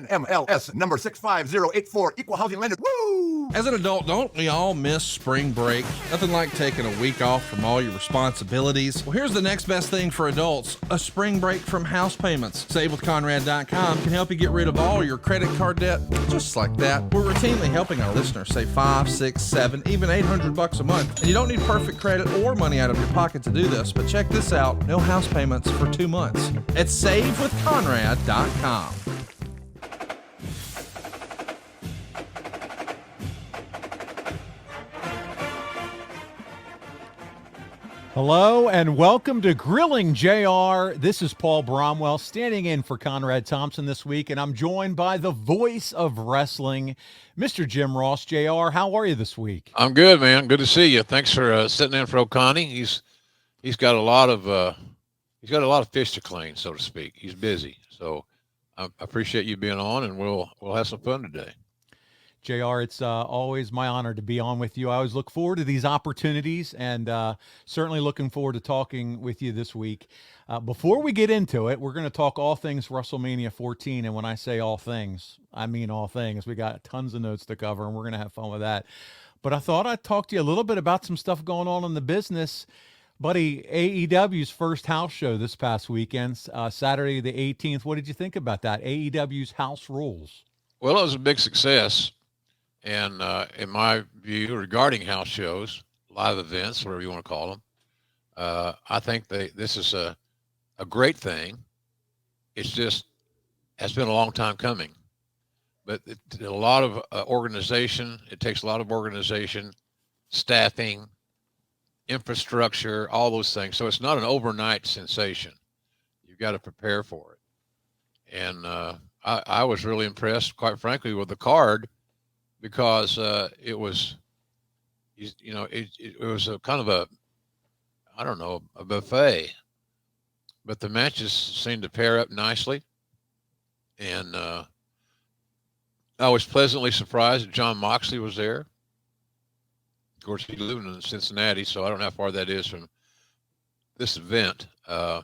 NMLS number 65084, equal housing lender. Woo! As an adult, don't we all miss spring break? Nothing like taking a week off from all your responsibilities. Well, here's the next best thing for adults, a spring break from house payments. SaveWithConrad.com can help you get rid of all your credit card debt, just like that. We're routinely helping our listeners save $5, $6, $7, even $800 a month. And you don't need perfect credit or money out of your pocket to do this, but check this out, no house payments for 2 months at SaveWithConrad.com. Hello and welcome to Grilling JR. This is Paul Bromwell standing in for Conrad Thompson this week, and I'm joined by the voice of wrestling, Mr. Jim Ross. JR, how are you this week? I'm good, man. Good to see you. Thanks for sitting in for O'Connie. He's got a lot of fish to clean, so to speak. He's busy, so I appreciate you being on, and we'll have some fun today. JR, it's always my honor to be on with you. I always look forward to these opportunities, and certainly looking forward to talking with you this week. Before we get into it, we're going to talk all things WrestleMania 14, and when I say all things, I mean all things. We got tons of notes to cover, and we're going to have fun with that. But I thought I'd talk to you a little bit about some stuff going on in the business. Buddy, AEW's first house show this past weekend, Saturday the 18th. What did you think about that? AEW's House Rules. Well, it was a big success. And in my view, regarding house shows, live events, whatever you want to call them, I think this is a great thing. It's just has been a long time coming. But a lot of organization. It takes a lot of organization, staffing, infrastructure, all those things. So it's not an overnight sensation. You've got to prepare for it. And I was really impressed, quite frankly, with the card. Because it was, it was a kind of a buffet, but the matches seemed to pair up nicely, and I was pleasantly surprised that John Moxley was there. Of course, he lived in Cincinnati, so I don't know how far that is from this event. My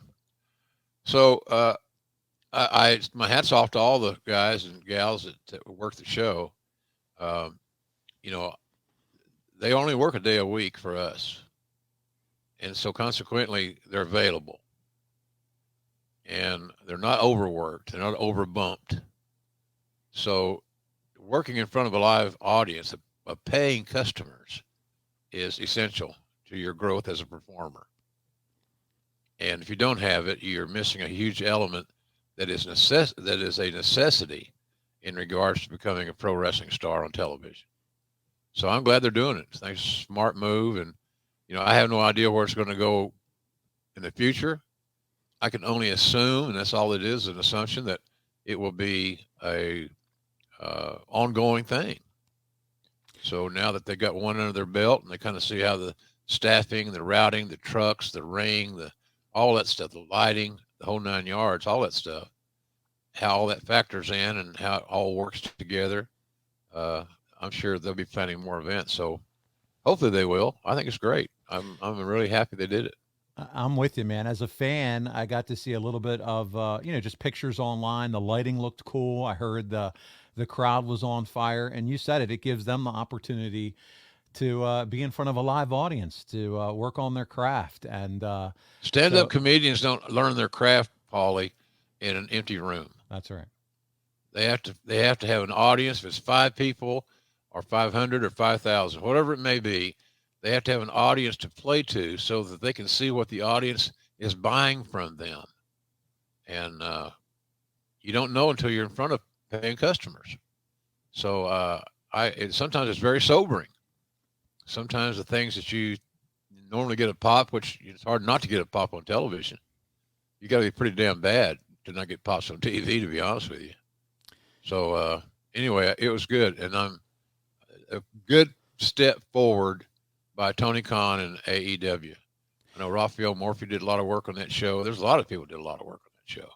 hat's off to all the guys and gals that work the show. They only work a day a week for us. And so consequently, they're available. And they're not overworked. They're not overbumped. So working in front of a live audience of paying customers is essential to your growth as a performer. And if you don't have it, you're missing a huge element that is a necessity in regards to becoming a pro wrestling star on television. So I'm glad they're doing it. It's a smart move. And, I have no idea where it's going to go in the future. I can only assume, and that's all it is, an assumption that it will be a ongoing thing. So now that they got one under their belt and they kind of see how the staffing, the routing, the trucks, the ring, all that stuff, the lighting, the whole 9 yards, all that stuff, how all that factors in and how it all works together. I'm sure they'll be planning more events. So hopefully they will. I think it's great. I'm really happy they did it. I'm with you, man. As a fan, I got to see a little bit of, just pictures online. The lighting looked cool. I heard the crowd was on fire, and you said it. It gives them the opportunity to be in front of a live audience, to work on their craft. And stand-up comedians don't learn their craft, Paulie, in an empty room. That's right. They have to have an audience. If it's 5 people or 500 or 5,000, whatever it may be, they have to have an audience to play to so that they can see what the audience is buying from them. And you don't know until you're in front of paying customers. So sometimes it's very sobering. Sometimes the things that you normally get a pop, which it's hard not to get a pop on television, you got to be pretty damn bad to not get pops on TV, to be honest with you. So anyway, it was good. And I'm a good step forward by Tony Khan and AEW. I know Raphael Morphy did a lot of work on that show. There's a lot of people did a lot of work on that show.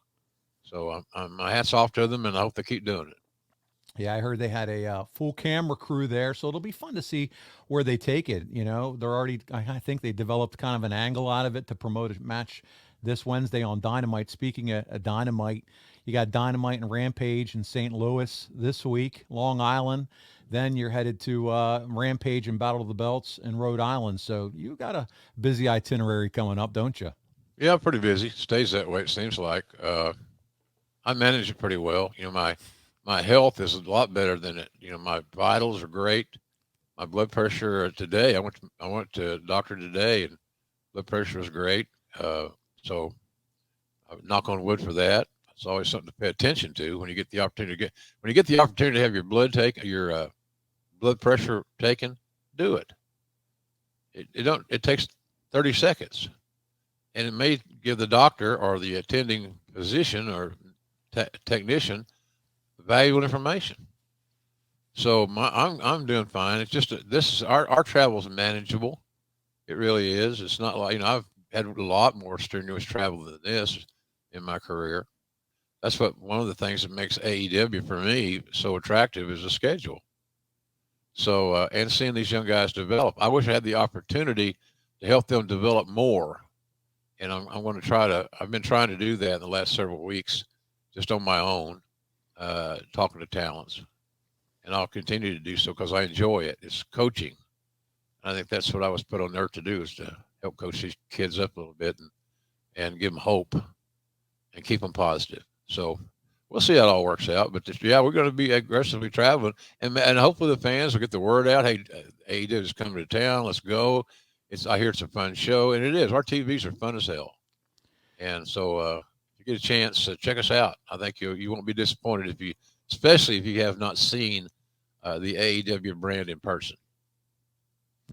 So my hat's off to them, and I hope they keep doing it. Yeah, I heard they had a full camera crew there, so it'll be fun to see where they take it. They're already, I think they developed kind of an angle out of it to promote a match this Wednesday on Dynamite. Speaking of Dynamite, You got Dynamite and Rampage in St. Louis this week, Long Island. Then you're headed to Rampage and Battle of the Belts in Rhode Island. So you got a busy itinerary coming up, don't you? Yeah, pretty busy. Stays that way, it seems like. I manage it pretty well. My health is a lot better than it. My vitals are great. My blood pressure today, I went to a doctor today, and blood pressure was great. So I knock on wood for that. It's always something to pay attention to when you get the opportunity to have your blood pressure taken. Do it. It takes 30 seconds, and it may give the doctor or the attending physician or technician valuable information. So I'm doing fine. It's just our travel is manageable. It really is. It's not like I've had a lot more strenuous travel than this in my career. That's one of the things that makes AEW for me so attractive is the schedule. So and seeing these young guys develop, I wish I had the opportunity to help them develop more. And I'm going to I've been trying to do that in the last several weeks, just on my own, talking to talents. And I'll continue to do so because I enjoy it. It's coaching. I think that's what I was put on earth to do, is to help coach these kids up a little bit and give them hope and keep them positive. So we'll see how it all works out. But we're going to be aggressively traveling, and hopefully the fans will get the word out. Hey, AEW is coming to town. Let's go. I hear it's a fun show, and it is. Our TVs are fun as hell. And so if you get a chance, check us out. I think you won't be disappointed especially if you have not seen the AEW brand in person.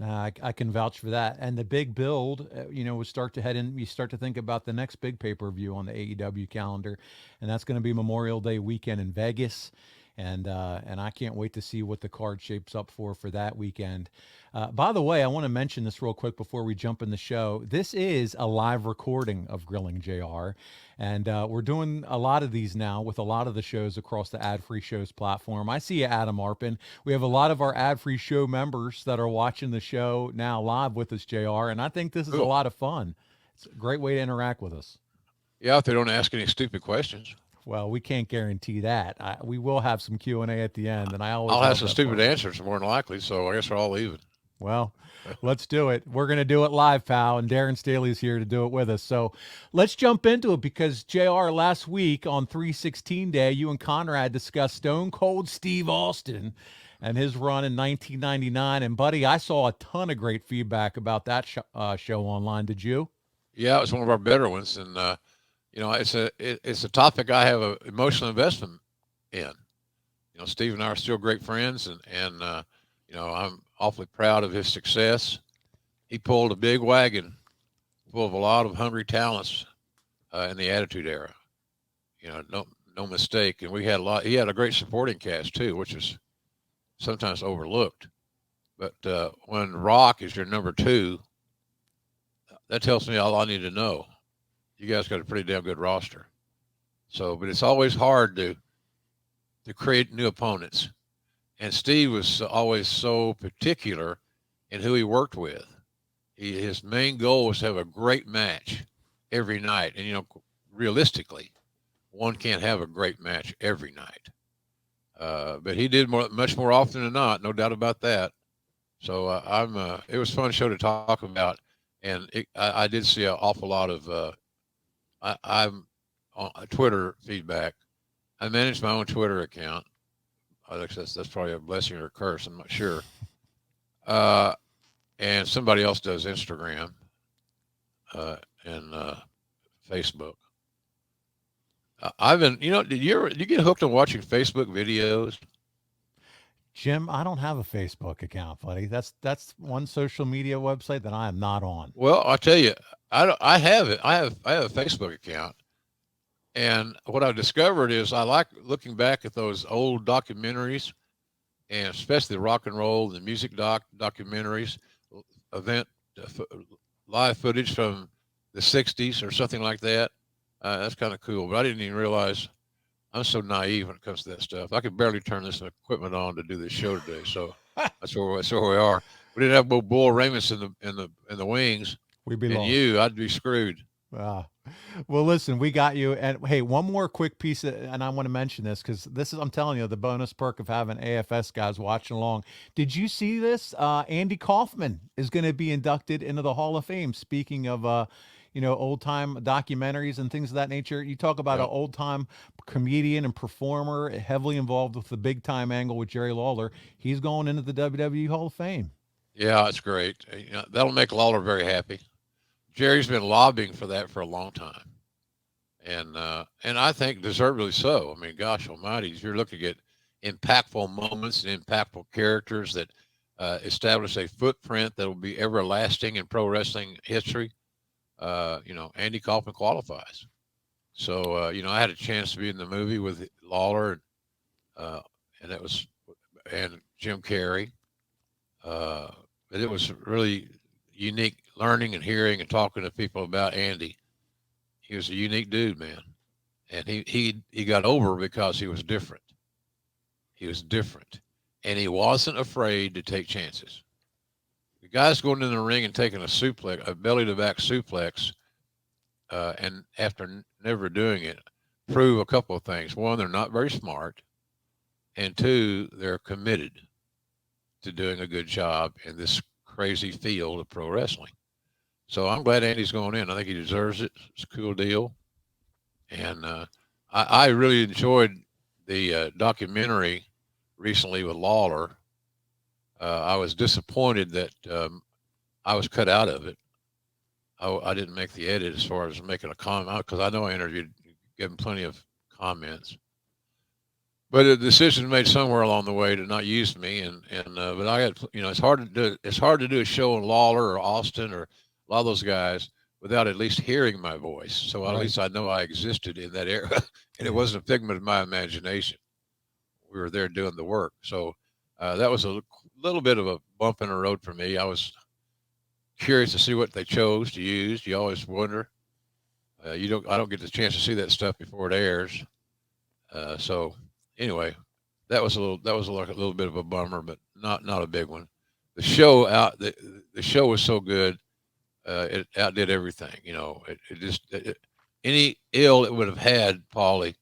I can vouch for that. And the big build, we start to head in. You start to think about the next big pay-per-view on the AEW calendar, and that's going to be Memorial Day weekend in Vegas. And I can't wait to see what the card shapes up for that weekend. By the way, I want to mention this real quick before we jump in the show. This is a live recording of Grilling JR, and we're doing a lot of these now with a lot of the shows across the Ad-Free Shows platform. I see you, Adam Arpin. We have a lot of our Ad-Free Show members that are watching the show now live with us, JR, and I think this is a lot of fun. It's a great way to interact with us. Yeah, if they don't ask any stupid questions. Well, we can't guarantee that. We will have some Q&A at the end, and I'll have some stupid answers more than likely, so I guess we're all even. Well, let's do it. We're going to do it live, pal, and Darren Staley's here to do it with us. So let's jump into it because, JR, last week on 316 Day, you and Conrad discussed Stone Cold Steve Austin and his run in 1999. And, buddy, I saw a ton of great feedback about that show online. Did you? Yeah, it was one of our better ones, and it's a topic I have an emotional investment in. Steve and I are still great friends, and I'm awfully proud of his success. He pulled a big wagon full of a lot of hungry talents in the Attitude Era. No mistake. And we had he had a great supporting cast too, which is sometimes overlooked. But when Rock is your number two, that tells me all I need to know. You guys got a pretty damn good roster. So, but it's always hard to create new opponents. And Steve was always so particular in who he worked with. His main goal was to have a great match every night. And, realistically, one can't have a great match every night. But he did much more often than not, no doubt about that. So it was a fun show to talk about. And I did see an awful lot of I'm on Twitter feedback. I manage my own Twitter account. I think that's probably a blessing or a curse. I'm not sure. And somebody else does Instagram and Facebook. I've been, did you get hooked on watching Facebook videos? Jim, I don't have a Facebook account, buddy. That's one social media website that I am not on. Well, I'll tell you, I have it. I have a Facebook account. And what I've discovered is I like looking back at those old documentaries, and especially the rock and roll, the music documentaries, live footage from the 60s or something like that. That's kind of cool. But I didn't even realize I'm so naive when it comes to that stuff. I could barely turn this equipment on to do this show today. So that's where we are. We didn't have Bull Ramus in the wings. We'd be lost. I'd be screwed. Well, listen, we got you. And hey, one more quick piece, and I want to mention this because this is, I'm telling you, the bonus perk of having AFS guys watching along. Did you see this? Andy Kaufman is going to be inducted into the Hall of Fame. Speaking of, old time documentaries and things of that nature. You talk about an Yep. old time comedian and performer, heavily involved with the big time angle with Jerry Lawler. He's going into the WWE Hall of Fame. Yeah, it's great. That'll make Lawler very happy. Jerry's been lobbying for that for a long time, and I think deservedly so. I mean, gosh almighty, you're looking at impactful moments and impactful characters that establish a footprint that will be everlasting in pro wrestling history. Andy Kaufman qualifies. So, I had a chance to be in the movie with Lawler, and that was, and Jim Carrey. But it was really unique learning and hearing and talking to people about Andy. He was a unique dude, man. And he got over because he was different. He was different. And he wasn't afraid to take chances. The guys going in the ring and taking a belly to back suplex, and after never doing it, prove a couple of things. One, they're not very smart. And two, they're committed to doing a good job in this crazy field of pro wrestling. So I'm glad Andy's going in. I think he deserves it. It's a cool deal. And I really enjoyed the documentary recently with Lawler. I was disappointed that I was cut out of it. I didn't make the edit as far as making a comment because I know I interviewed, given plenty of comments. But a decision made somewhere along the way to not use me, but I had, it's hard to do. It's hard to do a show in Lawler or Austin or a lot of those guys without at least hearing my voice. So at least I know I existed in that era, and it wasn't a figment of my imagination. We were there doing the work. So that was a little bit of a bump in the road for me. I was curious to see what they chose to use. You always wonder. I don't get the chance to see that stuff before it airs. So anyway, that was like a little bit of a bummer, but not a big one. The show was so good, it outdid everything. Any ill it would have had, Paulie,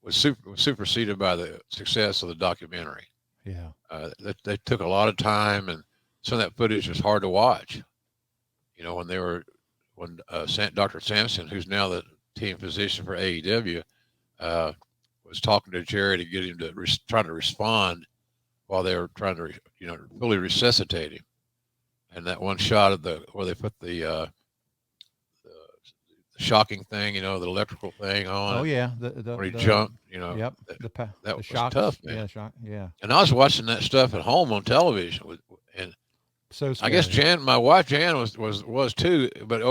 was superseded by the success of the documentary. Yeah. They took a lot of time, and some of that footage was hard to watch. When Dr. Sampson, who's now the team physician for AEW, was talking to Jerry to get him to try to respond while they were trying to, fully resuscitate him. And that one shot of where they put the shocking thing, the electrical thing on. Oh yeah, when he jumped, Yep. that was shocks, tough, man. Yeah, shock. Yeah. And I was watching that stuff at home on television, and So scary. I guess my wife Jan was too, but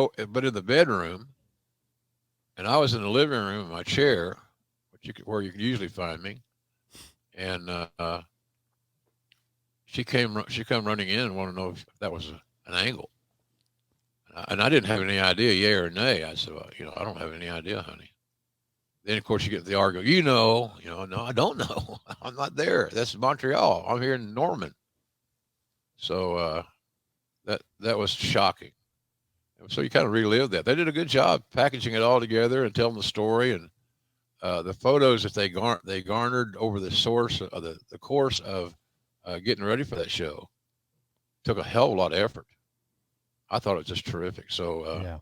in the bedroom, and I was in the living room in my chair, where you could usually find me, and she come running in and wanted to know if that was an angle, and I didn't have any idea, yay or nay. I said, well, I don't have any idea, honey. Then of course you get the argument, no, I don't know. I'm not there. That's Montreal. I'm here in Norman. So that was shocking. So you kind of relived that. They did a good job packaging it all together and telling the story, and the photos that they garnered over the course of getting ready for that show took a hell of a lot of effort. I thought it was just terrific. So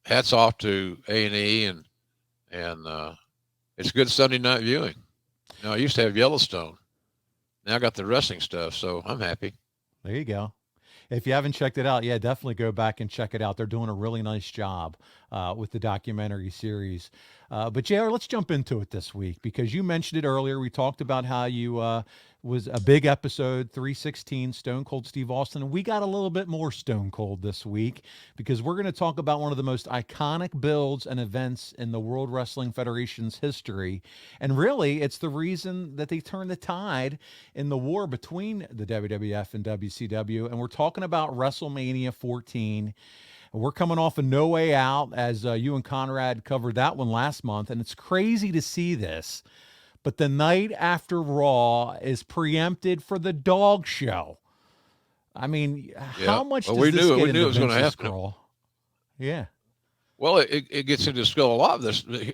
hats off to A&E, and it's good Sunday night viewing. I used to have Yellowstone. Now I got the wrestling stuff, so I'm happy. There you go. If you haven't checked it out, definitely go back and check it out. They're doing a really nice job with the documentary series. But JR, let's jump into it this week because you mentioned it earlier. We talked about how you was a big episode, 316, Stone Cold Steve Austin. And we got a little bit more Stone Cold this week because we're going to talk about one of the most iconic builds and events in the World Wrestling Federation's history. And really, it's the reason that they turned the tide in the war between the WWF and WCW. And we're talking about WrestleMania 14. We're coming off of No Way Out, as you and Conrad covered that one last month. And it's crazy to see this. But the night after Raw is preempted for the dog show. I mean, how much does we this knew get we knew into it was going to Vince's happen. scroll? Yeah. Well, it gets into his skull a lot.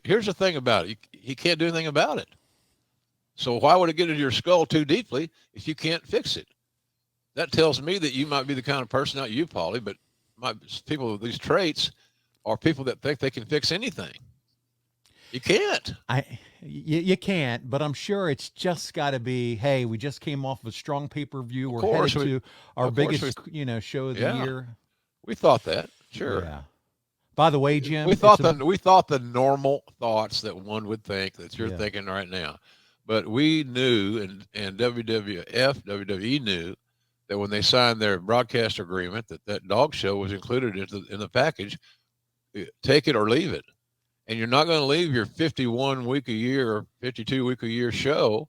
Here's the thing about it. He can't do anything about it. So why would it get into your skull too deeply if you can't fix it? That tells me that you might be the kind of person, not you, Paulie, but people with these traits are people that think they can fix anything. You can't. You can't, but I'm sure it's just got to be, hey, we just came off of a strong pay-per-view. We're headed to our biggest, show of the year. We thought that. Sure. Yeah. By the way, Jim, we thought the normal thoughts that one would think that you're thinking right now. But we knew, and WWE knew that when they signed their broadcast agreement, that dog show was included in the package. Take it or leave it. And you're not going to leave your 51 week a year or 52 week a year show,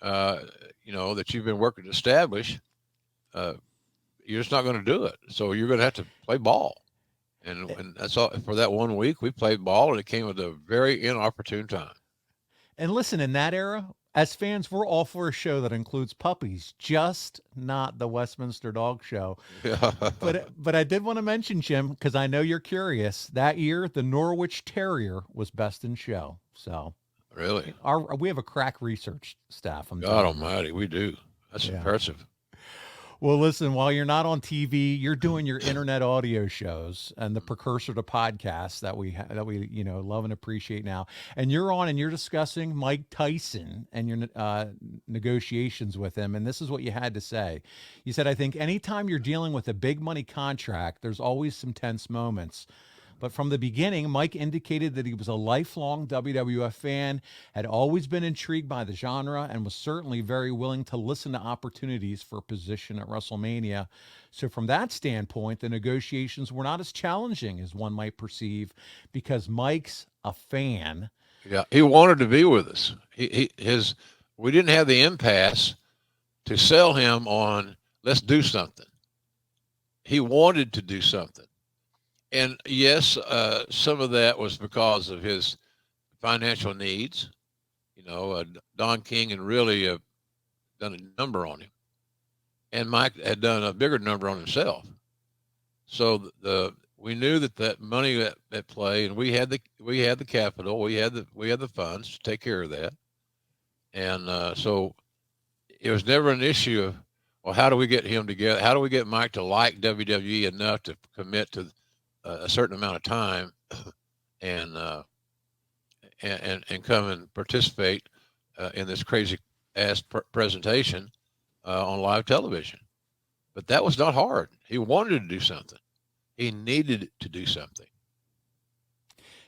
that you've been working to establish. You're just not going to do it. So you're going to have to play ball. And that's all. For that 1 week, we played ball, and it came at a very inopportune time. And listen, in that era, as fans, we're all for a show that includes puppies, just not the Westminster Dog Show. Yeah. But I did want to mention, Jim, because I know you're curious. That year, the Norwich Terrier was best in show. So really, we have a crack research staff. God Almighty, we do. That's impressive. Well, listen, while you're not on TV, you're doing your internet audio shows and the precursor to podcasts that we love and appreciate now. And you're on and you're discussing Mike Tyson and your negotiations with him. And this is what you had to say. You said, I think anytime you're dealing with a big money contract, there's always some tense moments. But from the beginning, Mike indicated that he was a lifelong WWF fan, had always been intrigued by the genre, and was certainly very willing to listen to opportunities for a position at WrestleMania. So from that standpoint, the negotiations were not as challenging as one might perceive, because Mike's a fan. Yeah, he wanted to be with us. We didn't have the impasse to sell him on, let's do something. He wanted to do something. And yes, some of that was because of his financial needs. Don King had really done a number on him, and Mike had done a bigger number on himself. So we knew that money at play, and we had the capital, we had the funds to take care of that, and so it was never an issue of, well, how do we get him together? How do we get Mike to like WWE enough to commit to a certain amount of time and come and participate in this crazy ass presentation on live television. But that was not hard. He wanted to do something. He needed to do something.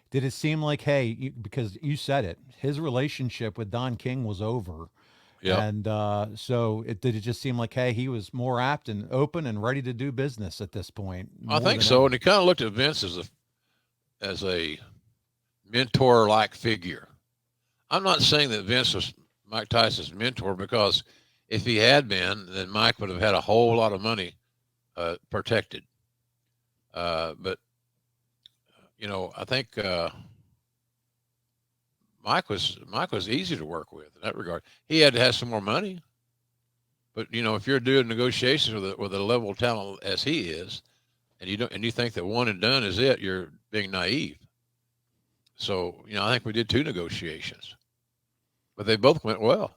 Did it seem like, hey, because you said it, his relationship with Don King was over. Yeah. And did it just seem like, hey, he was more apt and open and ready to do business at this point? I think so. And he kind of looked at Vince as a mentor-like figure. I'm not saying that Vince was Mike Tyson's mentor, because if he had been, then Mike would have had a whole lot of money protected. But I think Mike was easy to work with in that regard. He had to have some more money, but if you're doing negotiations with a level of talent as he is, and you think that one and done is it, you're being naive. So I think we did 2 negotiations, but they both went well.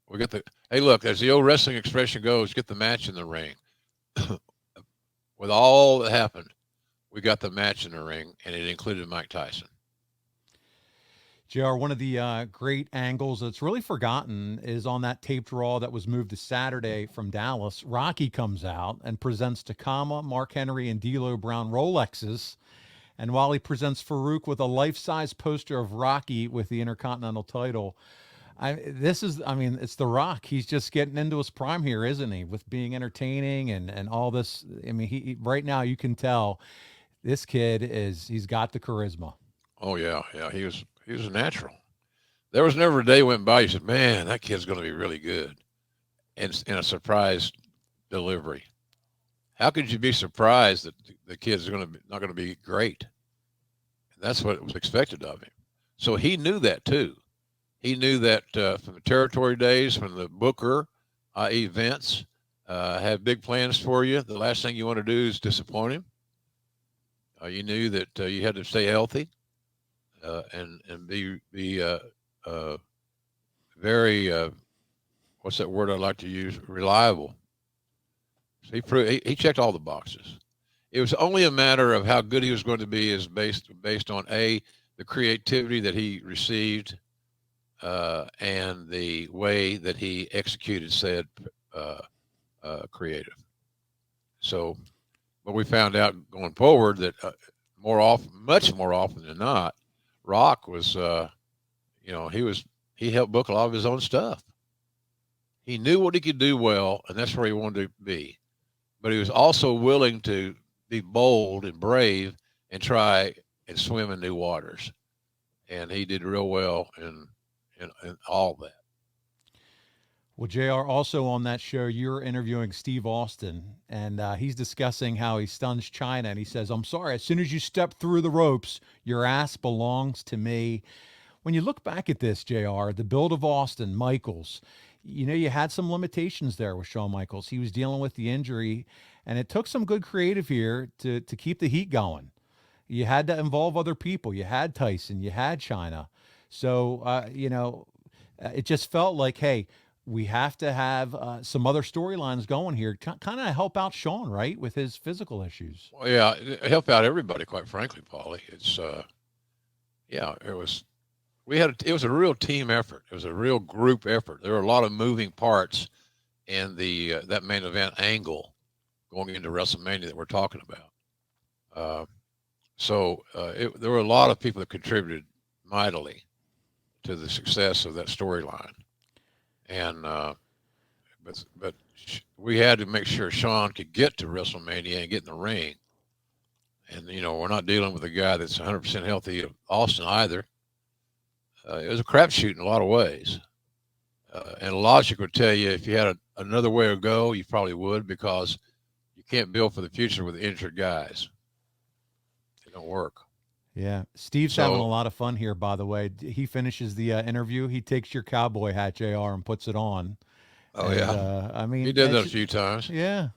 We got hey, look, as the old wrestling expression goes, get the match in the ring. With all that happened, we got the match in the ring, and it included Mike Tyson. JR, one of the great angles that's really forgotten is on that taped Raw that was moved to Saturday from Dallas. Rocky comes out and presents Takama, Mark Henry, and D'Lo Brown Rolexes. And while he presents Farouk with a life-size poster of Rocky with the Intercontinental title, it's The Rock. He's just getting into his prime here, isn't he? With being entertaining and all this. I mean, he right now you can tell this kid he's got the charisma. Oh yeah. He was a natural. There was never a day went by you said, man, that kid's going to be really good. And in a surprise delivery. How could you be surprised that the kid's not going to be great? And that's what was expected of him. So he knew that too. He knew that from the territory days, when the booker, i.e. Vince, had big plans for you, the last thing you want to do is disappoint him. You knew that you had to stay healthy and be very what's that word I like to use? Reliable. So he checked all the boxes. It was only a matter of how good he was going to be is based on the creativity that he received and the way that he executed said creative. So, but we found out going forward that much more often than not, Rock was, he helped book a lot of his own stuff. He knew what he could do well, and that's where he wanted to be. But he was also willing to be bold and brave and try and swim in new waters. And he did real well in all that. Well, JR, also on that show, you're interviewing Steve Austin, and he's discussing how he stuns China. And he says, I'm sorry, as soon as you step through the ropes, your ass belongs to me. When you look back at this, JR, the build of Austin, Michaels, you had some limitations there with Shawn Michaels. He was dealing with the injury, and it took some good creative here to keep the heat going. You had to involve other people. You had Tyson, you had China. So, it just felt like, hey, we have to have some other storylines going here, kind of help out Shawn, right, with his physical issues. Well, yeah, help out everybody, quite frankly, Paulie. It's, it was a real team effort. It was a real group effort. There were a lot of moving parts in that main event angle going into WrestleMania that we're talking about. There were a lot of people that contributed mightily to the success of that storyline. And but we had to make sure Shawn could get to WrestleMania and get in the ring. And we're not dealing with a guy that's 100% healthy, Austin either. It was a crapshoot in a lot of ways. And logic would tell you if you had another way to go, you probably would, because you can't build for the future with injured guys. It don't work. Yeah. Steve's having a lot of fun here, by the way. He finishes the interview. He takes your cowboy hat, JR, and puts it on. Oh, and, yeah. I mean, he did that a few times. Yeah.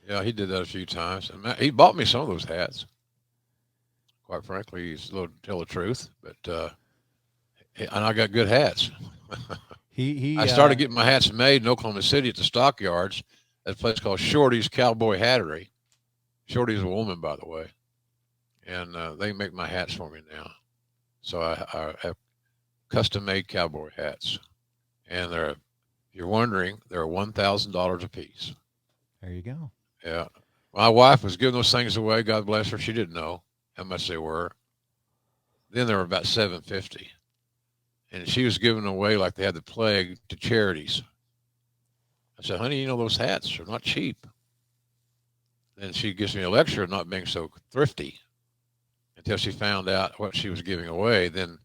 Yeah, he did that a few times. And he bought me some of those hats. Quite frankly, he's a little to tell the truth, but and I got good hats. I started getting my hats made in Oklahoma City at the stockyards at a place called Shorty's Cowboy Hattery. Shorty's a woman, by the way. And they make my hats for me now. So I have custom-made cowboy hats. And if you're wondering, they're $1,000 a piece. There you go. Yeah. My wife was giving those things away. God bless her. She didn't know how much they were. Then they were about $750. And she was giving away like they had the plague to charities. I said, honey, those hats are not cheap. Then she gives me a lecture of not being so thrifty. Until she found out what she was giving away, then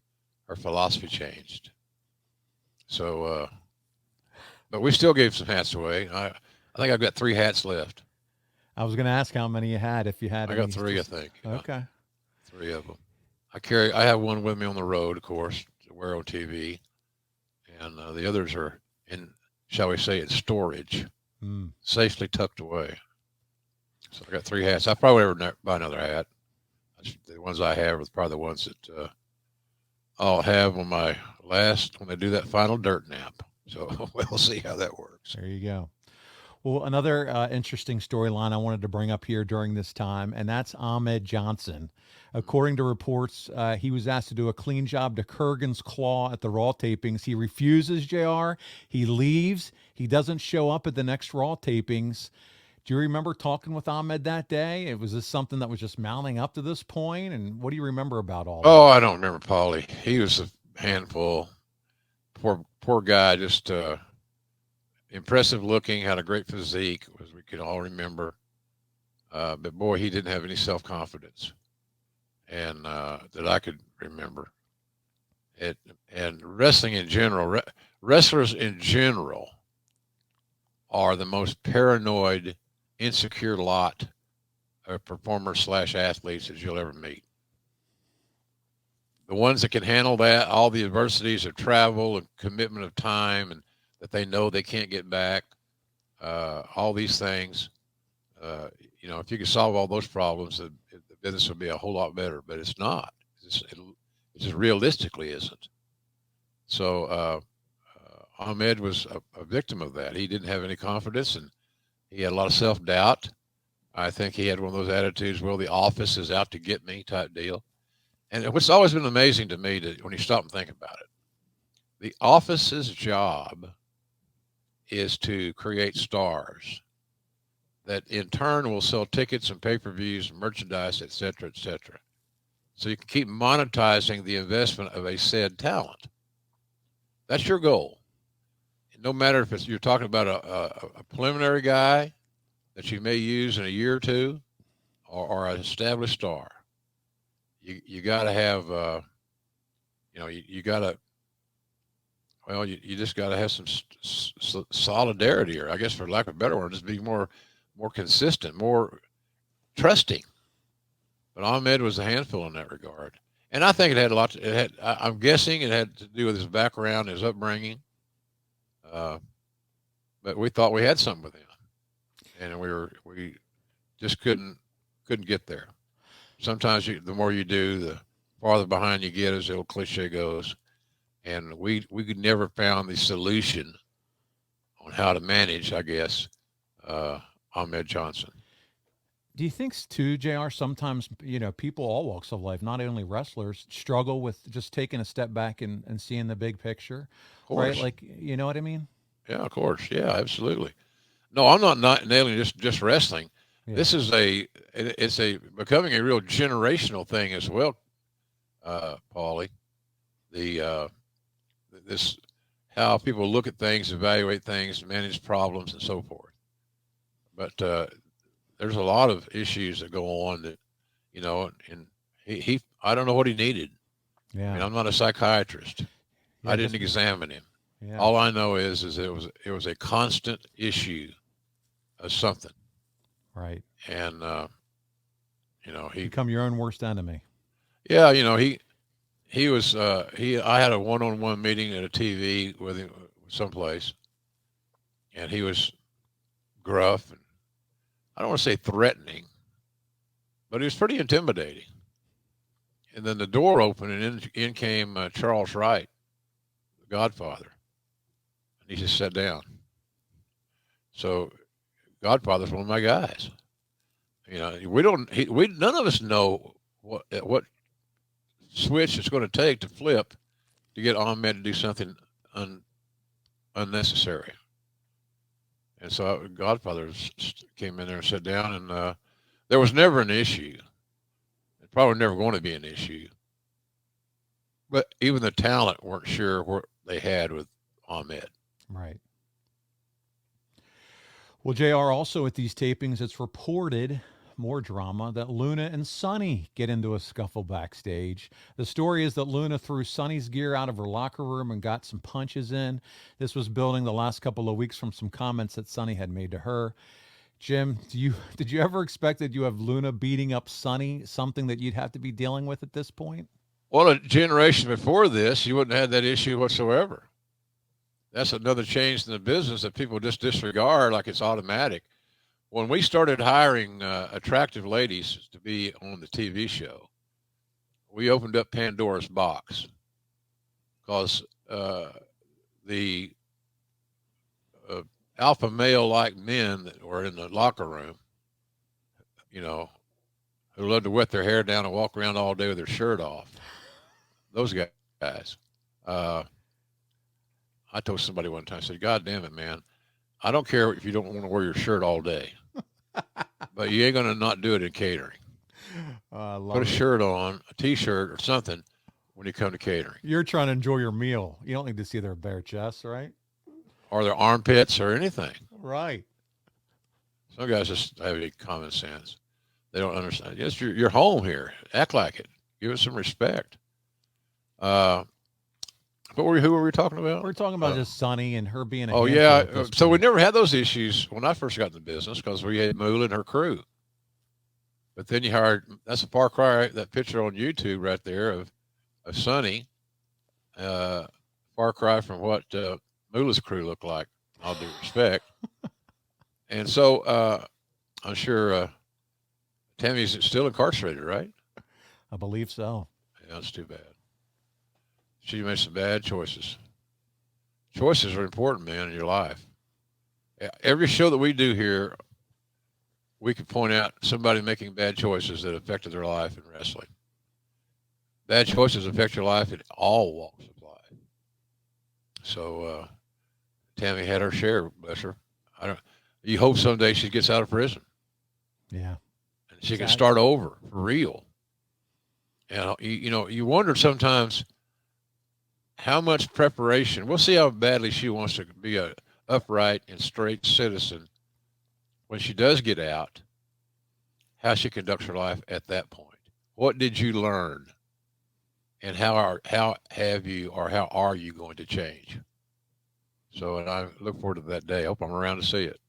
her philosophy changed. So, but we still gave some hats away. I think I've got 3 hats left. I was going to ask how many you had, if you had. I got 3, I think. Okay. 3 of them. I have one with me on the road, of course, to wear on TV. And the others are in, shall we say, in storage, safely tucked away. So I got 3 hats. I probably never buy another hat. The ones I have are probably the ones that I'll have on my when they do that final dirt nap. So we'll see how that works. There you go. Well, another interesting storyline I wanted to bring up here during this time, and that's Ahmed Johnson. According to reports, he was asked to do a clean job to Kurgan's claw at the Raw tapings. He refuses, JR. He leaves. He doesn't show up at the next Raw tapings. Do you remember talking with Ahmed that day? Was this something that was just mounting up to this point? And what do you remember about all that? Oh, I don't remember, Paulie. He was a handful. Poor guy, just impressive looking, had a great physique, as we can all remember. But boy, he didn't have any self-confidence, and that I could remember. And wrestling in general, wrestlers in general are the most paranoid, insecure lot of performers / athletes that you'll ever meet. The ones that can handle that, all the adversities of travel and commitment of time, and that they know they can't get back, all these things, if you can solve all those problems, the business would be a whole lot better, but it's not. It just realistically isn't. So Ahmed was a victim of that. He didn't have any confidence, and he had a lot of self-doubt. I think he had one of those attitudes, well, the office is out to get me type deal. And what's always been amazing to me when you stop and think about it, the office's job is to create stars that in turn will sell tickets and pay-per-views, merchandise, et cetera, et cetera. So you can keep monetizing the investment of a said talent. That's your goal. No matter if you're talking about a preliminary guy that you may use in a year or two, or an established star. You got to have, you got to, well, you just got to have some solidarity, or I guess for lack of a better word, just be more consistent, more trusting. But Ahmed was a handful in that regard. And I think it had a lot I'm guessing it had to do with his background, his upbringing. But we thought we had something with him, and we just couldn't get there. Sometimes the more you do, the farther behind you get, as the old cliche goes. And we could never found the solution on how to manage, I guess, Ahmed Johnson. Do you think too, JR, sometimes, people, all walks of life, not only wrestlers, struggle with just taking a step back and seeing the big picture, right? Like, you know what I mean? Yeah, of course. Yeah, absolutely. No, I'm not nailing just wrestling. Yeah. This is it's becoming a real generational thing as well, Paulie. This how people look at things, evaluate things, manage problems, and so forth. But there's a lot of issues that go on that, and he I don't know what he needed. Yeah. I mean, I'm not a psychiatrist. Yeah, I didn't examine him. Yeah. All I know is it was a constant issue of something. Right. And he become your own worst enemy. Yeah, he was I had a one-on-one meeting at a TV with him someplace, and he was gruff, and I don't want to say threatening, but he was pretty intimidating. And then the door opened, and in came Charles Wright, the Godfather, and he just sat down. So Godfather's one of my guys. None of us know what switch it's going to take to flip to get Ahmed to do something unnecessary. And so Godfather came in there and sat down, and there was never an issue. It's probably never going to be an issue. But even the talent weren't sure what they had with Ahmed. Right. Well, JR, also at these tapings, it's reported, more drama, that Luna and Sonny get into a scuffle backstage. The story is that Luna threw Sonny's gear out of her locker room and got some punches in. This was building the last couple of weeks from some comments that Sonny had made to her. Jim, did you ever expect that you have Luna beating up Sonny, something that you'd have to be dealing with at this point? Well, a generation before this, you wouldn't have had that issue whatsoever. That's another change in the business that people just disregard like it's automatic. When we started hiring attractive ladies to be on the TV show, we opened up Pandora's box, because the alpha male-like men that were in the locker room, who love to wet their hair down and walk around all day with their shirt off, those guys. I told somebody one time, I said, God damn it, man, I don't care if you don't want to wear your shirt all day, but you ain't going to not do it in catering. Put a shirt on, a T-shirt or something when you come to catering. You're trying to enjoy your meal. You don't need to see their bare chests, right? Or their armpits or anything. Right. Some guys just have any common sense. They don't understand. Yes, you're home here. Act like it. Give us some respect. Who were we talking about? We're talking about just Sonny and her being a Oh, yeah. So we never had those issues when I first got in the business, because we had Moolah and her crew. But then you hired, that's a far cry, that picture on YouTube right there of Sonny, far cry from what Moolah's crew looked like, all due respect. And so I'm sure Tammy's still incarcerated, right? I believe so. Yeah, that's too bad. She made some bad choices. Choices are important, man, in your life. Every show that we do here, we could point out somebody making bad choices that affected their life in wrestling. Bad choices affect your life in all walks of life. So Tammy had her share, bless her. You hope someday she gets out of prison. Yeah. And she can start over for real. And you wonder sometimes how much preparation. We'll see how badly she wants to be a upright and straight citizen when she does get out, how she conducts her life at that point. What did you learn? And how are you going to change? So, and I look forward to that day. I hope I'm around to see it.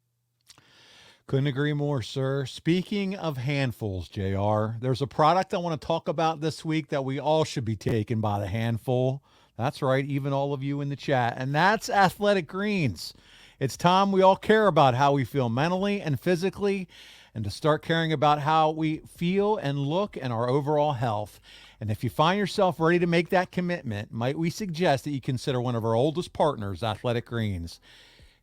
Couldn't agree more, sir. Speaking of handfuls, JR, there's a product I want to talk about this week that we all should be taking by the handful. That's right, even all of you in the chat. And that's Athletic Greens. It's time we all care about how we feel mentally and physically, and to start caring about how we feel and look and our overall health. And if you find yourself ready to make that commitment, might we suggest that you consider one of our oldest partners, Athletic Greens.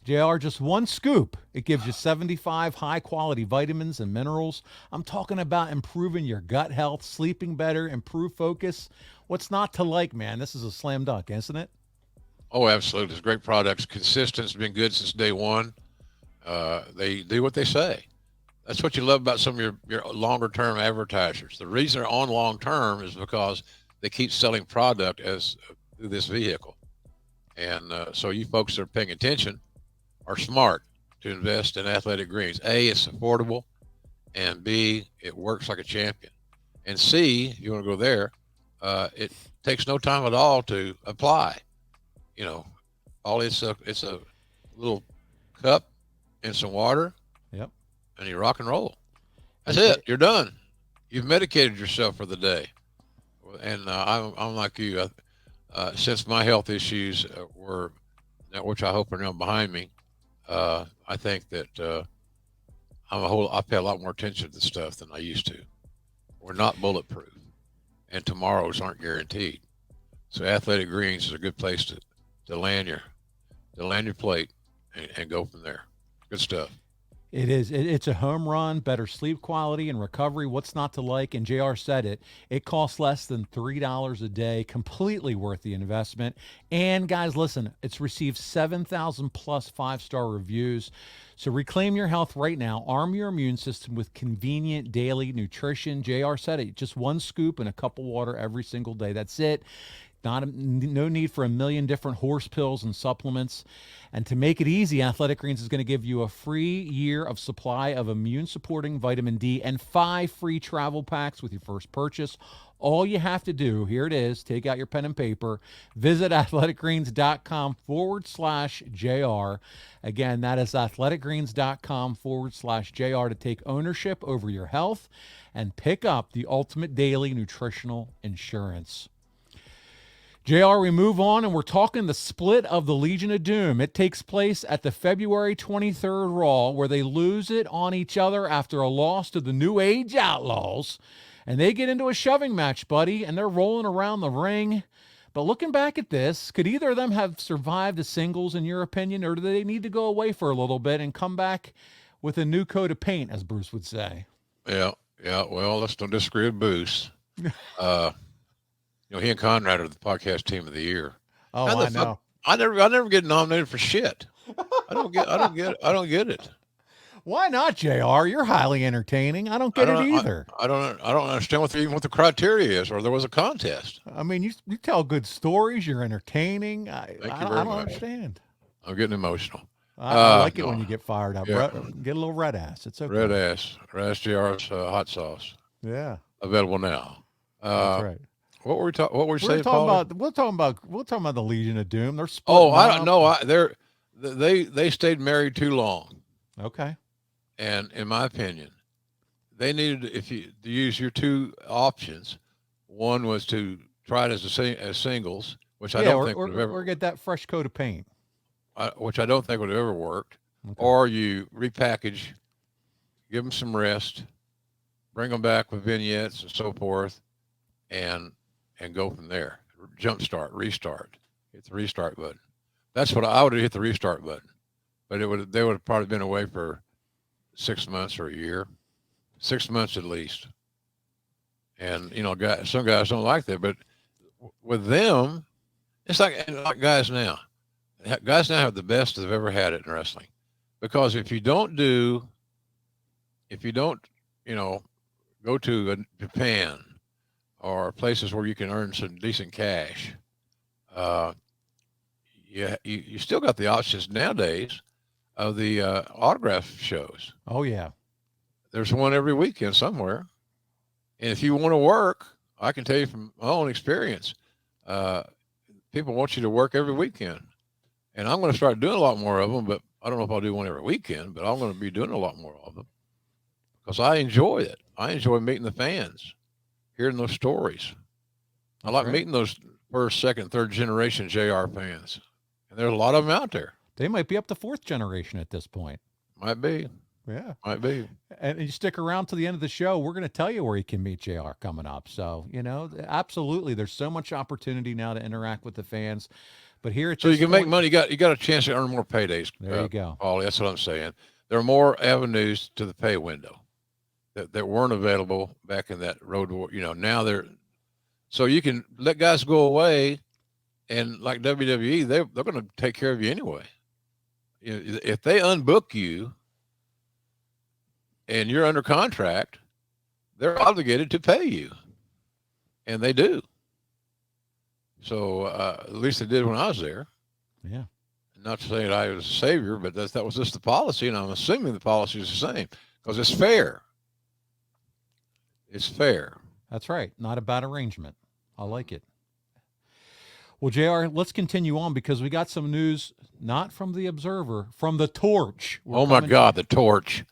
JR, just one scoop. It gives you 75 high-quality vitamins and minerals. I'm talking about improving your gut health, sleeping better, improved focus. What's not to like, man? This is a slam dunk, isn't it? Oh, absolutely. It's great products. Consistent. It's been good since day one. They do what they say. That's what you love about some of your longer-term advertisers. The reason they're on long-term is because they keep selling product as through this vehicle. And so you folks that are paying attention are smart to invest in Athletic Greens. A, it's affordable, and B, it works like a champion. And C, if you want to go there, it takes no time at all to apply. All it's a little cup and some water. Yep. And you rock and roll. That's it. You're done. You've medicated yourself for the day. And I'm like you. Since my health issues were, which I hope are now behind me, I think that I pay a lot more attention to this stuff than I used to. We're not bulletproof, and tomorrows aren't guaranteed. So Athletic Greens is a good place to land your plate and go from there. Good stuff. It is. It's a home run, better sleep quality and recovery. What's not to like? And JR said it. It costs less than $3 a day. Completely worth the investment. And guys, listen, it's received 7,000 plus 5-star reviews. So reclaim your health right now. Arm your immune system with convenient daily nutrition. JR said it. Just one scoop and a cup of water every single day. That's it. No need for a million different horse pills and supplements. And to make it easy, Athletic Greens is going to give you a free year of supply of immune-supporting vitamin D and 5 free travel packs with your first purchase. All you have to do, here it is, take out your pen and paper, visit athleticgreens.com/JR. Again, that is athleticgreens.com/JR to take ownership over your health and pick up the ultimate daily nutritional insurance. JR, we move on, and we're talking the split of the Legion of Doom. It takes place at the February 23rd Raw, where they lose it on each other after a loss to the New Age Outlaws. And they get into a shoving match, buddy, and they're rolling around the ring. But looking back at this, could either of them have survived the singles, in your opinion, or do they need to go away for a little bit and come back with a new coat of paint, as Bruce would say? Yeah. Well, let's don't disagree with Bruce. He and Conrad are the podcast team of the year. Oh, I know. I never get nominated for shit. I don't get it. Why not, JR? You're highly entertaining. I don't get it either. I don't understand what the criteria is, or there was a contest. I mean, you tell good stories. You're entertaining. I don't much. Understand. I'm getting emotional. I like it when you get fired up. Yeah. Get a little red ass. It's okay. Red ass JR's hot sauce. Yeah. Available now. That's right. What were we saying? We're talking about the Legion of Doom. They're split. Oh, I don't know. They stayed married too long. Okay. And in my opinion, they needed to use your two options. One was to try it as singles, which I don't think would have ever. Or get that fresh coat of paint. Which I don't think would have ever worked. Okay. Or you repackage, give them some rest, bring them back with vignettes and so forth, and go from there. Jumpstart, restart, hit the restart button. That's what I would have hit, the restart button. But they would have probably been away for 6 months or a year, 6 months at least. And some guys don't like that, but with them, it's like guys now. Guys now have the best they've ever had it in wrestling, because if you don't, go to Japan or places where you can earn some decent cash, you still got the options nowadays of the autograph shows. Oh yeah, there's one every weekend somewhere, and if you want to work, I can tell you from my own experience, people want you to work every weekend, and I'm going to start doing a lot more of them. But I don't know if I'll do one every weekend, but I'm going to be doing a lot more of them because I enjoy it. I enjoy meeting the fans, hearing those stories. I like meeting those first, second, third generation JR fans. And there's a lot of them out there. They might be up to fourth generation at this point. Might be. Yeah. Might be. And you stick around to the end of the show, we're going to tell you where you can meet JR coming up. So, absolutely. There's so much opportunity now to interact with the fans. But here at so you can make money. You got a chance to earn more paydays. There you go. Paul, that's what I'm saying. There are more avenues to the pay window that weren't available back in that road war. Now so you can let guys go away, and like WWE, they're going to take care of you anyway. If they unbook you and you're under contract, they're obligated to pay you, and they do. So at least they did when I was there. Yeah. Not to say that I was a savior, but that was just the policy, and I'm assuming the policy is the same because it's fair. It's fair. That's right. Not a bad arrangement. I like it. Well, JR, let's continue on because we got some news, not from the Observer, from the Torch. Oh my God, the Torch.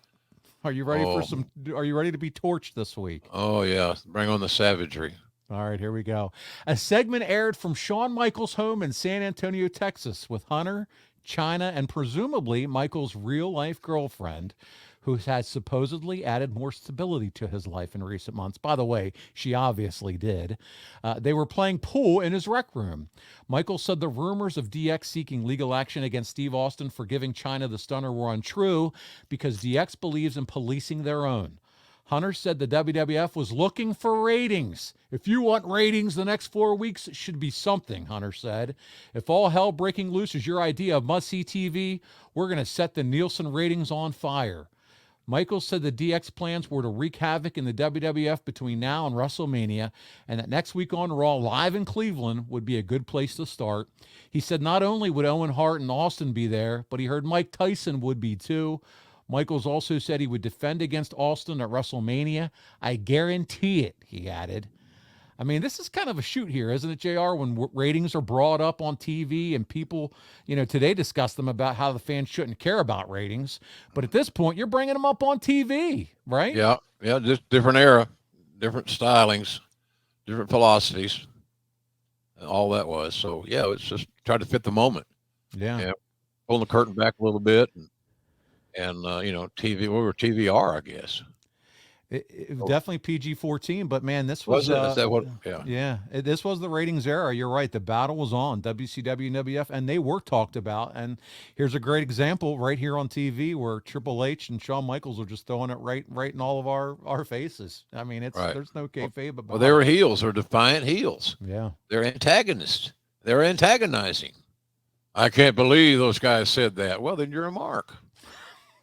Are you ready are you ready to be torched this week? Oh yeah. Bring on the savagery. All right, here we go. A segment aired from Shawn Michaels' home in San Antonio, Texas, with Hunter, China, and presumably Michaels' real-life girlfriend, who has supposedly added more stability to his life in recent months. By the way, she obviously did. They were playing pool in his rec room. Michaels said the rumors of DX seeking legal action against Steve Austin for giving China the stunner were untrue because DX believes in policing their own. Hunter said the WWF was looking for ratings. If you want ratings, the next 4 weeks should be something, Hunter said. If all hell breaking loose is your idea of must-see TV, we're going to set the Nielsen ratings on fire. Michaels said the DX plans were to wreak havoc in the WWF between now and WrestleMania, and that next week on Raw, live in Cleveland, would be a good place to start. He said not only would Owen Hart and Austin be there, but he heard Mike Tyson would be too. Michaels also said he would defend against Austin at WrestleMania. I guarantee it, he added. I mean, this is kind of a shoot here, isn't it, JR, when ratings are brought up on TV and people, today discuss them about how the fans shouldn't care about ratings. But at this point, you're bringing them up on TV, right? Yeah, just different era, different stylings, different philosophies, and all that was. So, yeah, it's just try to fit the moment. Yeah. Pull the curtain back a little bit and TV, we were TVR, I guess. It was definitely PG-14, but man, this was it? Is that what? Yeah. This was the ratings era. You're right. The battle was on WCW and WF, and they were talked about. And here's a great example right here on TV where Triple H and Shawn Michaels are just throwing it right in all of our faces. I mean, there's no kayfabe about. Well, they were heels. They're defiant heels. Yeah, they're antagonists. They're antagonizing. I can't believe those guys said that. Well, then you're a mark.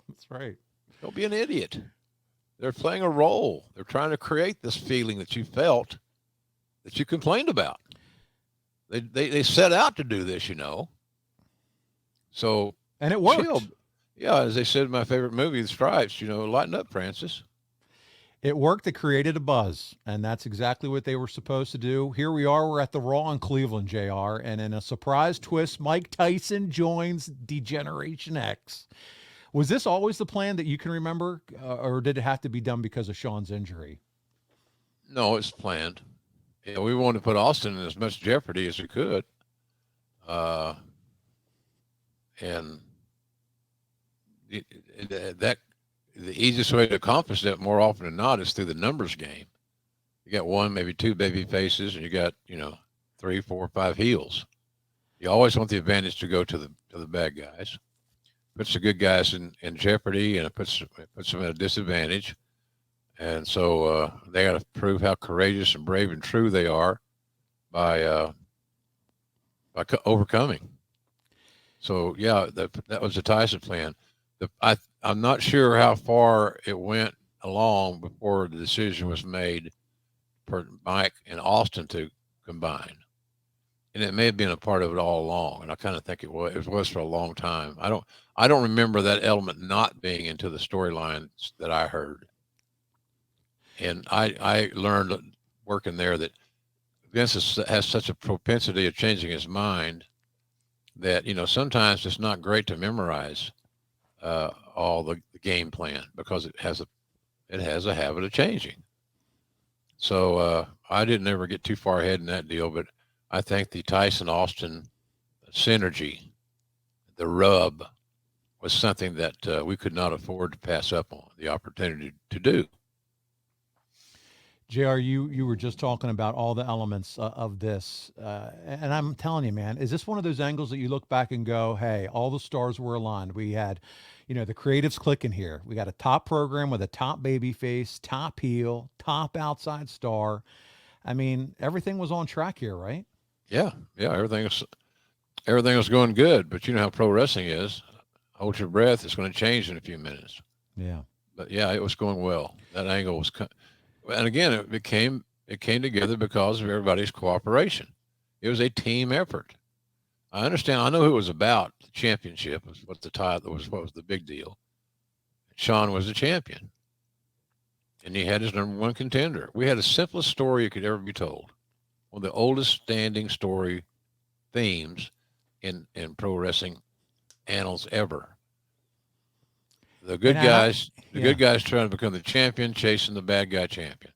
That's right. Don't be an idiot. They're playing a role. They're trying to create this feeling that you felt, that you complained about. They set out to do this, So, and it worked. Chill. Yeah, as they said in my favorite movie, The Stripes, lighten up, Francis. It worked. It created a buzz, and that's exactly what they were supposed to do. Here we are. We're at the Raw in Cleveland, JR, and in a surprise twist, Mike Tyson joins Degeneration X. Was this always the plan that you can remember, or did it have to be done because of Shawn's injury? No, it's planned. Yeah, we wanted to put Austin in as much jeopardy as we could. And that the easiest way to accomplish that more often than not is through the numbers game. You got one, maybe two baby faces, and you got 3, 4, 5 heels. You always want the advantage to go to the bad guys. Puts the good guys in jeopardy, and it puts them at a disadvantage. And so they got to prove how courageous and brave and true they are by overcoming. So yeah, that was the Tyson plan. I'm not sure how far it went along before the decision was made for Mike and Austin to combine, and it may have been a part of it all along. And I kind of think it was for a long time. I don't remember that element not being into the storylines that I heard. And I learned working there that Vince has such a propensity of changing his mind that, sometimes it's not great to memorize all the game plan because it has a habit of changing. So I didn't ever get too far ahead in that deal, but I think the Tyson-Austin synergy, the rub, was something that we could not afford to pass up on, the opportunity to do. JR, you were just talking about all the elements of this. And I'm telling you, man, is this one of those angles that you look back and go, hey, all the stars were aligned. We had, the creatives clicking here. We got a top program with a top baby face, top heel, top outside star. I mean, everything was on track here, right? Yeah. Everything was going good, but you know how pro wrestling is. Hold your breath. It's going to change in a few minutes. Yeah. But yeah, it was going well. That angle was, and again, it came together because of everybody's cooperation. It was a team effort. I understand. I know who it was about. The championship was what was the big deal. Shawn was the champion, and he had his number one contender. We had the simplest story you could ever be told. One of the oldest standing story themes in pro wrestling annals ever. The good guys trying to become the champion, chasing the bad guy champion.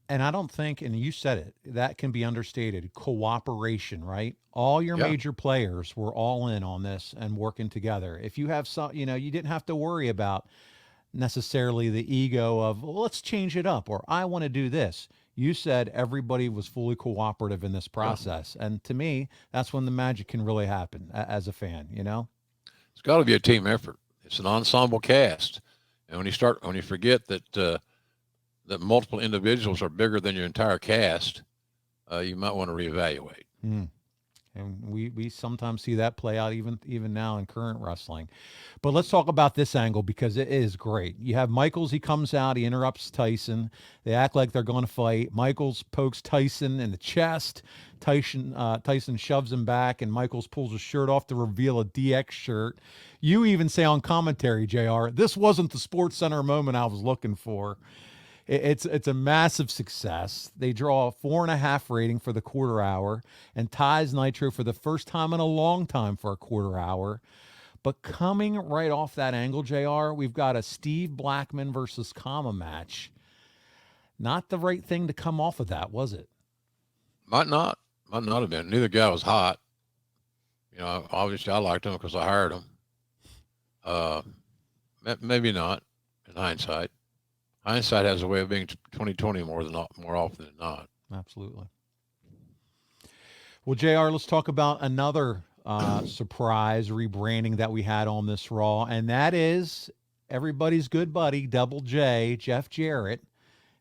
And I don't think, and you said it, that can be understated. Cooperation, right? All your major players were all in on this and working together. If you have some, you didn't have to worry about necessarily the ego of, well, let's change it up, or I want to do this. You said everybody was fully cooperative in this process. Yeah. And to me, that's when the magic can really happen as a fan, It's got to be a team effort. It's an ensemble cast. And when you forget that that multiple individuals are bigger than your entire cast, you might want to reevaluate. Mm. And we sometimes see that play out even now in current wrestling. But let's talk about this angle because it is great. You have Michaels, he comes out, he interrupts Tyson. They act like they're going to fight. Michaels pokes Tyson in the chest. Tyson shoves him back, and Michaels pulls his shirt off to reveal a DX shirt. You even say on commentary, JR, this wasn't the Sports Center moment I was looking for. It's a massive success. They draw a 4.5 rating for the quarter hour and ties Nitro for the first time in a long time for a quarter hour. But coming right off that angle, JR, we've got a Steve Blackman versus Kama match. Not the right thing to come off of that, was it? Might not have been. Neither guy was hot. Obviously I liked him because I hired him. Maybe not in hindsight. Hindsight has a way of being 20/20 more often than not. Absolutely. Well, JR, let's talk about another surprise rebranding that we had on this Raw, and that is everybody's good buddy, Double J, Jeff Jarrett,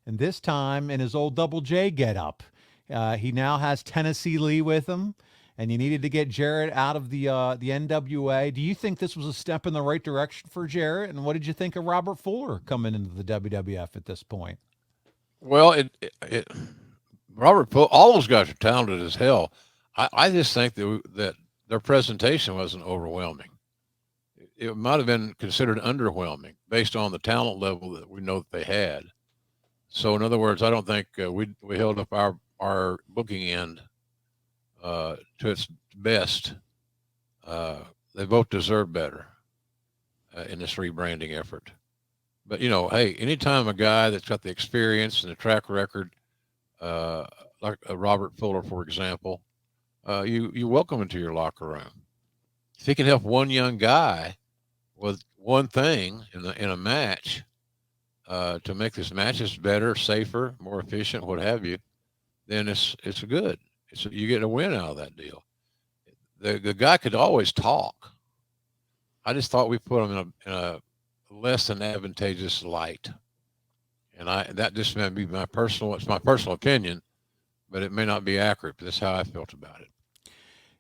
and this time in his old Double J getup. He now has Tennessee Lee with him, and you needed to get Jarrett out of the NWA. Do you think this was a step in the right direction for Jarrett? And what did you think of Robert Fuller coming into the WWF at this point? Well, Robert Fuller, all those guys are talented as hell. I just think that their presentation wasn't overwhelming. It might have been considered underwhelming based on the talent level that we know that they had. So, in other words, I don't think we held up our booking end to its best. They both deserve better in this rebranding effort. But, hey, anytime a guy that's got the experience and the track record, like Robert Fuller, for example, you welcome into your locker room. If he can help one young guy with one thing in a match to make this matches better, safer, more efficient, what have you, then it's good. You get a win out of that deal. The guy could always talk. I just thought we put him in a less than advantageous light, and that just may be my personal opinion, but it may not be accurate. But that's how I felt about it.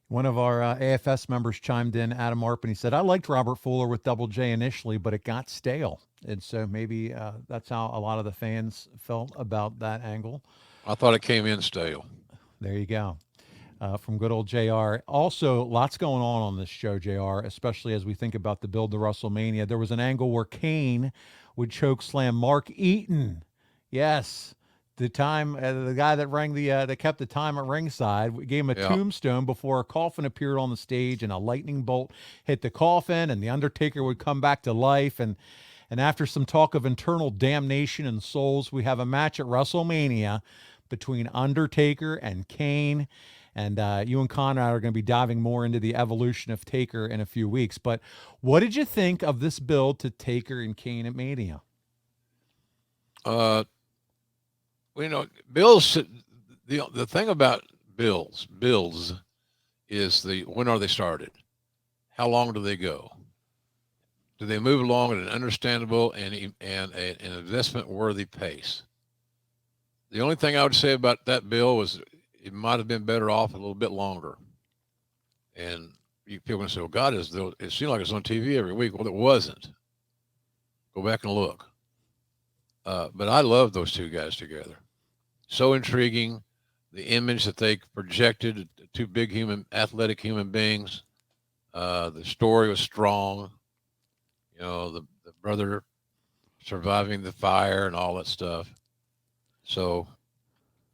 One of our AFS members chimed in, Adam Arpin. He said, I liked Robert Fuller with Double J initially, but it got stale. And so maybe that's how a lot of the fans felt about that angle. I thought it came in stale. There you go. From good old JR. Also, lots going on this show, JR, especially as we think about the build to WrestleMania. There was an angle where Kane would choke slam Mark Eaton. Yes. The time, the guy that rang that kept the time at ringside, we gave him a tombstone before a coffin appeared on the stage, and a lightning bolt hit the coffin, and the Undertaker would come back to life. And after some talk of internal damnation and souls, we have a match at WrestleMania between Undertaker and Kane. And you and Conrad are going to be diving more into the evolution of Taker in a few weeks. But what did you think of this build to Taker and Kane at Mania? Bills. The thing about builds is when are they started? How long do they go? Do they move along at an understandable and an investment worthy pace? The only thing I would say about that bill was it might have been better off a little bit longer. And people can say, "Well, God, it seemed like it was on TV every week." Well, it wasn't. Go back and look. But I love those two guys together. So intriguing, the image that they projected, two big athletic human beings. The story was strong. The brother surviving the fire and all that stuff. So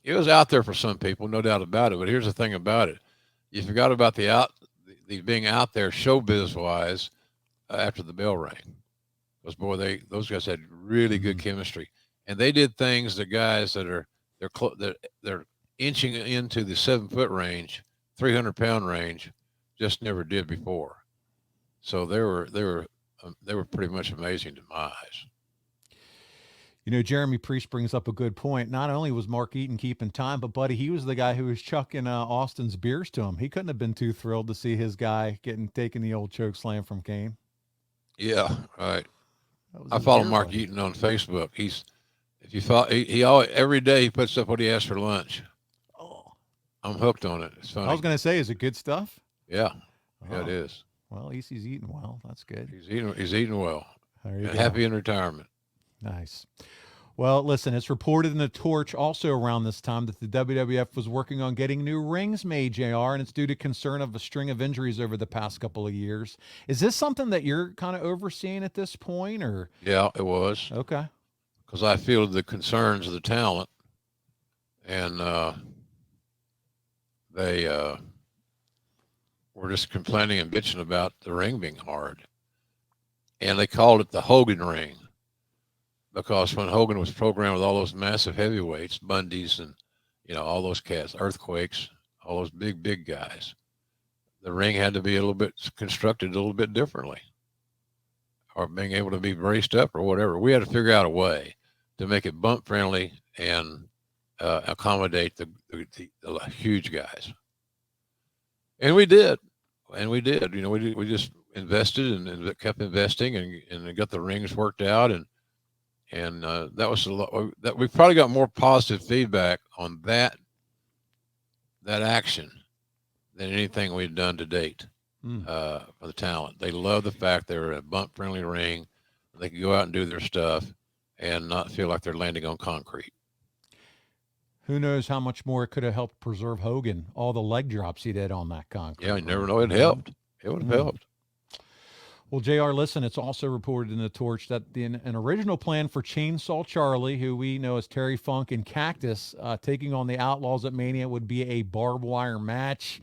it was out there for some people, no doubt about it. But here's the thing about it: you forgot about the being out there showbiz wise after the bell rang. Because those guys had really good chemistry, and they did things that guys that are they're inching into the 7-foot range, 300-pound range, just never did before. So they were pretty much amazing to my eyes. Jeremy Priest brings up a good point. Not only was Mark Eaton keeping time, but buddy, he was the guy who was chucking Austin's beers to him. He couldn't have been too thrilled to see his guy taking the old choke slam from Kane. Yeah, right. I follow Mark Eaton on Facebook. Every day he puts up what he has for lunch. Oh, I'm hooked on it. It's funny. I was going to say, is it good stuff? Yeah, it is. Well, at least he's eating well. That's good. He's eating well. Happy in retirement. Nice. Well, listen, it's reported in the Torch also around this time that the WWF was working on getting new rings made, JR, and it's due to concern of a string of injuries over the past couple of years. Is this something that you're kind of overseeing at this point, or? Yeah, it was. Okay. Because I feel the concerns of the talent, and they were just complaining and bitching about the ring being hard. And they called it the Hogan ring. Because when Hogan was programmed with all those massive heavyweights, Bundys and, all those cats, Earthquakes, all those big guys, the ring had to be constructed a little bit differently, or being able to be braced up or whatever. We had to figure out a way to make it bump friendly and accommodate the huge guys. And we did. We just invested and kept investing and got the rings worked out. And that was a lot. That we probably got more positive feedback on that action than anything we've done to date for the talent. They love the fact they were in a bump-friendly ring. They could go out and do their stuff and not feel like they're landing on concrete. Who knows how much more it could have helped preserve Hogan, all the leg drops he did on that concrete. Yeah, you never know. It helped. It would have helped. Well, JR, listen, it's also reported in the Torch that an original plan for Chainsaw Charlie, who we know as Terry Funk and Cactus, taking on the Outlaws at Mania would be a barbed wire match.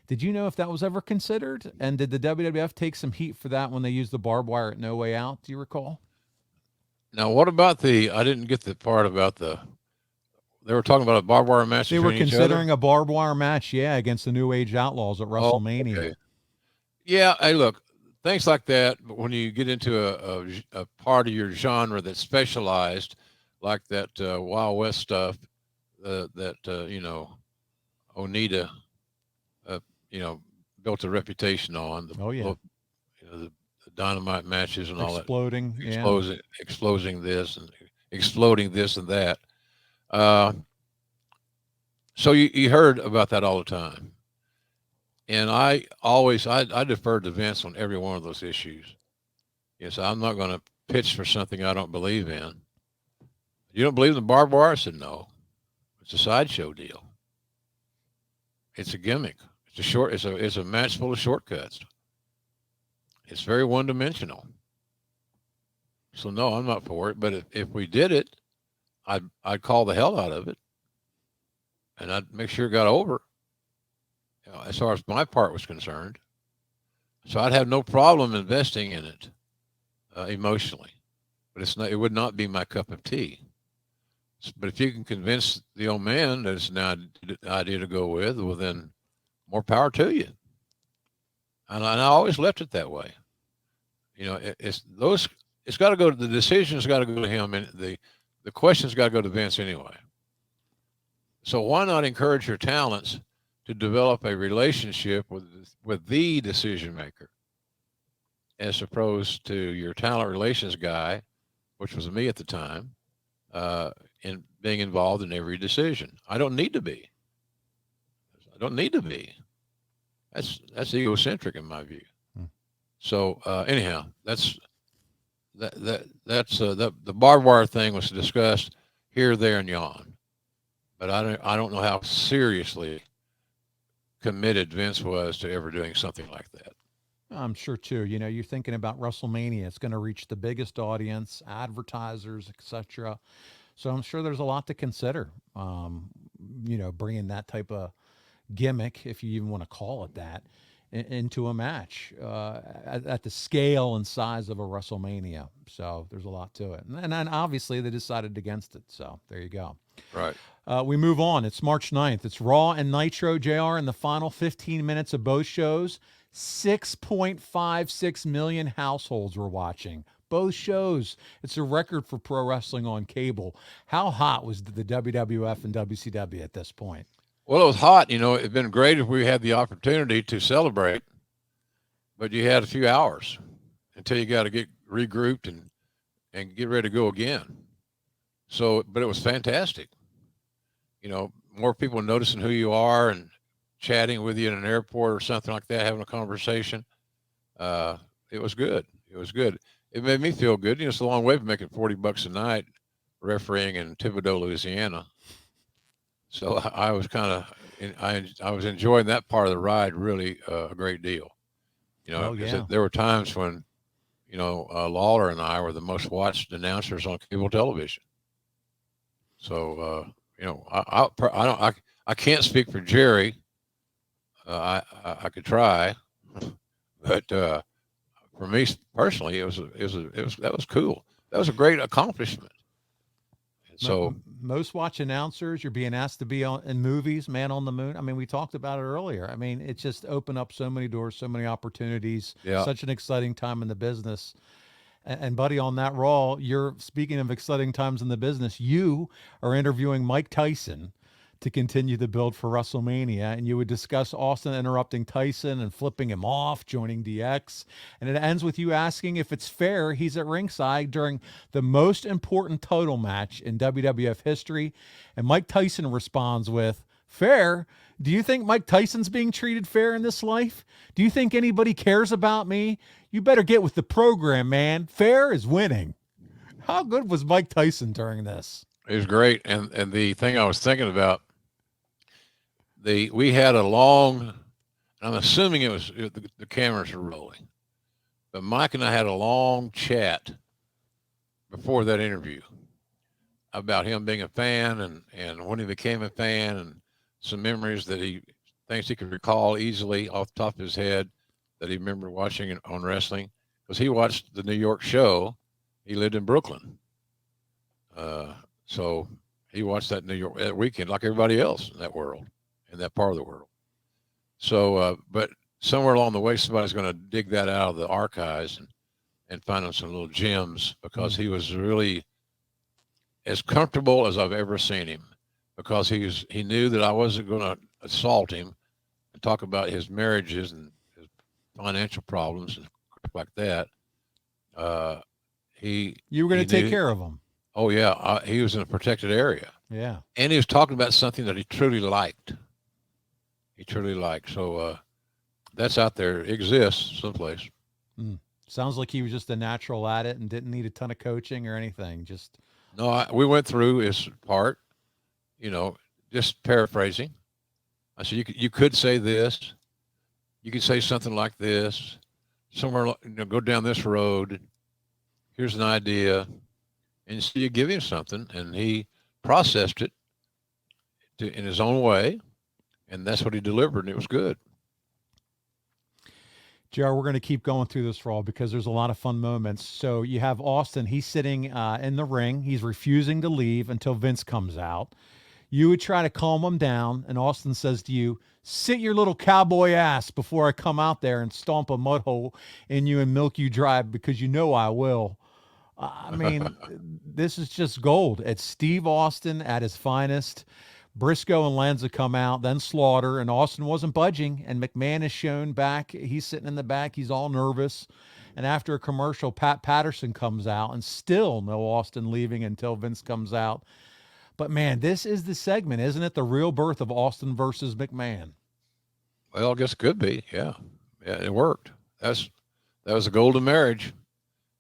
Did you know if that was ever considered? And did the WWF take some heat for that when they used the barbed wire at No Way Out? Do you recall? Now, what about I didn't get the part about they were talking about a barbed wire match. They were considering a barbed wire match, against the New Age Outlaws at WrestleMania. Okay. Yeah, hey, look, things like that. But when you get into a part of your genre that's specialized, like that Wild West stuff, that Onita, you know, built a reputation on Oh yeah, the dynamite matches and all that, exploding. Yeah. exploding this and exploding this and that. Uh, so you heard about that all the time, and I always I deferred to Vince on every one of those issues. Yes, I'm not going to pitch for something I don't believe in. You don't believe in the barbed wire? I said no. It's a sideshow deal. It's a gimmick. It's a match full of shortcuts. It's very one dimensional. So no, I'm not for it. But if we did it, I'd call the hell out of it, and I'd make sure it got over. You know, as far as my part was concerned, so I'd have no problem investing in it emotionally. But it would not be my cup of tea. But if you can convince the old man that it's not an idea to go with, well then, more power to you. And I always left it that way. You know, it's got to go to the decision's got to go to him, and the question's got to go to Vince anyway. So why not encourage your talents to develop a relationship with the decision maker, as opposed to your talent relations guy, which was me at the time, in being involved in every decision. I don't need to be. That's egocentric in my view. So anyhow, that's the barbed wire thing was discussed here, there, and yon, but I don't know how seriously committed Vince was to ever doing something like that. I'm sure too. You know, you're thinking about WrestleMania. It's going to reach the biggest audience, advertisers, etc. So I'm sure there's a lot to consider. You know, bringing that type of gimmick, if you even want to call it that, into a match at the scale and size of a WrestleMania. So there's a lot to it. And then obviously they decided against it. So there you go. Right. We move on. It's March 9th. It's Raw and Nitro, JR, in the final 15 minutes of both shows. 6.56 million households were watching both shows. It's a record for pro wrestling on cable. How hot was the WWF and WCW at this point? Well, it was hot. You know, it'd been great if we had the opportunity to celebrate, but you had a few hours until you got to get regrouped and get ready to go again. So, but it was fantastic. You know, more people noticing who you are and chatting with you in an airport or something like that, having a conversation. It was good. It was good. It made me feel good. You know, it's a long way from making $40 a night refereeing in Thibodaux, Louisiana. So I was kind of, I was enjoying that part of the ride really a great deal. You know, there were times when, you know, Lawler and I were the most watched announcers on cable television. So, you know, I can't speak for Jerry. I could try, but for me personally, that was cool. That was a great accomplishment. So most watch announcers, you're being asked to be in movies, Man on the Moon. I mean, we talked about it earlier. I mean, it just opened up so many doors, so many opportunities. Yeah. Such an exciting time in the business. And buddy, on that Raw, you're speaking of exciting times in the business. You are interviewing Mike Tyson to continue the build for WrestleMania, and you would discuss Austin interrupting Tyson and flipping him off, joining DX. And it ends with you asking if it's fair he's at ringside during the most important title match in WWF history. And Mike Tyson responds with, "Fair? Do you think Mike Tyson's being treated fair in this life? Do you think anybody cares about me? You better get with the program, man. Fair is winning." How good was Mike Tyson during this? it was great. And the thing I was thinking about, we had a long, I'm assuming it was the cameras were rolling, but Mike and I had a long chat before that interview about him being a fan and when he became a fan and some memories that things he could recall easily off the top of his head that he remembered watching on wrestling, because he watched the New York show. He lived in Brooklyn. So he watched that New York that weekend like everybody else in that world, in that part of the world. So, but somewhere along the way, somebody's going to dig that out of the archives and find him some little gems, because he was really as comfortable as I've ever seen him, because he knew that I wasn't going to assault him and talk about his marriages and his financial problems and crap like that. You were going to take care of him. Oh yeah, he was in a protected area. Yeah, and he was talking about something that he truly liked. So that's out there, it exists someplace. Sounds like he was just a natural at it and didn't need a ton of coaching or anything. No, we went through his part, just paraphrasing. I said, you could say this, you could say something like this, somewhere, go down this road. Here's an idea. And so you give him something, and he processed it in his own way, and that's what he delivered, and it was good. JR, we're going to keep going through this, Raw, because there's a lot of fun moments. So you have Austin. He's sitting in the ring. He's refusing to leave until Vince comes out. You would try to calm him down, and Austin says to you, "Sit your little cowboy ass before I come out there and stomp a mud hole in you and milk you dry, because you know I will." I mean, this is just gold. It's Steve Austin at his finest. Briscoe and Lanza come out, then Slaughter, and Austin wasn't budging, and McMahon is shown back. He's sitting in the back. He's all nervous. And after a commercial, Pat Patterson comes out, and still no Austin leaving until Vince comes out. But, man, this is the segment, isn't it? The real birth of Austin versus McMahon. Well, I guess it could be, yeah. Yeah, it worked. That was a golden marriage.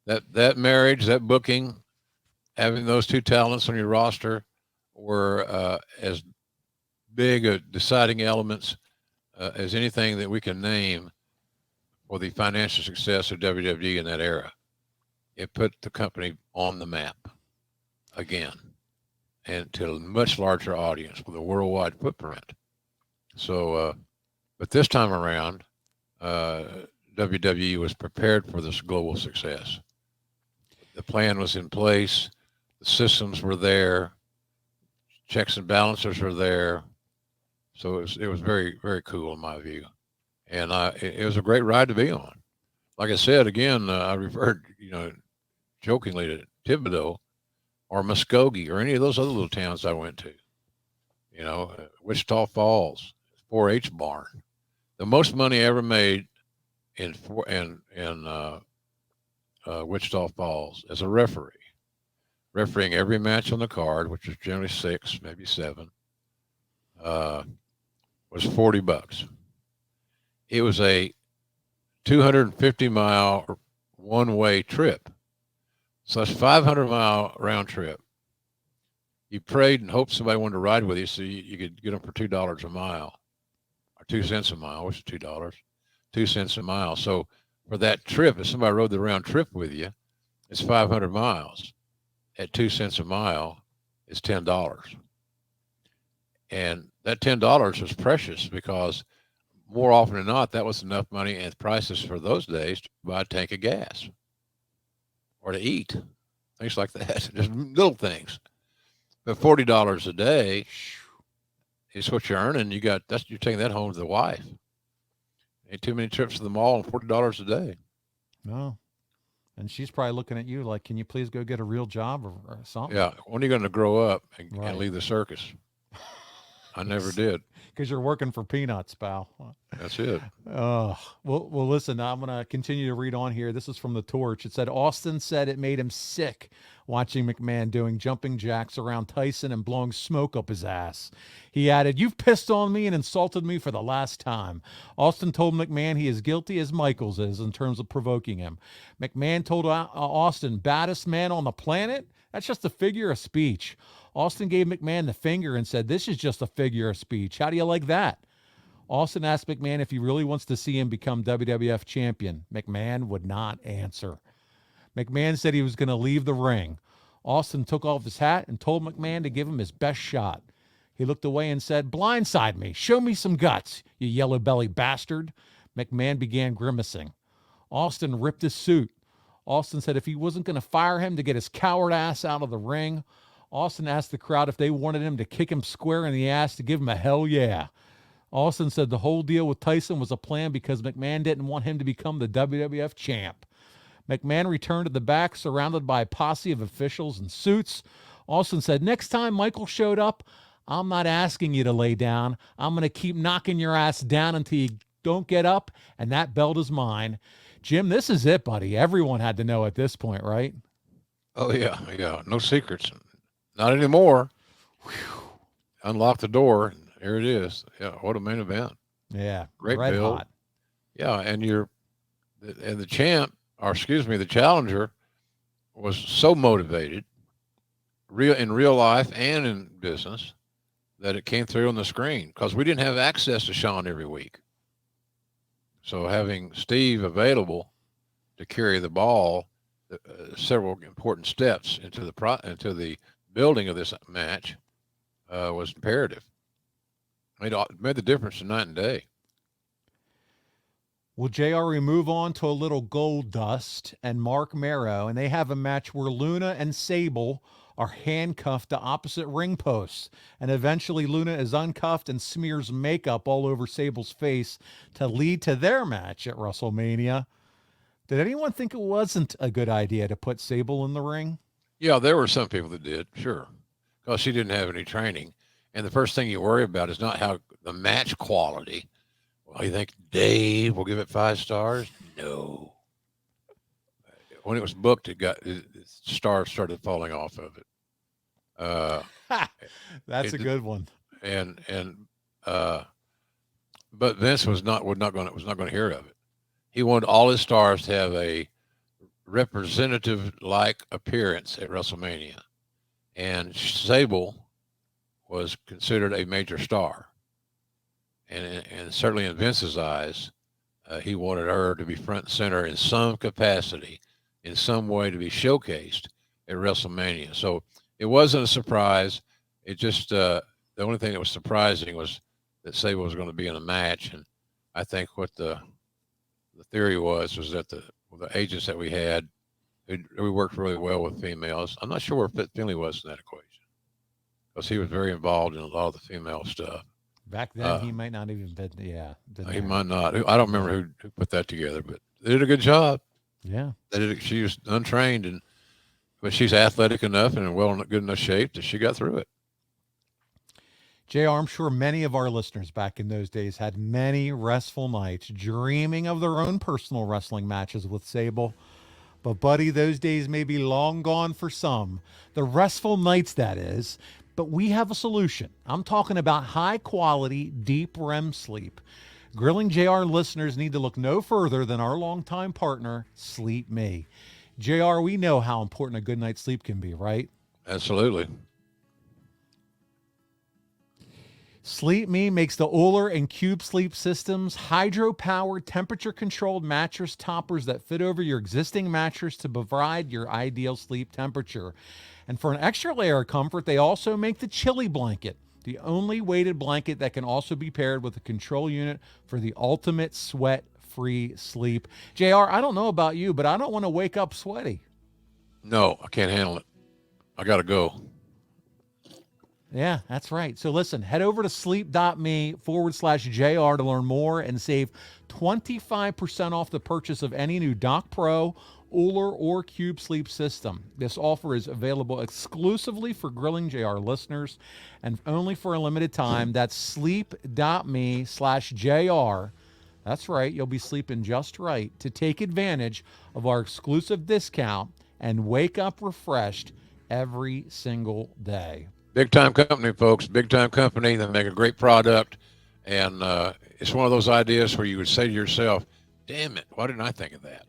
That marriage, that booking, having those two talents on your roster were as big a deciding elements as anything that we can name for the financial success of WWE in that era. It put the company on the map again, and to a much larger audience with a worldwide footprint. So, but this time around, WWE was prepared for this global success. The plan was in place. The systems were there. Checks and balances were there. So it was very, very cool in my view. And it was a great ride to be on. Like I said, again, I referred, jokingly to Thibodeau or Muskogee or any of those other little towns I went to. Wichita Falls, 4-H barn. The most money I ever made in Wichita Falls as a refereeing every match on the card, which was generally 6, maybe 7, was $40. It was a 250-mile one-way trip. So that's 500-mile round trip. You prayed and hoped somebody wanted to ride with you so you could get them for $2 a mile, or 2 cents a mile, which is $2, 2 cents a mile. So for that trip, if somebody rode the round trip with you, it's 500 miles. At 2 cents a mile is $10. And that $10 was precious, because more often than not, that was enough money and prices for those days to buy a tank of gas or to eat, things like that. Just little things. But $40 a day is what you're earning. You're taking that home to the wife. Ain't too many trips to the mall and $40 a day. No. And she's probably looking at you like, can you please go get a real job or something? Yeah. When are you going to grow up and leave the circus? I never did. Because you're working for peanuts, pal. That's it. Well, listen, I'm going to continue to read on here. This is from the Torch. It said, Austin said it made him sick watching McMahon doing jumping jacks around Tyson and blowing smoke up his ass. He added, "You've pissed on me and insulted me for the last time." Austin told McMahon he is guilty as Michaels is in terms of provoking him. McMahon told Austin, "Baddest man on the planet? That's just a figure of speech." Austin gave McMahon the finger and said, "This is just a figure of speech. How do you like that?" Austin asked McMahon if he really wants to see him become WWF champion. McMahon would not answer. McMahon said he was going to leave the ring. Austin took off his hat and told McMahon to give him his best shot. He looked away and said, "Blindside me. Show me some guts, you yellow-belly bastard." McMahon began grimacing. Austin ripped his suit. Austin said if he wasn't going to fire him to get his coward ass out of the ring, Austin asked the crowd if they wanted him to kick him square in the ass to give him a hell yeah. Austin said the whole deal with Tyson was a plan because McMahon didn't want him to become the WWF champ. McMahon returned to the back surrounded by a posse of officials in suits. Austin said, next time Michael showed up, I'm not asking you to lay down. I'm going to keep knocking your ass down until you don't get up, and that belt is mine. Jim, this is it, buddy. Everyone had to know at this point, right? Oh, yeah. Yeah. No secrets. Not anymore. Whew. Unlock the door. And here it is. Yeah. What a main event. Yeah. Great red build. hot. Yeah. And the champ, or excuse me, the challenger was so motivated in real life and in business that it came through on the screen because we didn't have access to Shawn every week. So having Steve available to carry the ball, several important steps into the building of this match was imperative. Made the difference in night and day. Well, JR, we move on to a little Gold Dust and Mark Marrow, and they have a match where Luna and Sable are handcuffed to opposite ring posts, and eventually Luna is uncuffed and smears makeup all over Sable's face to lead to their match at WrestleMania. Did anyone think it wasn't a good idea to put Sable in the ring? Yeah, there were some people that did, sure, because she didn't have any training. And the first thing you worry about is not how the match quality. Well, you think Dave will give it 5 stars? No. When it was booked, stars started falling off of it. That's a good one. But Vince was not going to hear of it. He wanted all his stars to have a representative-like appearance at WrestleMania, and Sable was considered a major star, and certainly in Vince's eyes, he wanted her to be front and center in some capacity, in some way to be showcased at WrestleMania. So it wasn't a surprise. It just the only thing that was surprising was that Sable was going to be in a match, and I think what the theory was that the agents that we had, we worked really well with females. I'm not sure where Finley was in that equation because he was very involved in a lot of the female stuff. Back then, he might not even been. Yeah, he might not. I don't remember who put that together, but they did a good job. Yeah, she was untrained, but she's athletic enough and in good enough shape that she got through it. JR, I'm sure many of our listeners back in those days had many restful nights dreaming of their own personal wrestling matches with Sable. But, buddy, those days may be long gone for some. The restful nights, that is. But we have a solution. I'm talking about high-quality, deep REM sleep. Grilling JR listeners need to look no further than our longtime partner, Sleep Me. JR, we know how important a good night's sleep can be, right? Absolutely. Sleep Me makes the Uller and Cube Sleep systems hydro-powered, temperature-controlled mattress toppers that fit over your existing mattress to provide your ideal sleep temperature. And for an extra layer of comfort, they also make the Chilly Blanket, the only weighted blanket that can also be paired with a control unit for the ultimate sweat-free sleep. JR, I don't know about you, but I don't want to wake up sweaty. No, I can't handle it. I got to go. Yeah, that's right. So listen, head over to sleep.me/JR to learn more and save 25% off the purchase of any new Dock Pro, Uller, or Cube Sleep system. This offer is available exclusively for Grilling JR listeners and only for a limited time. That's sleep.me/JR. That's right. You'll be sleeping just right to take advantage of our exclusive discount and wake up refreshed every single day. Big time company, folks. Big time company. They make a great product. And it's one of those ideas where you would say to yourself, damn it, why didn't I think of that?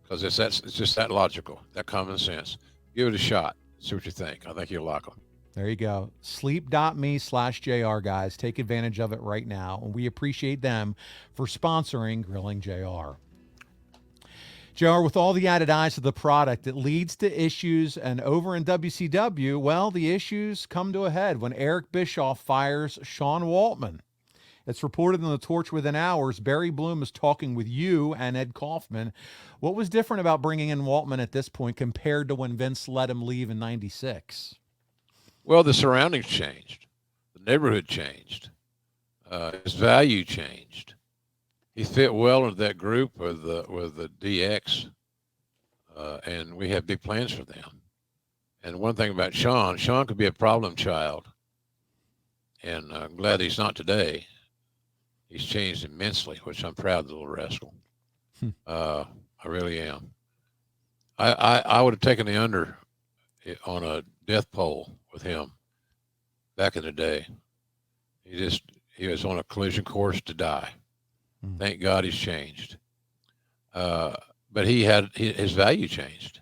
Because it's just that logical, that common sense. Give it a shot. See what you think. I think you'll like them. There you go. Sleep.me/JR, guys. Take advantage of it right now. And we appreciate them for sponsoring Grilling JR. JR, with all the added eyes of the product, it leads to issues. And over in WCW, well, the issues come to a head when Eric Bischoff fires Shawn Waltman. It's reported in the Torch within hours, Barry Bloom is talking with you and Ed Kaufman. What was different about bringing in Waltman at this point compared to when Vince let him leave in '96? Well, the surroundings changed. The neighborhood changed. his value changed. He fit well into that group with the DX, and we have big plans for them. And one thing about Shawn could be a problem child, and I'm glad he's not today. He's changed immensely, which I'm proud of the little rascal. I really am. I would have taken the under on a death poll with him back in the day. He was on a collision course to die. Thank God he's changed. But his value changed.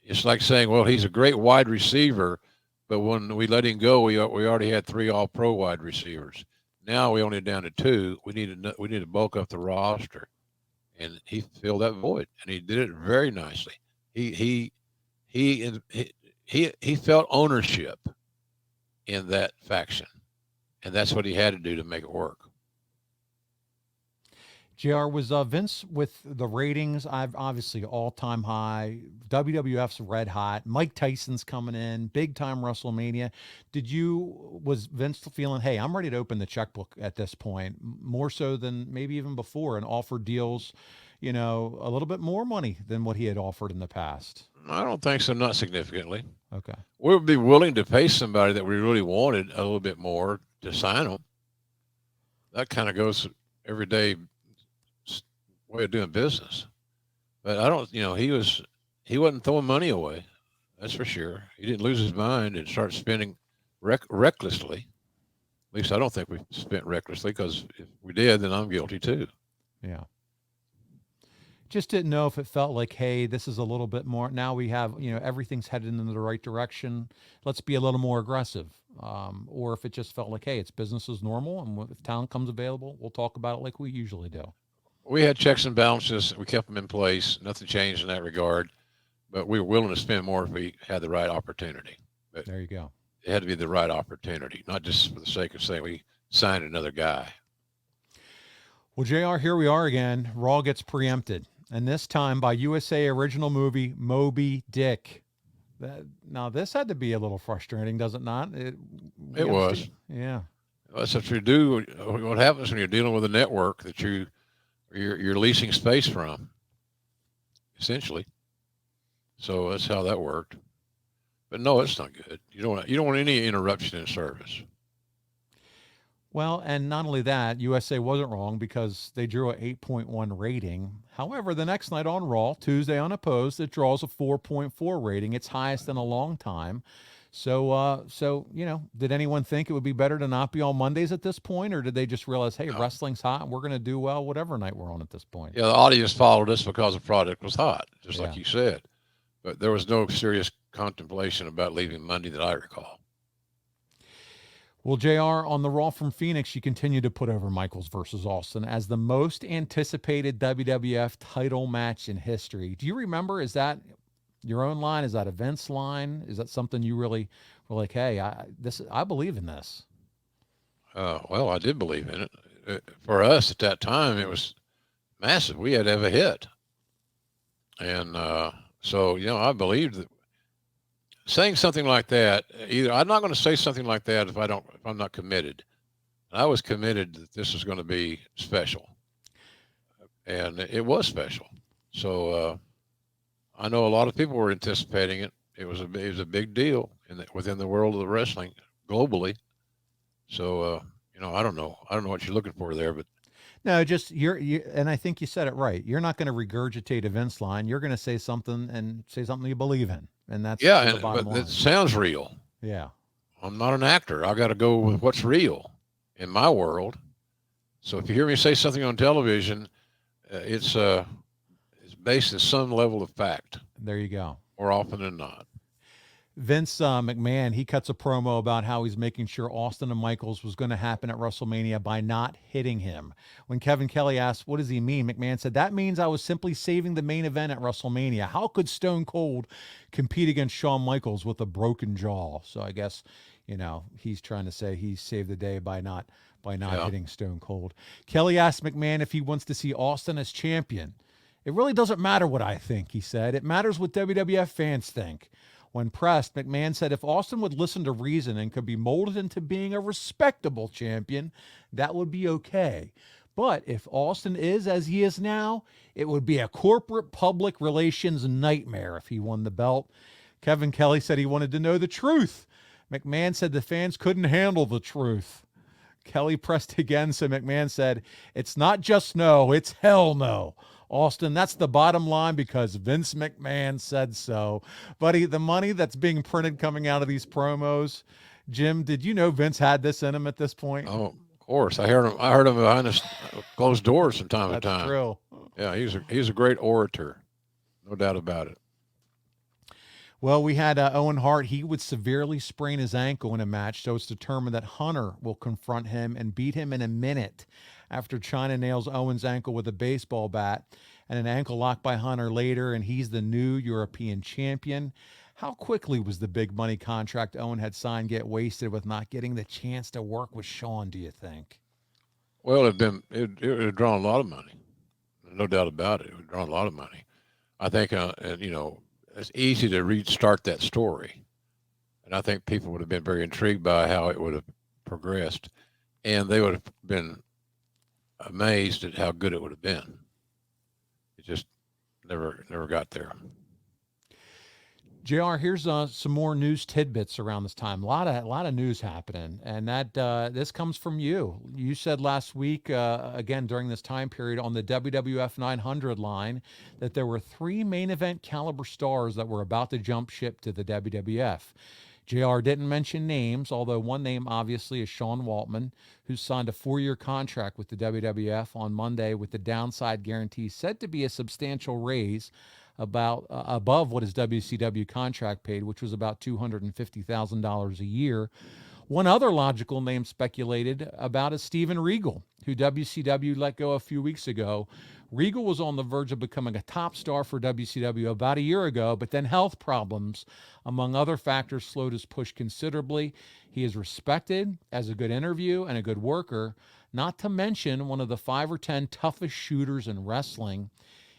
It's like saying, well, he's a great wide receiver, but when we let him go, we already had 3 All-Pro wide receivers. Now we only down to 2. We need to bulk up the roster, and he filled that void, and he did it very nicely. He felt ownership in that faction, and that's what he had to do to make it work. JR, was Vince with the ratings? I've obviously all-time high. WWF's red hot. Mike Tyson's coming in. Big time WrestleMania. Was Vince feeling, hey, I'm ready to open the checkbook at this point, more so than maybe even before, and offer deals, a little bit more money than what he had offered in the past? I don't think so, not significantly. Okay. We would be willing to pay somebody that we really wanted a little bit more to sign them. That kind of goes every day way of doing business. But I don't, he wasn't throwing money away. That's for sure. He didn't lose his mind and start spending recklessly. At least I don't think we spent recklessly, because if we did, then I'm guilty too. Yeah. Just didn't know if it felt like, hey, this is a little bit more. Now we have, everything's headed in the right direction. Let's be a little more aggressive. Or if it just felt like, hey, it's business as normal, and if talent comes available, we'll talk about it like we usually do. We had checks and balances. We kept them in place. Nothing changed in that regard. But we were willing to spend more if we had the right opportunity. But there you go. It had to be the right opportunity, not just for the sake of saying we signed another guy. Well, JR, here we are again. Raw gets preempted, and this time by USA original movie Moby Dick. Now, this had to be a little frustrating, does it not? It was. Yeah. That's what you do. What happens when you're dealing with a network that you're leasing space from, essentially. So that's how that worked. But no, it's not good. You don't want any interruption in service. Well, and not only that, USA wasn't wrong, because they drew a 8.1 rating. However, the next night on Raw, Tuesday Unopposed, it draws a 4.4 rating, its highest in a long time. So, did anyone think it would be better to not be on Mondays at this point, or did they just realize, hey, wrestling's hot and we're going to do well whatever night we're on at this point? Yeah, the audience followed us because the product was hot, just like you said. But there was no serious contemplation about leaving Monday that I recall. Well, JR, on the Raw from Phoenix, you continue to put over Michaels versus Austin as the most anticipated WWF title match in history. Do you remember, is that your own line? Is that a Vince line? Is that something you really were like, hey, I believe in this? Well, I did believe in it. For us at that time, it was massive. We had to have a hit. And so, I believed that saying something like that, I'm not going to say something like that if I'm not committed. I was committed that this was going to be special. And it was special. So, I know a lot of people were anticipating it. It was a big deal within the world of the wrestling globally. So, I don't know what you're looking for there, but no, just and I think you said it right. You're not going to regurgitate a Vince line. You're going to say something you believe in, and that's the bottom line. It sounds real. Yeah, I'm not an actor. I got to go with what's real in my world. So if you hear me say something on television, it's based on some level of fact. There you go. More often than not. Vince McMahon, he cuts a promo about how he's making sure Austin and Michaels was going to happen at WrestleMania by not hitting him. When Kevin Kelly asked, what does he mean? McMahon said, that means I was simply saving the main event at WrestleMania. How could Stone Cold compete against Shawn Michaels with a broken jaw? So I guess, he's trying to say he saved the day by not hitting Stone Cold. Kelly asked McMahon if he wants to see Austin as champion. It really doesn't matter what I think, he said. It matters what WWF fans think. When pressed, McMahon said if Austin would listen to reason and could be molded into being a respectable champion, that would be okay. But if Austin is as he is now, it would be a corporate public relations nightmare if he won the belt. Kevin Kelly said he wanted to know the truth. McMahon said the fans couldn't handle the truth. Kelly pressed again, so McMahon said, it's not just no, it's hell no. Austin, that's the bottom line because Vince McMahon said so. Buddy, the money that's being printed coming out of these promos, Jim, did you know Vince had this in him at this point? Oh, of course. I heard him behind the closed doors from time to time. That's true. Yeah, he's a great orator. No doubt about it. Well, we had Owen Hart. He would severely sprain his ankle in a match, so it's determined that Hunter will confront him and beat him in a minute after Chyna nails Owen's ankle with a baseball bat and an ankle lock by Hunter later, and he's the new European champion. How quickly was the big money contract Owen had signed get wasted with not getting the chance to work with Shawn, do you think? Well, it had drawn a lot of money. No doubt about it. It would draw a lot of money. I think, it's easy to restart that story. And I think people would have been very intrigued by how it would have progressed. And they would have been amazed at how good it would have been. It just never got there. JR, here's some more news tidbits around this time. A lot of news happening, and that this comes from you. You said last week, again during this time period on the WWF 900 line, that there were 3 main event caliber stars that were about to jump ship to the WWF. JR didn't mention names, although one name obviously is Sean Waltman, who signed a 4-year contract with the WWF on Monday with the downside guarantee said to be a substantial raise above what his WCW contract paid, which was about $250,000 a year. One other logical name speculated about is Steven Regal, who WCW let go a few weeks ago. Regal was on the verge of becoming a top star for WCW about a year ago, but then health problems, among other factors, slowed his push considerably. He is respected as a good interview and a good worker, not to mention one of the 5 or 10 toughest shooters in wrestling.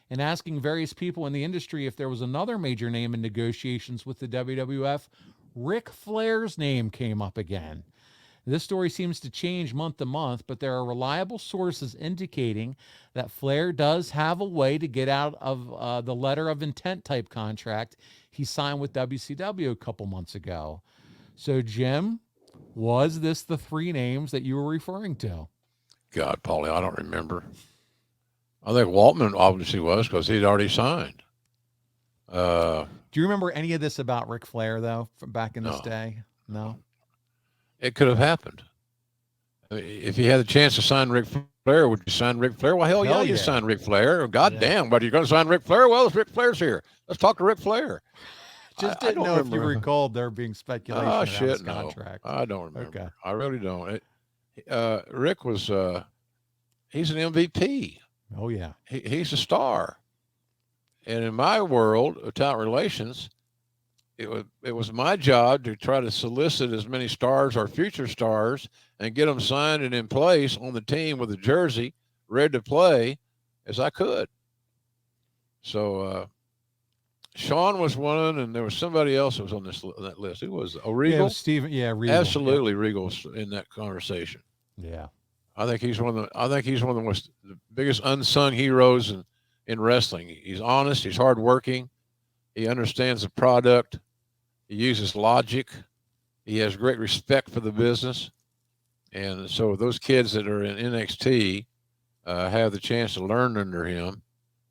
And asking various people in the industry if there was another major name in negotiations with the WWF, Ric Flair's name came up again. This story seems to change month to month, but there are reliable sources indicating that Flair does have a way to get out of the letter of intent type contract he signed with WCW a couple months ago. So, Jim, was this the 3 names that you were referring to? God, Paulie, I don't remember. I think Waltman obviously was because he'd already signed. Do you remember any of this about Ric Flair, though, from back in this day? No? It could have happened. I mean, if you had the chance to sign Ric Flair, would you sign Ric Flair? Well, hell yeah, you sign Ric Flair. God damn, but you're going to sign Ric Flair? Well, Ric Flair's here. Let's talk to Ric Flair. Just didn't know if you recalled there being speculation about his contract. I don't remember. Okay. I really don't. Rick was, he's an MVP. Oh, yeah. He's a star. And in my world of talent relations, it was my job to try to solicit as many stars or future stars and get them signed and in place on the team with a jersey ready to play as I could. So Shawn was one, and there was somebody else that was on that list. Who was Regal? Yeah, it was Steven. Yeah, Regal. Absolutely, yeah. Regal's in that conversation. Yeah. I think he's one of the biggest unsung heroes in wrestling. He's honest. He's hardworking. He understands the product. He uses logic. He has great respect for the business. And so those kids that are in NXT have the chance to learn under him.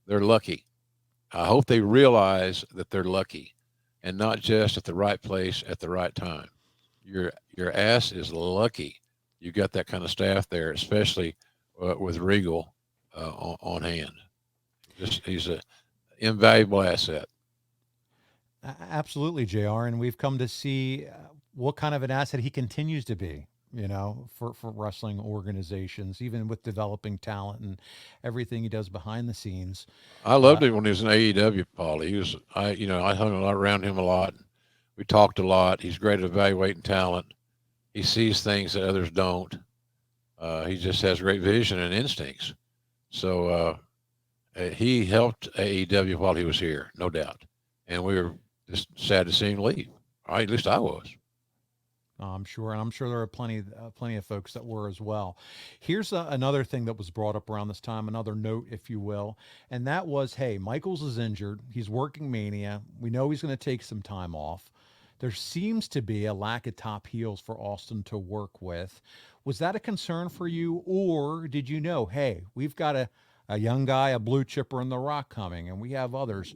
They're lucky. I hope they realize that they're lucky and not just at the right place at the right time. Your ass is lucky. You got that kind of staff there, especially with Regal on hand. He's an invaluable asset. Absolutely, JR. And we've come to see what kind of an asset he continues to be, for wrestling organizations, even with developing talent and everything he does behind the scenes. I loved it when he was in AEW, Paul. I hung a lot around him a lot. We talked a lot. He's great at evaluating talent. He sees things that others don't. He just has great vision and instincts. So he helped AEW while he was here, no doubt. And we were just sad to see him leave. At least I was. I'm sure, and I'm sure there are plenty of folks that were as well. Here's another thing that was brought up around this time, another note, if you will, and that was, hey, Michaels is injured. He's working Mania. We know he's going to take some time off. There seems to be a lack of top heels for Austin to work with. Was that a concern for you, or did you know, hey, we've got a young guy, a blue chipper in The Rock coming, and we have others?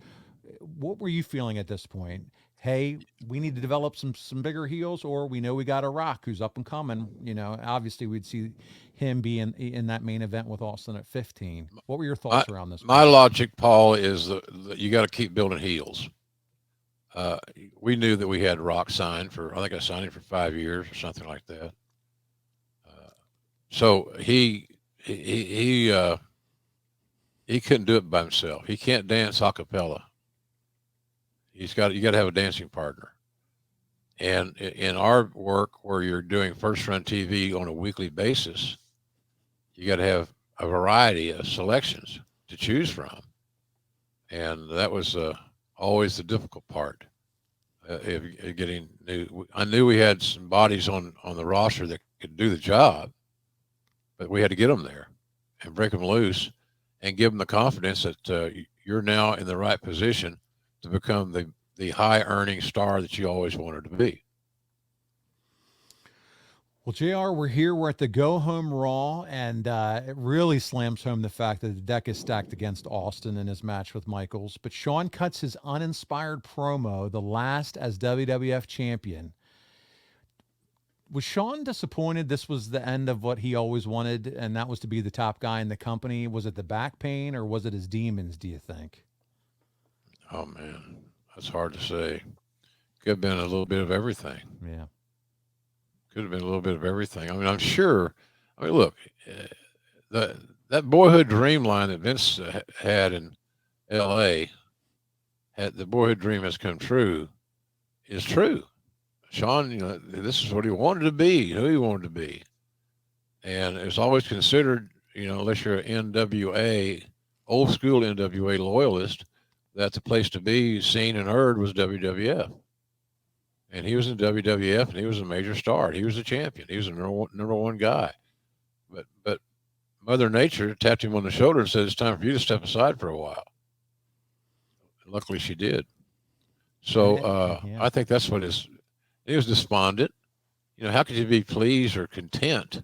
What were you feeling at this point? Hey, we need to develop some bigger heels, or we know we got a Rock who's up and coming. You know, obviously we'd see him be in that main event with Austin at 15. What were your thoughts around this? My logic, Paul, is that you got to keep building heels. We knew that we had Rock signed for, I think I signed him for 5 years or something like that. So he couldn't do it by himself. He can't dance a cappella. You got to have a dancing partner. And in our work, where you're doing first run TV on a weekly basis, you got to have a variety of selections to choose from. And that was always the difficult part. Getting new. I knew we had some bodies on the roster that could do the job, but we had to get them there and break them loose and give them the confidence that you're now in the right position to become the high earning star that you always wanted to be. Well, JR, we're here. We're at the Go Home Raw, and it really slams home the fact that the deck is stacked against Austin in his match with Michaels. But Shawn cuts his uninspired promo, the last as WWF champion. Was Shawn disappointed this was the end of what he always wanted, and that was to be the top guy in the company? Was it the back pain, or was it his demons, do you think? Oh, man, that's hard to say. Could have been a little bit of everything. Yeah. Could have been a little bit of everything. I mean, I'm sure. I mean, look, that boyhood dream line that Vince had in L.A., the boyhood dream has come true, is true. Shawn, this is what he wanted to be, who he wanted to be. And it's always considered, unless you're an NWA, old school NWA loyalist, that the place to be seen and heard was WWF. And he was in WWF, and he was a major star. He was a champion. He was a number one guy. But Mother Nature tapped him on the shoulder and said, it's time for you to step aside for a while. And luckily she did. So Yeah. I think that's what he was despondent. How could you be pleased or content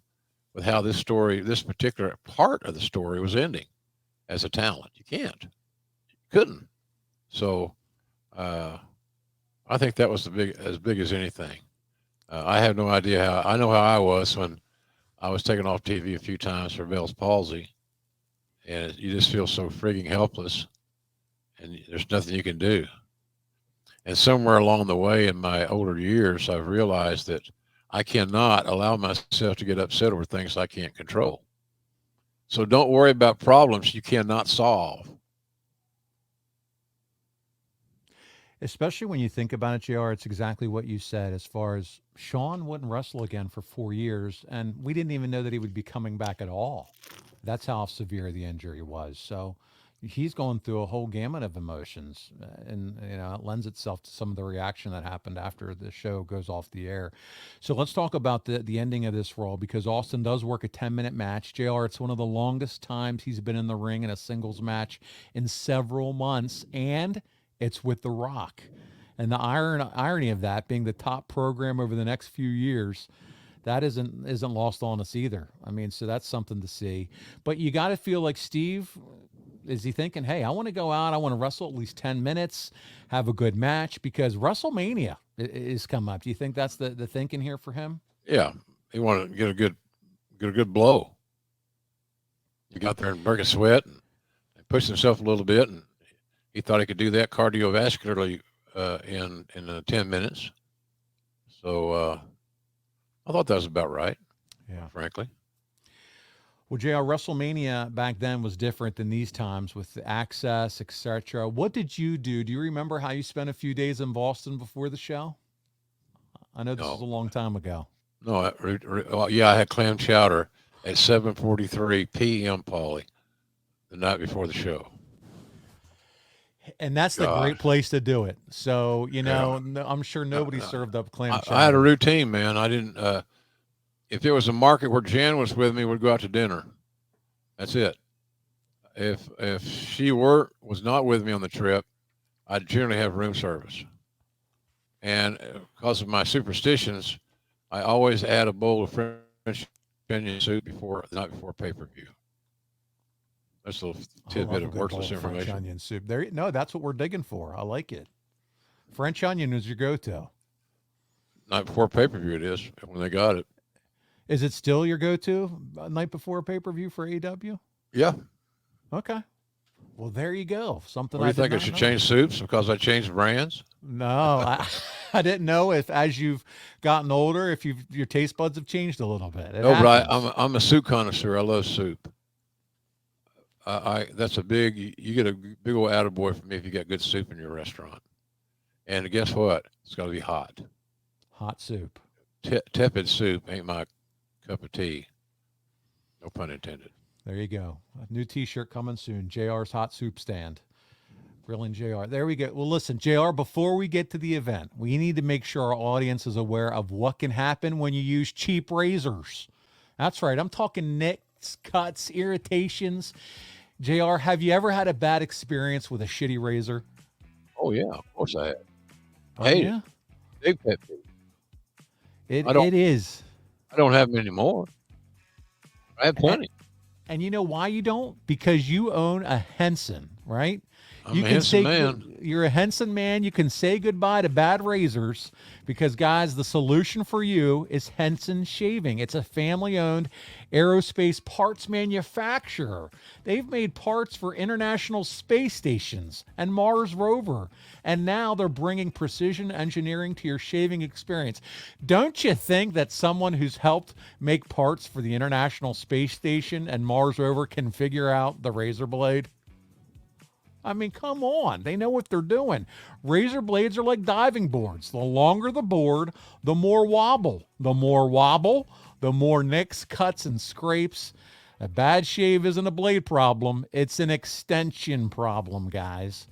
with how this particular part of the story was ending as a talent? You can't. You couldn't. So I think that was as big as anything. I have no idea I know how I was when I was taken off TV a few times for Bell's palsy, and you just feel so frigging helpless, and there's nothing you can do. And somewhere along the way in my older years, I've realized that I cannot allow myself to get upset over things I can't control. So don't worry about problems you cannot solve. Especially when you think about it, JR, it's exactly what you said as far as Shawn wouldn't wrestle again for 4 years, and we didn't even know that he would be coming back at all. That's how severe the injury was. So he's going through a whole gamut of emotions, and it lends itself to some of the reaction that happened after the show goes off the air. So let's talk about the ending of this Raw, because Austin does work a 10-minute match. JR, it's one of the longest times he's been in the ring in a singles match in several months, and it's with The Rock. And the irony of that being the top program over the next few years, that isn't lost on us either. I mean, so that's something to see. But you got to feel like Steve, is he thinking, hey, I want to go out, I want to wrestle at least 10 minutes, have a good match, because WrestleMania is coming up. Do you think that's the thinking here for him? Yeah, he wanted to get a good blow. He got there and break a sweat and pushed himself a little bit, and he thought he could do that cardiovascularly in 10 minutes. So I thought that was about right. Yeah, frankly. Well, JR, WrestleMania back then was different than these times with the access, etc. What did you do? Do you remember how you spent a few days in Boston before the show? I know this was a long time ago. No, I had clam chowder at 7:43 p.m., Paulie, the night before the show. And that's the great Gosh. place to do it. So, you know, Yeah. no, I'm sure nobody served up clam chowder. I had a routine, man. I didn't. If there was a market where Jan was with me, we'd go out to dinner. That's it. If she was not with me on the trip, I'd generally have room service. And because of my superstitions, I always add a bowl of French onion soup the night before pay-per-view. That's a little I tidbit love a of good bowl worthless of French information. onion soup. There, no, that's what we're digging for. I like it. French onion is your go-to. Night before pay-per-view, it is when they got it. Is it still your go-to night before pay-per-view for AEW? Yeah. Okay. Well, there you go. Something. What do you think? I did should not know. change soups because I changed brands? No, I didn't know if as you've gotten older, if your taste buds have changed a little bit. It No, but happens. I'm a soup connoisseur. I love soup. That's a big. You get a big old attaboy from me if you got good soup in your restaurant. And guess what? It's got to be hot. Hot soup. Tepid soup ain't my cup of tea. No pun intended. There you go. A new T-shirt coming soon. JR's Hot Soup Stand. Grilling JR. There we go. Well, listen, JR, before we get to the event, we need to make sure our audience is aware of what can happen when you use cheap razors. That's right. I'm talking nicks, cuts, irritations. JR, have you ever had a bad experience with a shitty razor? Oh yeah, of course I have. Oh, Hate yeah? it. Big pet peeve. It is. I don't have them anymore. I have plenty. And you know why you don't? Because you own a Henson, right? I'm a Henson man. You're a Henson man. You can say goodbye to bad razors because, guys, the solution for you is Henson Shaving. It's a family-owned aerospace parts manufacturer. They've made parts for international space stations and Mars rover, and now they're bringing precision engineering to your shaving experience. Don't you think that someone who's helped make parts for the International Space Station and Mars rover can figure out the razor blade? I mean, come on. They know what they're doing. Razor blades are like diving boards. The longer the board, the more wobble. The more wobble, the more nicks, cuts, and scrapes. A bad shave isn't a blade problem. It's an extension problem, guys.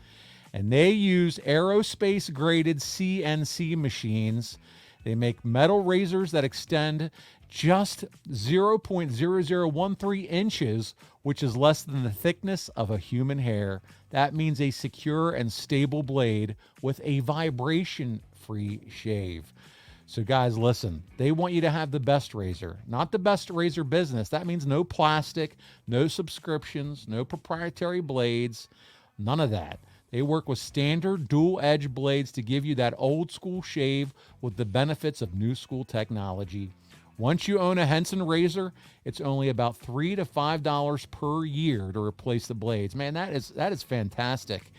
And they use aerospace-graded CNC machines. They make metal razors that extend just 0.0013 inches, which is less than the thickness of a human hair. That means a secure and stable blade with a vibration-free shave. So guys, listen, they want you to have the best razor, not the best razor business. That means no plastic, no subscriptions, no proprietary blades, none of that. They work with standard dual-edge blades to give you that old-school shave with the benefits of new-school technology. Once you own a Henson razor, it's only about $3 to $5 per year to replace the blades. Man, that is fantastic.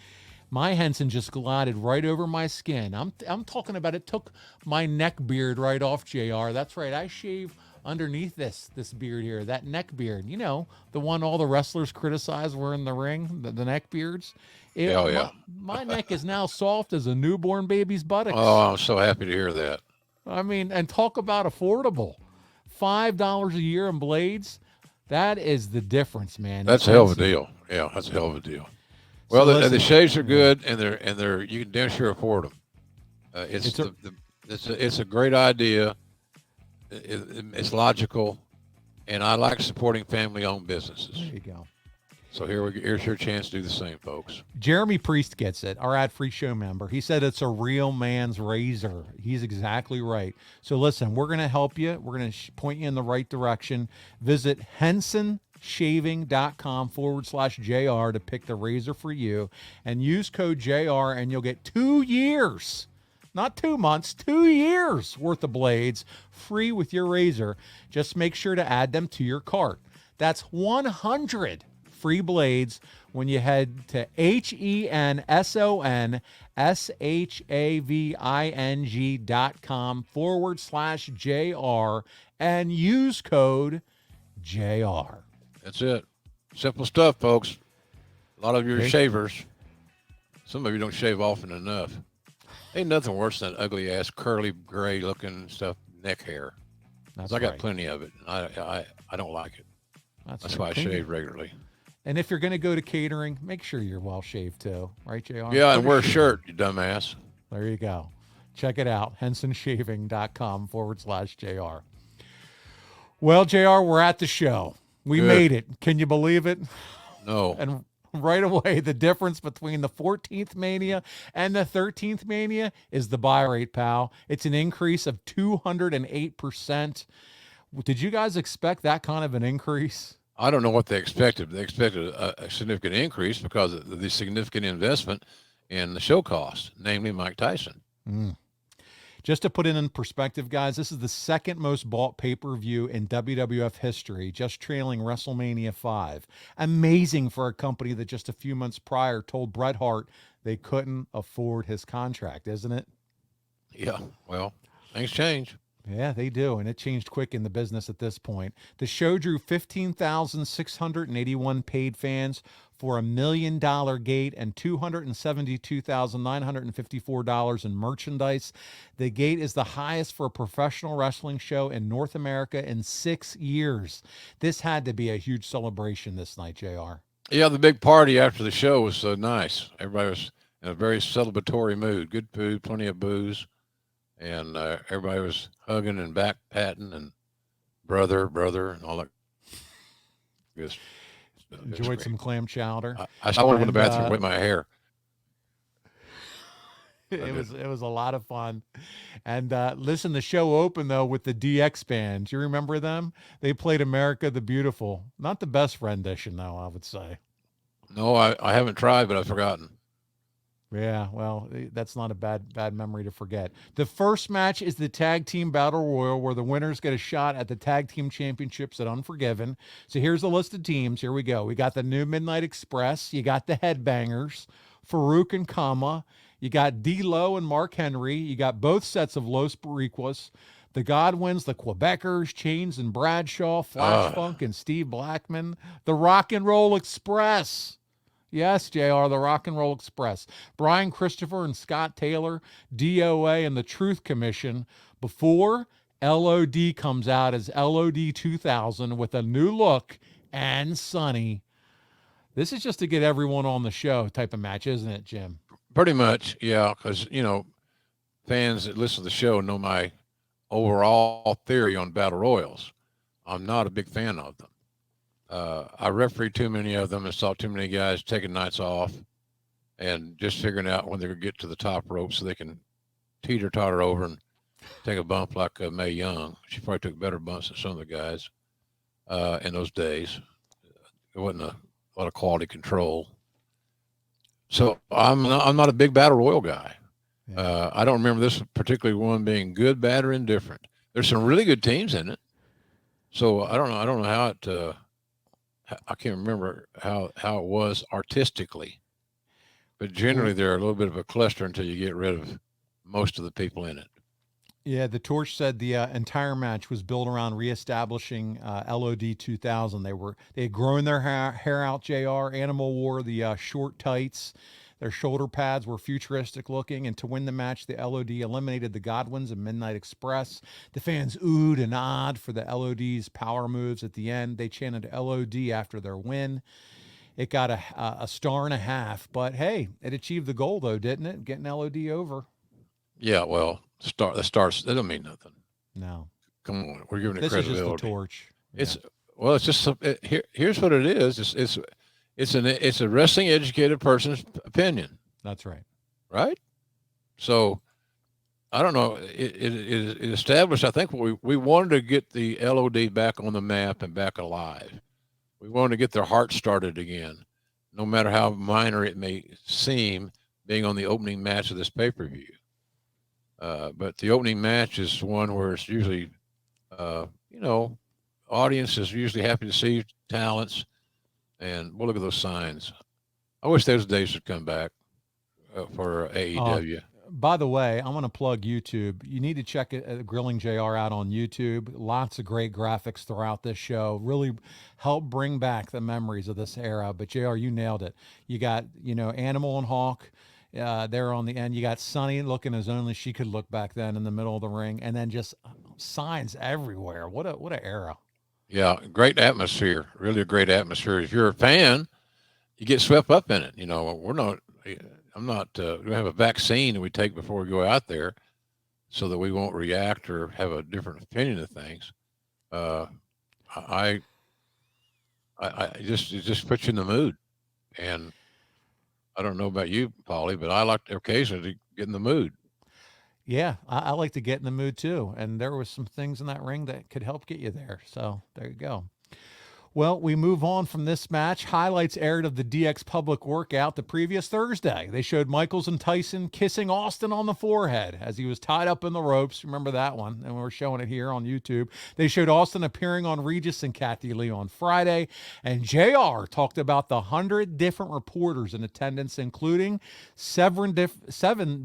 My Henson just glided right over my skin. I'm talking about it took my neck beard right off, JR. That's right. I shave underneath this beard here, that neck beard. You know, the one all the wrestlers criticize wearing the ring, the neck beards. Yeah. My neck is now soft as a newborn baby's buttocks. Oh, I'm so happy to hear that. I mean, and talk about affordable. $5 a year in blades. That is the difference, man. That's a hell of a deal. Yeah, that's a hell of a deal. Well, the shaves are good, and they're you can damn sure afford them. It's a great idea. It's logical, and I like supporting family-owned businesses. There you go. So here's your chance to do the same, folks. Jeremy Priest gets it, our ad-free show member. He said it's a real man's razor. He's exactly right. So listen, we're going to help you. We're going to point you in the right direction. Visit HensonShaving.com/JR to pick the razor for you and use code JR and you'll get 2 years, not 2 months, 2 years worth of blades free with your razor. Just make sure to add them to your cart. That's 100 free blades when you head to HensonShaving.com/JR and use code JR. That's it. Simple stuff, folks. A lot of you are shavers. Some of you don't shave often enough. Ain't nothing worse than ugly ass curly gray looking stuff neck hair. That's I got right. plenty of it. I don't like it. That's right. why I shave regularly. And if you're going to go to catering, make sure you're well shaved too, right, JR? Yeah, Put and wear a shave shirt, you dumbass. on. There you go. Check it out, hensonshaving.com/JR. Well, JR, we're at the show. We Good. made it. Can you believe it? No. And right away, the difference between the 14th Mania and the 13th Mania is the buy rate, pal. It's an increase of 208%. Did you guys expect that kind of an increase? I don't know what they expected. They expected a significant increase because of the significant investment in the show cost, namely Mike Tyson. Just to put it in perspective, guys, this is the second most bought pay-per-view in WWF history, just trailing WrestleMania 5. Amazing for a company that just a few months prior told Bret Hart they couldn't afford his contract, isn't it? Yeah, well, things change. Yeah, they do, and it changed quick in the business at this point. The show drew 15,681 paid fans for $1 million gate and $272,954 in merchandise. The gate is the highest for a professional wrestling show in North America in 6 years. This had to be a huge celebration this night, JR. Yeah, the big party after the show was so nice. Everybody was in a very celebratory mood. Good food, plenty of booze. And everybody was hugging and back patting and brother, and all that. Just, Enjoyed some clam chowder. I saw one in the bathroom with my hair. It was a lot of fun. And listen, the show opened, though, with the DX band. Do you remember them? They played America the Beautiful. Not the best rendition, though, I would say. No, I haven't tried, but I've forgotten. Yeah, well, that's not a bad memory to forget. The first match is the Tag Team Battle Royal, where the winners get a shot at the Tag Team Championships at Unforgiven. So here's the list of teams. Here we go. We got the New Midnight Express. You got the Headbangers, Farouk and Kama. You got D-Lo and Mark Henry. You got both sets of Los Boricuas. The Godwins, the Quebecers, Chains and Bradshaw, Flash Funk and Steve Blackman. The Rock and Roll Express. Yes, JR, the Rock and Roll Express. Brian Christopher and Scott Taylor, DOA and the Truth Commission, before LOD comes out as LOD 2000 with a new look and Sonny. This is just to get everyone on the show type of match, isn't it, Jim? Pretty much, yeah, because, fans that listen to the show know my overall theory on battle royals. I'm not a big fan of them. I refereed too many of them and saw too many guys taking nights off and just figuring out when they're going to get to the top rope so they can teeter-totter over and take a bump like Mae Young. She probably took better bumps than some of the guys in those days. There wasn't a lot of quality control. So I'm not a big battle royal guy. Yeah. I don't remember this particular one being good, bad, or indifferent. There's some really good teams in it. So I don't know how it I can't remember how it was artistically, but generally they're a little bit of a cluster until you get rid of most of the people in it. Yeah, the Torch said the entire match was built around reestablishing LOD 2000. They had grown their hair out, JR. Animal wore the short tights. Their shoulder pads were futuristic looking, and to win the match, the LOD eliminated the Godwins and Midnight Express. The fans oohed and ahed for the LOD's power moves at the end. They chanted LOD after their win. It got a 1.5 stars, but hey, it achieved the goal, though, didn't it? Getting LOD over. Yeah, well, the stars, that don't mean nothing. No. Come on, we're giving it this credibility. This is just the Torch. It's just here's what it is. It's a wrestling educated person's opinion. That's right. Right? So I don't know. It established, I think, we wanted to get the LOD back on the map and back alive. We wanted to get their heart started again, no matter how minor it may seem, being on the opening match of this pay-per-view. But the opening match is one where it's usually, audience is usually happy to see talents. And we'll look at those signs. I wish those days would come back for AEW. By the way, I want to plug YouTube. You need to check Grilling JR out on YouTube. Lots of great graphics throughout this show. Really help bring back the memories of this era. But JR, you nailed it. You got, Animal and Hawk there on the end. You got Sunny looking as only she could look back then in the middle of the ring. And then just signs everywhere. What an era. Yeah, great atmosphere. Really a great atmosphere. If you're a fan you get swept up in it. You know, I'm not, we have a vaccine that we take before we go out there so that we won't react or have a different opinion of things. Uh, I, it just puts you in the mood. And I don't know about you, Paulie, but I like to occasionally get in the mood. Yeah, I like to get in the mood too. And there was some things in that ring that could help get you there. So there you go. Well, we move on from this match. Highlights aired of the DX Public Workout the previous Thursday. They showed Michaels and Tyson kissing Austin on the forehead as he was tied up in the ropes. Remember that one? And we're showing it here on YouTube. They showed Austin appearing on Regis and Kathy Lee on Friday. And JR talked about the 100 different reporters in attendance, including seven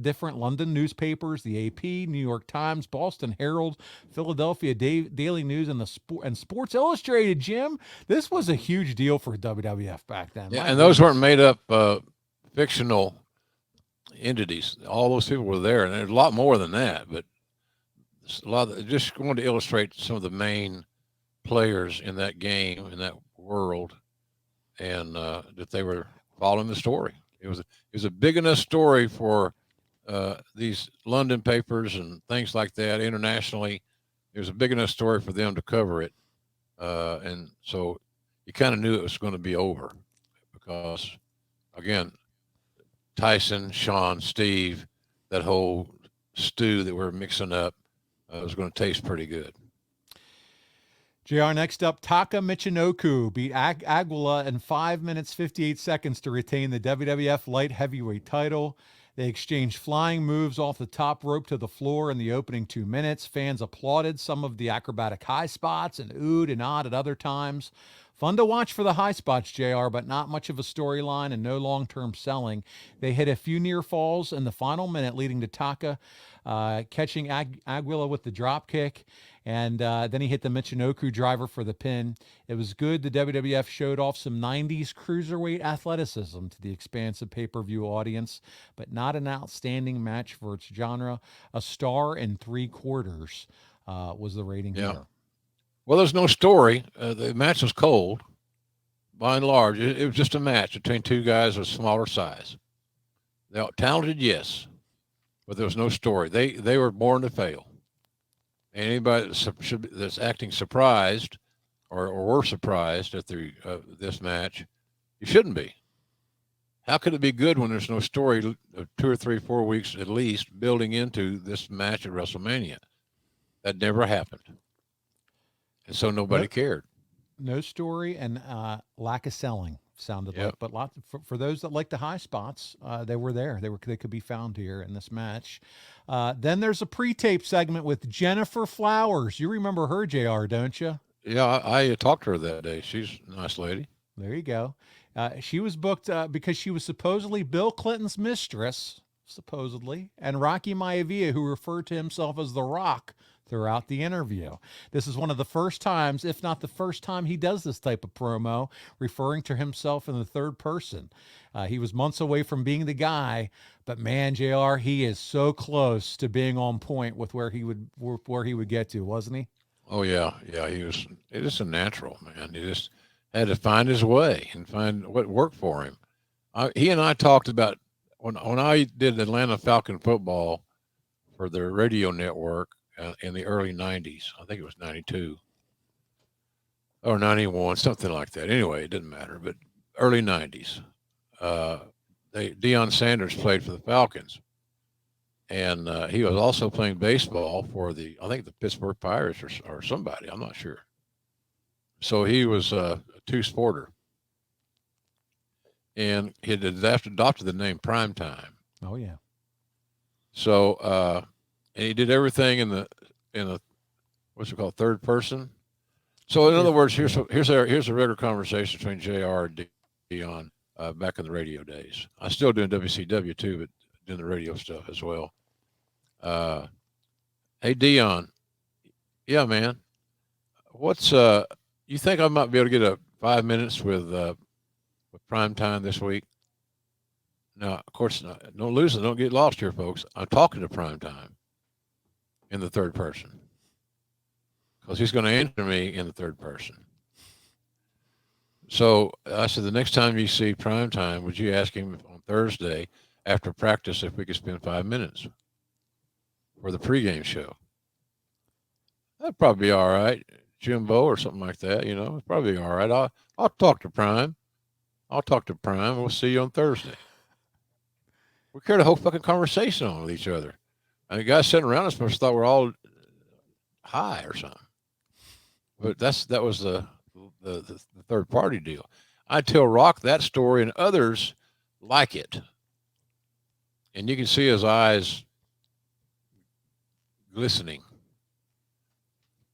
different London newspapers, the AP, New York Times, Boston Herald, Philadelphia Daily News, and Sports Illustrated, Jim. This was a huge deal for WWF back then. Yeah, and those weren't made up fictional entities. All those people were there, and there's a lot more than that. But a lot just going to illustrate some of the main players in that game, in that world, and that they were following the story. It was a big enough story for these London papers and things like that internationally. It was a big enough story for them to cover it. And so you kind of knew it was going to be over because, again, Tyson, Shawn, Steve, that whole stew that we're mixing up was going to taste pretty good. JR, next up, Taka Michinoku beat Aguila in 5 minutes, 58 seconds to retain the WWF Light Heavyweight title. They exchanged flying moves off the top rope to the floor in the opening 2 minutes. Fans applauded some of the acrobatic high spots and oohed and ahed at other times. Fun to watch for the high spots, JR, but not much of a storyline and no long-term selling. They hit a few near falls in the final minute, leading to Taka catching Aguila with the drop kick. And then he hit the Michinoku driver for the pin. It was good. The WWF showed off some 90s cruiserweight athleticism to the expansive pay-per-view audience, but not an outstanding match for its genre. A star and 3/4 was the rating here. Well, there's no story. The match was cold. By and large, it was just a match between two guys of smaller size. They were talented, yes, but there was no story. They were born to fail. Anybody that's acting surprised or were surprised at this match, you shouldn't be. How could it be good when there's no story of 2 or 3, 4 weeks at least building into this match at WrestleMania? That never happened. And so nobody cared. No story and lack of selling sounded like, but lots for those that like the high spots, they were there. They could be found here in this match. Then there's a pre-tape segment with Jennifer Flowers. You remember her, JR, don't you? Yeah, I talked to her that day. She's a nice lady. There you go. She was booked because she was supposedly Bill Clinton's mistress, supposedly, and Rocky Maivia, who referred to himself as The Rock throughout the interview. This is one of the first times, if not the first time, he does this type of promo, referring to himself in the third person. He was months away from being the guy, but man, JR, he is so close to being on point with where he would get to, wasn't he? Oh yeah, he was. It is a natural, man. He just had to find his way and find what worked for him. He and I talked about when I did Atlanta Falcon football for the radio network in the early 90s. I think it was 92 or 91, something like that. Anyway, it didn't matter, but early 90s. Deion Sanders played for the Falcons, and he was also playing baseball for I think the Pittsburgh Pirates or somebody. I'm not sure. So he was a two-sporter, and he had adopted the name Primetime. Oh yeah. So and he did everything in the what's it called, third person. So in other words, here's a regular conversation between JR and Deion back in the radio days. I still doing WCW too, but doing the radio stuff as well. Hey Deion, yeah man, what's you think I might be able to get 5 minutes with Primetime this week? Now, of course, don't lose it. Don't get lost here, folks. I'm talking to Primetime in the third person because he's going to answer me in the third person. So I said, the next time you see Prime Time, would you ask him on Thursday after practice if we could spend 5 minutes for the pregame show? That'd probably be all right, Jimbo or something like that. It's probably all right. I'll talk to Prime. I'll talk to Prime. We'll see you on Thursday. We carried a whole fucking conversation on with each other. And the guys sitting around us must have thought we're all high or something. But that was the third party deal. I tell Rock that story and others like it. And you can see his eyes glistening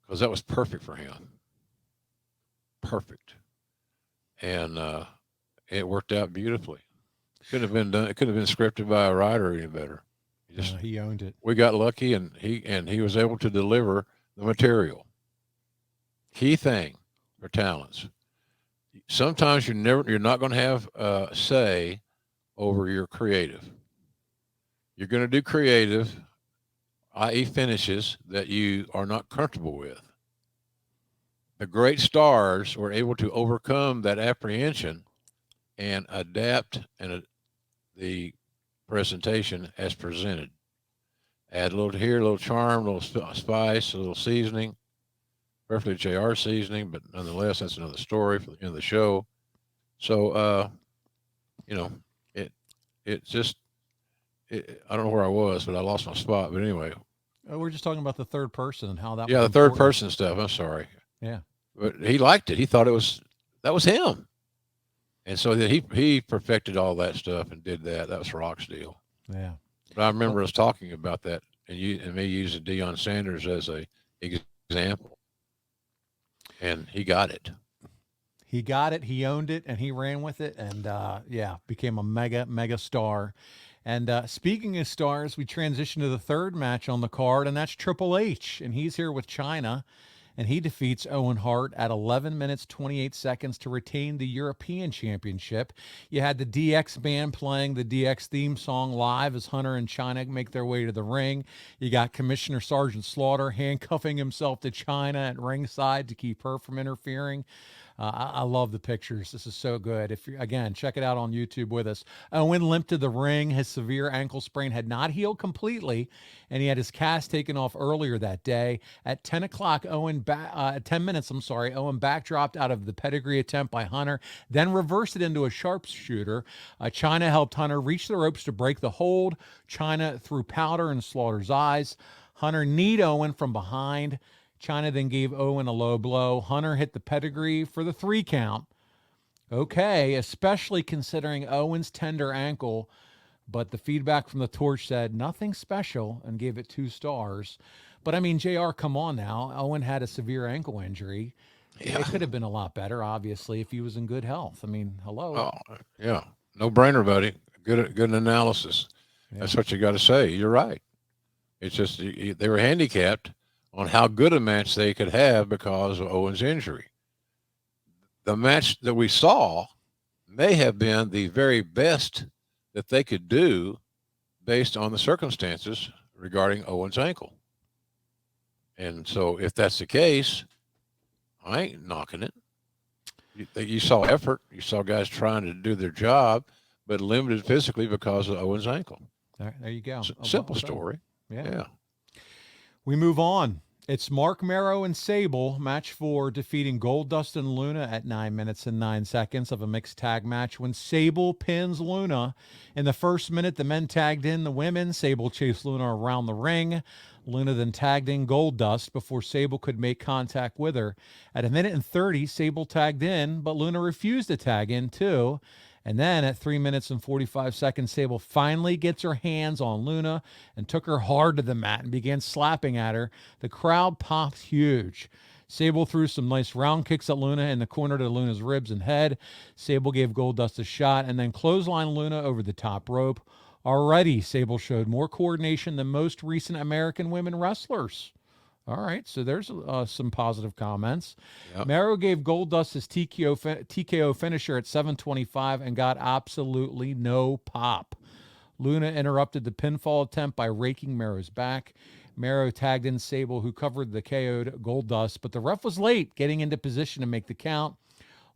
because that was perfect for him. Perfect. And it worked out beautifully. Couldn't have been done. It couldn't have been scripted by a writer any better. He owned it. We got lucky, and he was able to deliver the material. Key thing for talents. Sometimes you're not going to have say over your creative. You're going to do creative, i.e., finishes that you are not comfortable with. The great stars were able to overcome that apprehension and adapt the presentation as presented. Add a little here, a little charm, a little spice, a little seasoning, preferably JR seasoning, but nonetheless, that's another story for the end of the show. So, I don't know where I was, but I lost my spot. But anyway. We're just talking about the third person and how that. Yeah, was the third important. person stuff. I'm sorry. Yeah. But he liked it. He thought that was him. And so that he perfected all that stuff and did that. That was Rock's deal. Yeah. But I remember us talking about that and me using Deion Sanders as a example. And he got it. He got it. He owned it, and he ran with it, and became a mega star. And speaking of stars, we transition to the third match on the card, and that's Triple H, and he's here with China, and he defeats Owen Hart at 11 minutes, 28 seconds to retain the European Championship. You had the DX band playing the DX theme song live as Hunter and China make their way to the ring. You got Commissioner Sergeant Slaughter handcuffing himself to China at ringside to keep her from interfering. I love the pictures. This is so good. Again, check it out on YouTube with us. Owen limped to the ring. His severe ankle sprain had not healed completely, and he had his cast taken off earlier that day. At 10 o'clock, 10 minutes, Owen backdropped out of the pedigree attempt by Hunter, then reversed it into a sharpshooter. China helped Hunter reach the ropes to break the hold. China threw powder in Slaughter's eyes. Hunter kneed Owen from behind. China then gave Owen a low blow. Hunter hit the pedigree for the 3 count. Okay, especially considering Owen's tender ankle, but the feedback from the Torch said nothing special and gave it 2 stars. But I mean, JR, come on now. Owen had a severe ankle injury. Yeah. It could have been a lot better, obviously, if he was in good health. I mean, hello. Oh, yeah. No brainer, buddy. Good analysis. Yeah. That's what you got to say. You're right. It's just they were handicapped on how good a match they could have because of Owen's injury. The match that we saw may have been the very best that they could do based on the circumstances regarding Owen's ankle. And so if that's the case, I ain't knocking it. You saw effort. You saw guys trying to do their job, but limited physically because of Owen's ankle. There you go. Simple story. Yeah. We move on. It's Mark Merrow and Sable, match 4, defeating Goldust and Luna at 9 minutes and 9 seconds of a mixed tag match when Sable pins Luna. In the first minute, the men tagged in the women. Sable chased Luna around the ring. Luna then tagged in Goldust before Sable could make contact with her. At 1:30, Sable tagged in, but Luna refused to tag in too. And then at 3 minutes and 45 seconds, Sable finally gets her hands on Luna and took her hard to the mat and began slapping at her. The crowd popped huge. Sable threw some nice round kicks at Luna in the corner to Luna's ribs and head. Sable gave Goldust a shot and then clotheslined Luna over the top rope. Already, Sable showed more coordination than most recent American women wrestlers. All right, so there's some positive comments. Yep. Merrow gave Goldust his TKO finisher at 7:25 and got absolutely no pop. Luna interrupted the pinfall attempt by raking Merrow's back. Merrow tagged in Sable, who covered the KO'd Goldust, but the ref was late getting into position to make the count.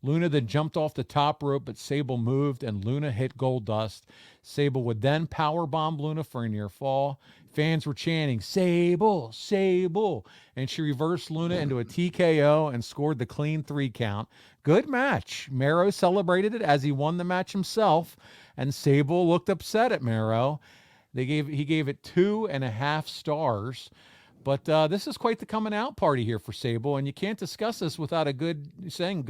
Luna then jumped off the top rope, but Sable moved and Luna hit Gold Dust. Sable would then powerbomb Luna for a near fall. Fans were chanting, Sable, Sable, and she reversed Luna into a TKO and scored the clean 3 count. Good match. Mero celebrated it as he won the match himself, and Sable looked upset at Mero. He gave it 2.5 stars. But this is quite the coming out party here for Sable, and you can't discuss this without good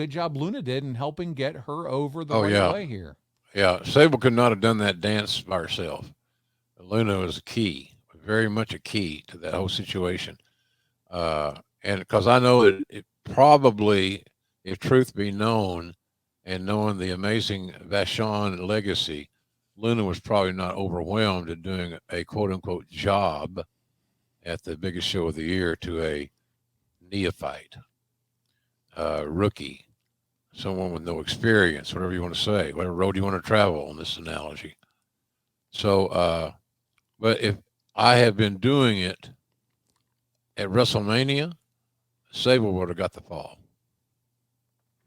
job Luna did in helping get her over the way here. Yeah, Sable could not have done that dance by herself. Luna was a key, very much a key to that whole situation. And because I know that it probably, if truth be known, and knowing the amazing Vachon legacy, Luna was probably not overwhelmed at doing a quote-unquote job at the biggest show of the year to a neophyte, rookie, someone with no experience, whatever you want to say, whatever road you want to travel on this analogy. So, but if I had been doing it at WrestleMania, Sable would have got the fall.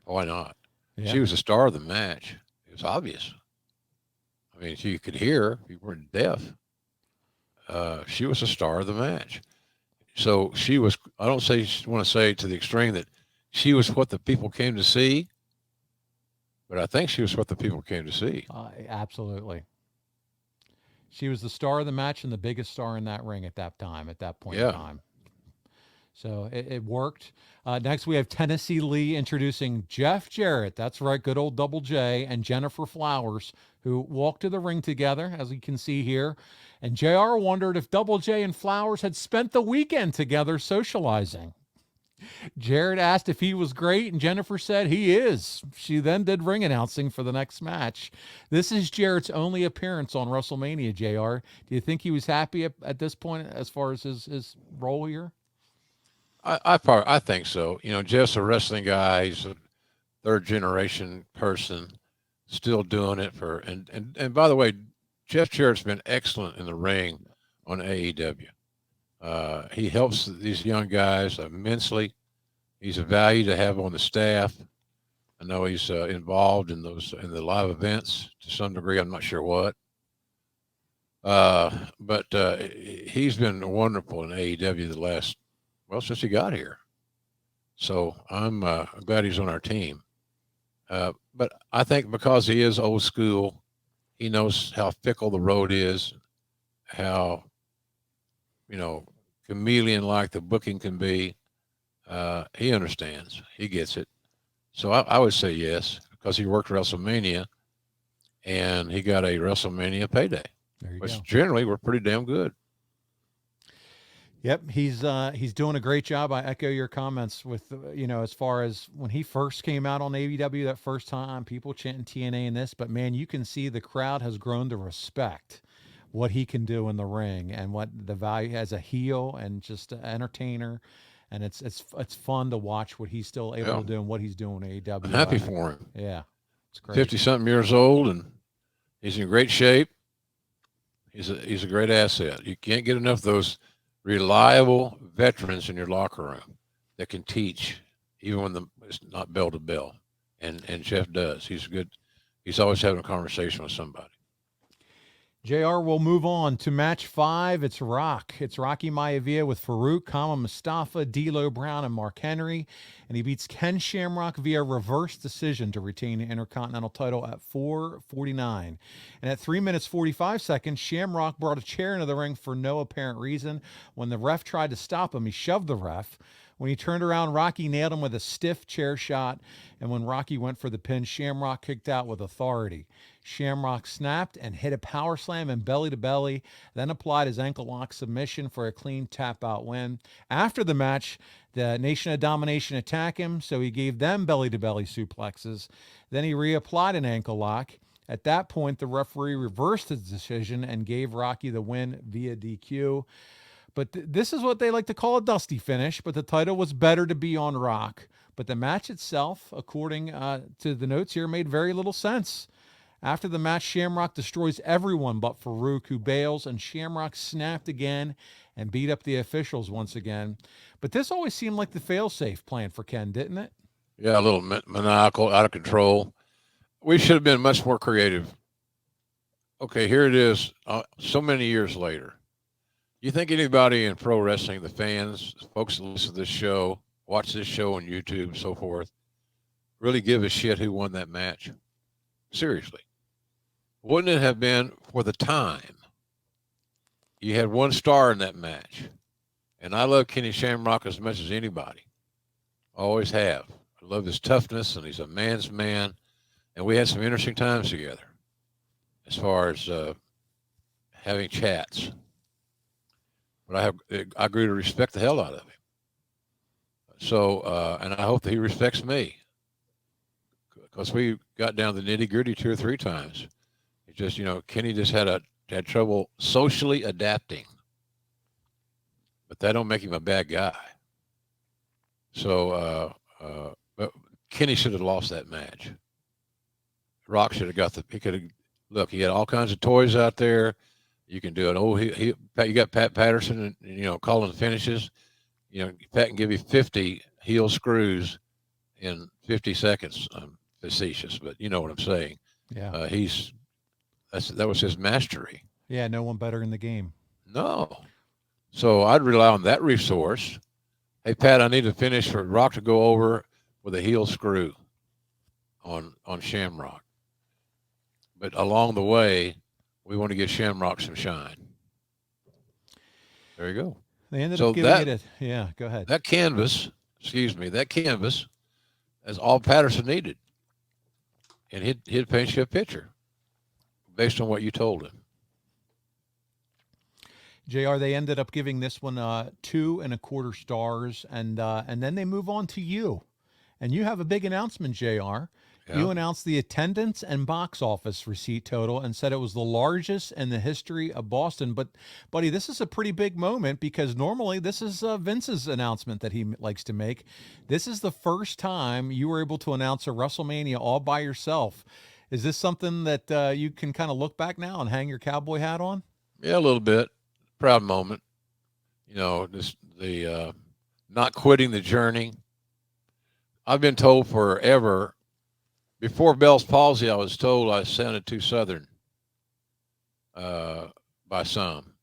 Why not? Yeah. She was the star of the match. It was obvious. I mean, you could hear, you weren't deaf. She was a star of the match. So she was, I don't want to say to the extreme that she was what the people came to see, but I think she was what the people came to see. Absolutely. She was the star of the match and the biggest star in that ring at that point in time. So it worked. Next, we have Tennessee Lee introducing Jeff Jarrett. That's right, good old Double J, and Jennifer Flowers, who walked to the ring together, as you can see here. And JR wondered if Double J and Flowers had spent the weekend together socializing. Jarrett asked if he was great, and Jennifer said he is. She then did ring announcing for the next match. This is Jarrett's only appearance on WrestleMania, JR. Do you think he was happy at this point as far as his role here? I think so. You know, Jeff's a wrestling guy. He's a third generation person, still doing it for. And by the way, Jeff Jarrett's been excellent in the ring on AEW. He helps these young guys immensely. He's a value to have on the staff. I know he's involved in the live events to some degree. I'm not sure what. But he's been wonderful in AEW since he got here. So I'm glad he's on our team. But I think because he is old school, he knows how fickle the road is, how, chameleon-like the booking can be. He understands. He gets it. So I would say yes, because he worked WrestleMania, and he got a WrestleMania payday, which generally were pretty damn good. Yep, he's doing a great job. I echo your comments with, as far as when he first came out on AEW that first time, people chanting TNA and this, but man, you can see the crowd has grown to respect what he can do in the ring and what the value as a heel and just an entertainer. And it's fun to watch what he's still able to do and what he's doing in AEW. I'm happy for him. Yeah, it's great. 50-something years old, and he's in great shape. He's a great asset. You can't get enough of those reliable veterans in your locker room that can teach, even when it's not bell to bell. And Jeff does. He's good. He's always having a conversation with somebody. JR will move on to match 5. It's Rocky Maivia with Farouk, Kama Mustafa, D'Lo Brown, and Mark Henry. And he beats Ken Shamrock via reverse decision to retain the Intercontinental title at 4:49. And at 3 minutes 45 seconds, Shamrock brought a chair into the ring for no apparent reason. When the ref tried to stop him, he shoved the ref. When he turned around, Rocky nailed him with a stiff chair shot. And when Rocky went for the pin, Shamrock kicked out with authority. Shamrock snapped and hit a power slam and belly to belly, then applied his ankle lock submission for a clean tap out win. After the match, the Nation of Domination attacked him, so he gave them belly to belly suplexes. Then he reapplied an ankle lock. At that point, the referee reversed his decision and gave Rocky the win via DQ. But this is what they like to call a dusty finish, but the title was better to be on Rock. But the match itself, according to the notes here, made very little sense. After the match, Shamrock destroys everyone but Farouk, who bails, and Shamrock snapped again and beat up the officials once again. But this always seemed like the fail-safe plan for Ken, didn't it? Yeah, a little maniacal, out of control. We should have been much more creative. Okay, here it is. So many years later, you think anybody in pro wrestling, the fans, folks that listen to this show, watch this show on YouTube, and so forth, really give a shit who won that match? Seriously, wouldn't it have been for the time? You had one star in that match, and I love Kenny Shamrock as much as anybody. Always have. I love his toughness, and he's a man's man. And we had some interesting times together, as far as having chats. But I grew to respect the hell out of him. So, and I hope that he respects me, because we got down to the nitty gritty 2 or 3 times. It just, Kenny just had trouble socially adapting, but that don't make him a bad guy. So, but Kenny should have lost that match. Rock should have got he could have, look, he had all kinds of toys out there. You can do it. You got Pat Patterson, and, calling finishes. Pat can give you 50 heel screws in 50 seconds. I'm facetious, but you know what I'm saying. Yeah. That was his mastery. Yeah, no one better in the game. No. So I'd rely on that resource. Hey, Pat, I need to finish for Rock to go over with a heel screw on Shamrock. But along the way, we want to give Shamrock some shine. There you go. They ended up giving it. Yeah, go ahead. That canvas is all Patterson needed. And he'd paint you a picture based on what you told him. JR, they ended up giving this one 2.25 stars, and then they move on to you. And you have a big announcement, JR. Yeah. You announced the attendance and box office receipt total and said it was the largest in the history of Boston. But, buddy, this is a pretty big moment, because normally this is Vince's announcement that he likes to make. This is the first time you were able to announce a WrestleMania all by yourself. Is this something that you can kind of look back now and hang your cowboy hat on? Yeah, a little bit. Proud moment. Just the not quitting the journey. I've been told forever. Before Bell's palsy, I was told I sounded too Southern by some.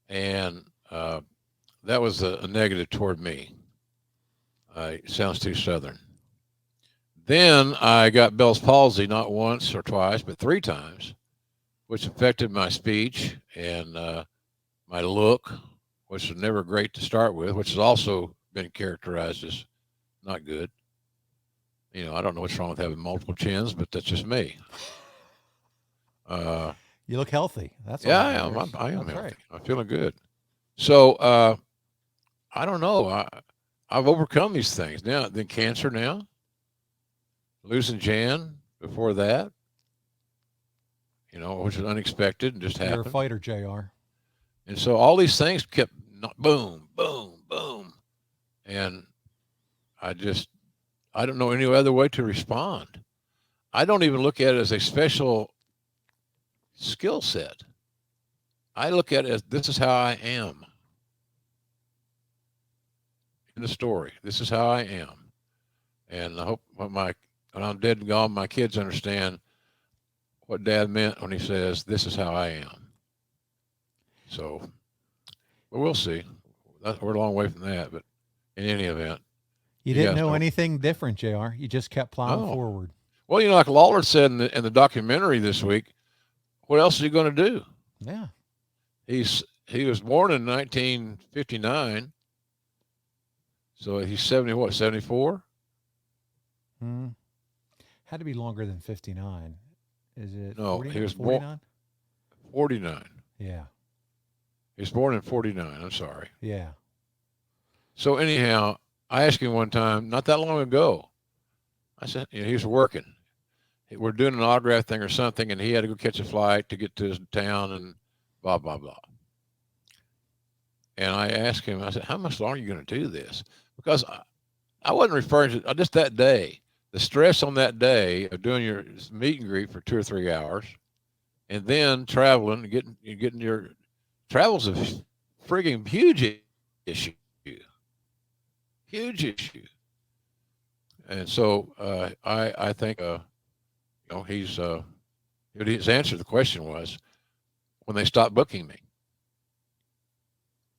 And that was a negative toward me. It sounds too Southern. Then I got Bell's palsy, not once or twice, but 3 times, which affected my speech and my look, which was never great to start with, which has also been characterized as not good. I don't know what's wrong with having multiple chins, but that's just me. You look healthy. That's yeah, I am. I am healthy. Right. I'm feeling good. So I don't know. I've overcome these things now. Then cancer now, losing Jan before that, which was unexpected and just happened. You're a fighter, JR. And so all these things kept boom, boom, boom, and I don't know any other way to respond. I don't even look at it as a special skill set. I look at it as, this is how I am. In the story, this is how I am. And I hope when I'm dead and gone, my kids understand what Dad meant when he says, this is how I am. So, but we'll see. We're a long way from that, but in any event. You didn't know anything different, JR. You just kept plowing forward. Well, like Lawler said in the documentary this week, what else is he going to do? Yeah. He was born in 1959. So he's 74? Had to be longer than 59. Is it? No, 49? he was born 49. Yeah. He was born in 49. I'm sorry. Yeah. So anyhow, I asked him one time, not that long ago, I said, he was working. We're doing an autograph thing or something, and he had to go catch a flight to get to his town and blah, blah, blah. And I asked him, I said, how much longer are you going to do this? Because I wasn't referring to just that day. The stress on that day of doing your meet and greet for 2 or 3 hours, and then traveling, getting your travel's a frigging huge issue. Huge issue. And so I think his answer to the question was when they stop booking me.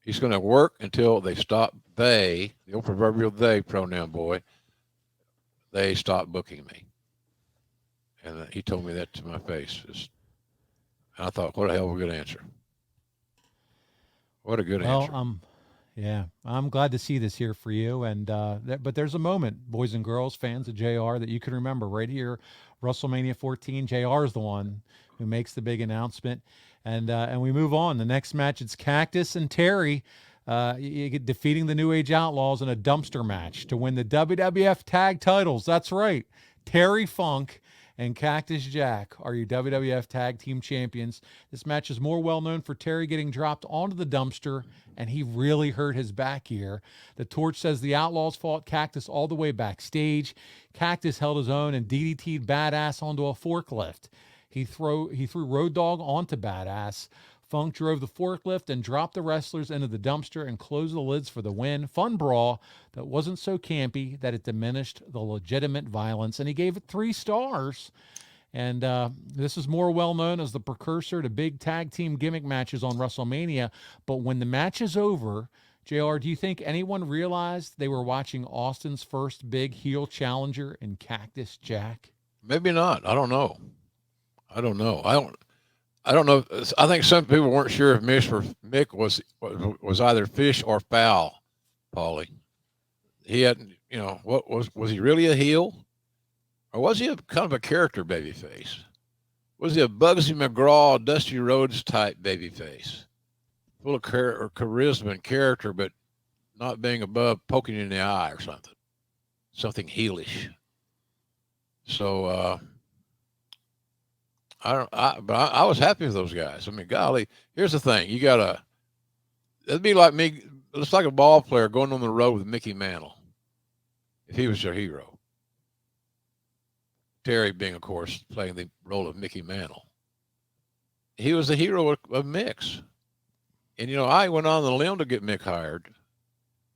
He's going to work until they stop. The old proverbial they pronoun boy, they stop booking me. And he told me that to my face. And I thought, what a hell of a good answer. What a good answer. Yeah, I'm glad to see this here for you. And but there's a moment, boys and girls, fans of JR, that you can remember right here, WrestleMania 14. JR is the one who makes the big announcement, and we move on. The next match, it's Cactus and Terry defeating the New Age Outlaws in a dumpster match to win the WWF Tag Titles. That's right, Terry Funk and Cactus Jack are your WWF Tag Team Champions. This match is more well known for Terry getting dropped onto the dumpster, and he really hurt his back here. The Torch says the Outlaws fought Cactus all the way backstage. Cactus held his own and DDT'd Badass onto a forklift. He threw Road Dogg onto Badass. Funk drove the forklift and dropped the wrestlers into the dumpster and closed the lids for the win. Fun brawl that wasn't so campy that it diminished the legitimate violence, and he gave it 3 stars. And this is more well-known as the precursor to big tag team gimmick matches on WrestleMania. But when the match is over, JR, do you think anyone realized they were watching Austin's first big heel challenger in Cactus Jack? Maybe not. I don't know. I don't know. I think some people weren't sure if Mick was either fish or fowl, Paulie. He hadn't, what was he really a heel? Or was he kind of a character babyface? Was he a Bugsy McGraw, Dusty Rhodes type babyface? Full of charisma and character, but not being above poking you in the eye or something. Something heelish. So, I was happy with those guys. I mean, golly, here's the thing. It'd be like me, it's like a ball player going on the road with Mickey Mantle, if he was your hero. Terry being, of course, playing the role of Mickey Mantle. He was the hero of Mick's. And, I went on the limb to get Mick hired.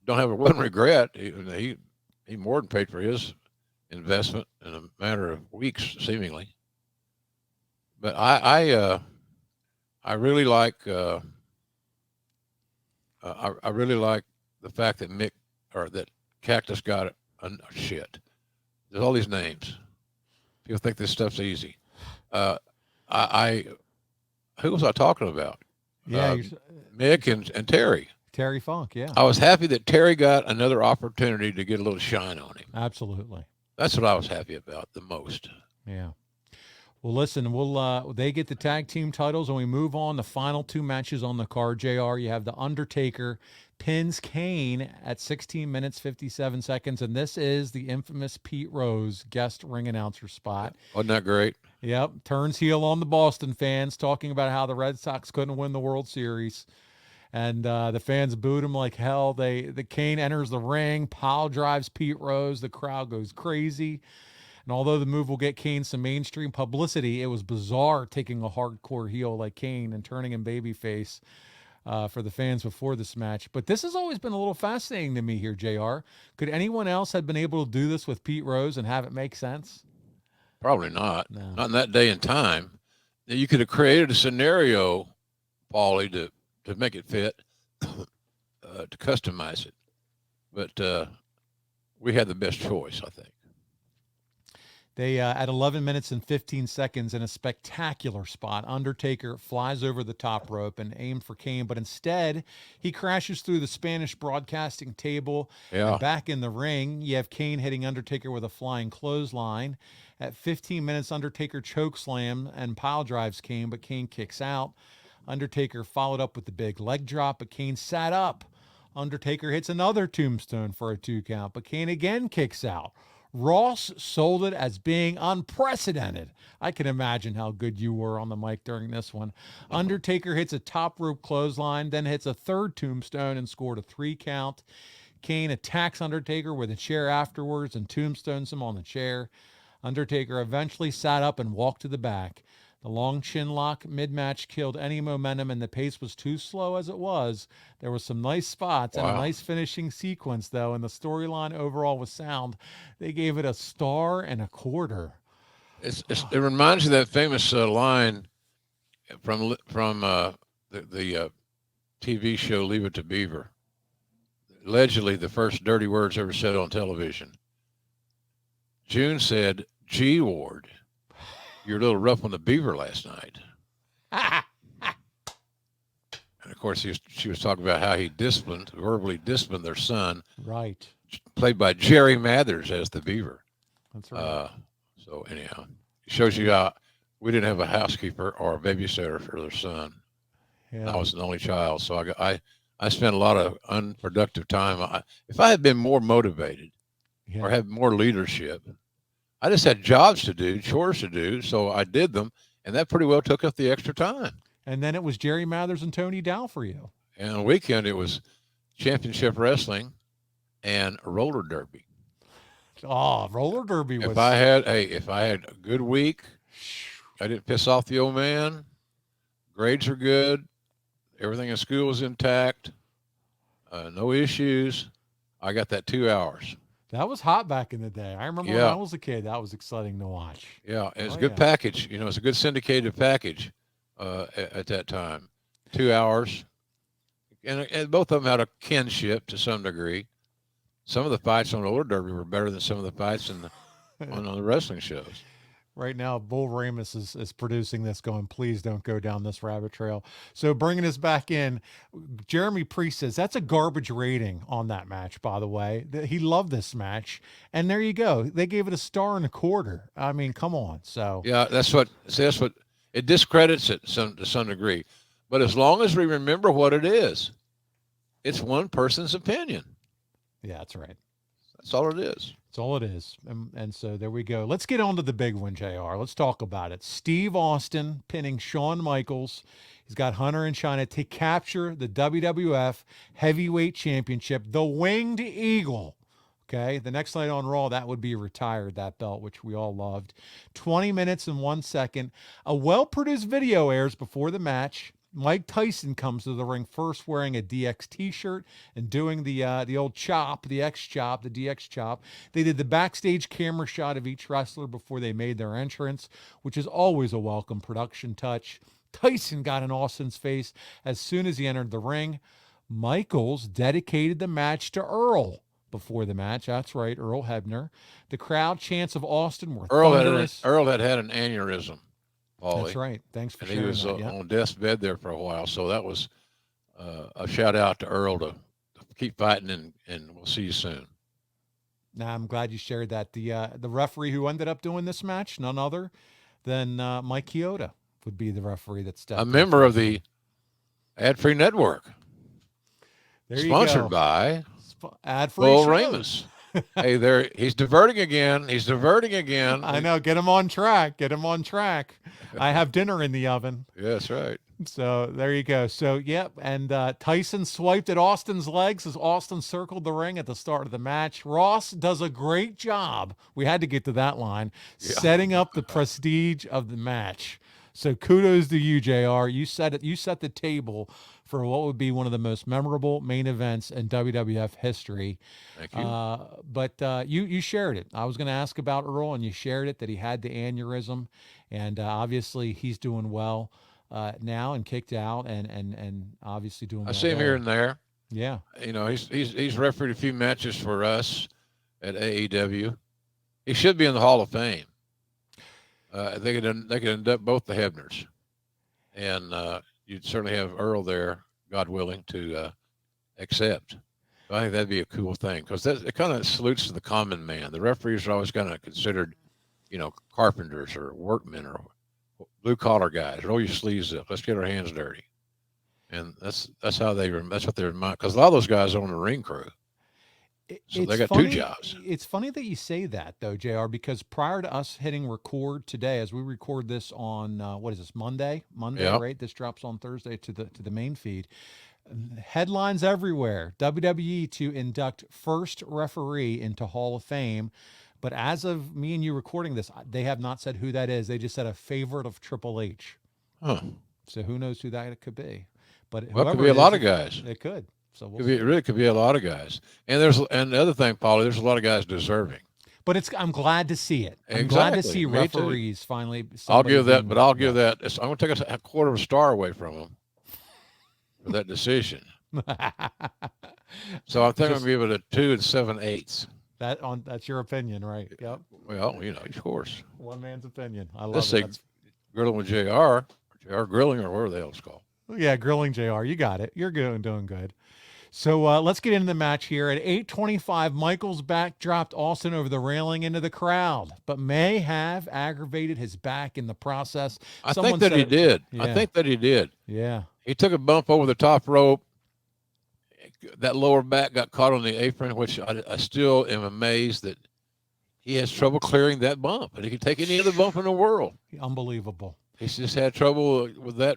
Don't have one regret. He more than paid for his investment in a matter of weeks, seemingly. But I really like I really like the fact that that Cactus got shit. There's all these names. People think this stuff's easy. Who was I talking about? Yeah, Mick and Terry. Terry Funk, yeah. I was happy that Terry got another opportunity to get a little shine on him. Absolutely. That's what I was happy about the most. Yeah. Well, listen, they get the tag team titles, and we move on. The final 2 matches on the card, JR, you have The Undertaker pins Kane at 16 minutes, 57 seconds, and this is the infamous Pete Rose guest ring announcer spot. Wasn't that great? Yep, turns heel on the Boston fans, talking about how the Red Sox couldn't win the World Series. And the fans booed him like hell. The Kane enters the ring, pile drives Pete Rose. The crowd goes crazy. And although the move will get Kane some mainstream publicity, it was bizarre taking a hardcore heel like Kane and turning him babyface for the fans before this match. But this has always been a little fascinating to me here, JR. Could anyone else have been able to do this with Pete Rose and have it make sense? Probably not. No. Not in that day and time. You could have created a scenario, Paulie, to make it fit, to customize it. But we had the best choice, I think. They, at 11 minutes and 15 seconds in a spectacular spot, Undertaker flies over the top rope and aimed for Kane, but instead he crashes through the Spanish broadcasting table. Yeah. And back in the ring, you have Kane hitting Undertaker with a flying clothesline. At 15 minutes, Undertaker chokeslam and pile drives Kane, but Kane kicks out. Undertaker followed up with the big leg drop, but Kane sat up. Undertaker hits another tombstone for a 2 count, but Kane again kicks out. Ross sold it as being unprecedented. I can imagine how good you were on the mic during this one. Undertaker hits a top rope clothesline, then hits a 3rd tombstone and scored a 3 count. Kane attacks Undertaker with a chair afterwards and tombstones him on the chair. Undertaker eventually sat up and walked to the back. The long chin lock mid-match killed any momentum, and the pace was too slow as it was. There were some nice spots and a Wow. nice finishing sequence, though, and the storyline overall was sound. They gave it a 1.25 stars. It reminds you of that famous line from the TV show Leave It to Beaver. Allegedly, the first dirty words ever said on television. June said, "Gee, Ward, you're a little rough on the beaver last night." And of course, she was talking about how he verbally disciplined their son, Right. played by Jerry Mathers as the beaver. That's right. So anyhow, it shows you how we didn't have a housekeeper or a babysitter for their son. Yeah. I was an only child, so I spent a lot of unproductive time. If I had been more motivated or had more leadership, I just had jobs to do, chores to do, so I did them, and that pretty well took up the extra time. And then it was Jerry Mathers and Tony Dow for you. And on the weekend, it was championship wrestling and roller derby. Oh, roller derby was. If I had a good week, I didn't piss off the old man. Grades are good. Everything in school was intact. No issues. I got that 2 hours. That was hot back in the day. I remember when I was a kid, that was exciting to watch. Yeah, and it's a good package. You know, it's a good syndicated package at that time. 2 hours. And both of them had a kinship to some degree. Some of the fights on roller derby were better than some of the fights on the wrestling shows. Right now, Bull Ramus is producing this going, please don't go down this rabbit trail. So bringing us back in, Jeremy Priest says, that's a garbage rating on that match, by the way. He loved this match. And there you go. They gave it a 1.25 stars. I mean, come on. So yeah, that's what it discredits it to some degree. But as long as we remember what it is, it's one person's opinion. Yeah, that's right. That's all it is. That's all it is. And so there we go. Let's get on to the big one, JR. Let's talk about it. Steve Austin pinning Shawn Michaels. He's got Hunter and China to capture the WWF Heavyweight Championship, the Winged Eagle. Okay, the next night on Raw, that would be retired, that belt, which we all loved. 20 minutes and 1 second. A well-produced video airs before the match. Mike Tyson comes to the ring first wearing a DX t-shirt and doing the old chop, the X chop, the DX chop. They did the backstage camera shot of each wrestler before they made their entrance, which is always a welcome production touch. Tyson got in Austin's face as soon as he entered the ring. Michaels dedicated the match to Earl before the match. That's right, Earl Hebner. The crowd chants of Austin were thunderous. Earl had an aneurysm. Paulie. That's right. Thanks for and sharing he was that. on death's bed there for a while. So that was a shout out to Earl to keep fighting, and we'll see you soon. Now, I'm glad you shared that. The referee who ended up doing this match, none other than Mike Chioda would be the referee that stepped a member of the Ad-Free Network. There you Sponsored go. by Ad-free Paul shows. Ramus. Hey, there he's diverting again. He's diverting again. I know. Get him on track. Get him on track. I have dinner in the oven. Yeah, that's right. So there you go. So, yep. And Tyson swiped at Austin's legs as Austin circled the ring at the start of the match. Ross does a great job. We had to get to that line, setting up the prestige of the match. So kudos to you, JR. You set it. You set the table for what would be one of the most memorable main events in WWF history. Thank you. But you shared it. I was going to ask about Earl, and you shared it that he had the aneurysm, and obviously he's doing well now and kicked out, and obviously doing. I well see him there. here and there. Yeah. You know, he's refereed a few matches for us at AEW. He should be in the Hall of Fame. They could induct both the Hebners, and you'd certainly have Earl there, God willing, to accept. I think that'd be a cool thing because it kind of salutes to the common man. The referees are always kind of considered, you know, carpenters or workmen or blue collar guys. Roll your sleeves up. Let's get our hands dirty, and that's what they remind. Because a lot of those guys are on the ring crew. So they got funny, 2 jobs. It's funny that you say that, though, JR, because prior to us hitting record today, as we record this on, what is this, Monday? Yep. Right? This drops on Thursday to the main feed. Headlines everywhere. WWE to induct first referee into Hall of Fame. But as of me and you recording this, they have not said who that is. They just said a favorite of Triple H. Huh. So who knows who that could be? But Well, it could whoever be a it lot is, of guys. It could. So we'll Could be, see. it really could be a lot of guys. And the other thing, Paulie, there's a lot of guys deserving. But I'm glad to see it. I'm glad to Exactly. see Me too. referees finally. I'll give that, but I'll yeah. give that. I'm going to take a quarter of a star away from him for that decision. So I think I'm going to give it a 2 7/8. That's your opinion, right? Yep. Well, of course. One man's opinion. I love Let's it. say grilling with JR grilling, or whatever the hell it's called. Yeah, grilling JR. You got it. You're doing good. So let's get into the match here. At 8:25, Michaels back dropped Austin over the railing into the crowd, but may have aggravated his back in the process. I think that he did. Yeah. I think that he did. Yeah. He took a bump over the top rope. That lower back got caught on the apron, which I still am amazed that he has trouble clearing that bump. And he can take any other bump in the world. Unbelievable. He's just had trouble with that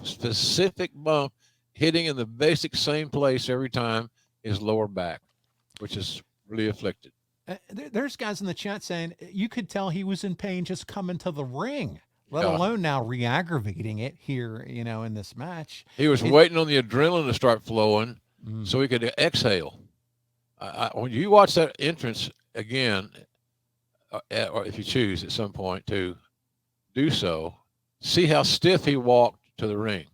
specific bump hitting in the basic same place every time, his lower back, which is really afflicted. There's guys in the chat saying you could tell he was in pain just coming to the ring, let alone now re-aggravating it here, in this match. He was waiting on the adrenaline to start flowing so he could exhale. When you watch that entrance again, or if you choose at some point to do so, see how stiff he walked to the ring.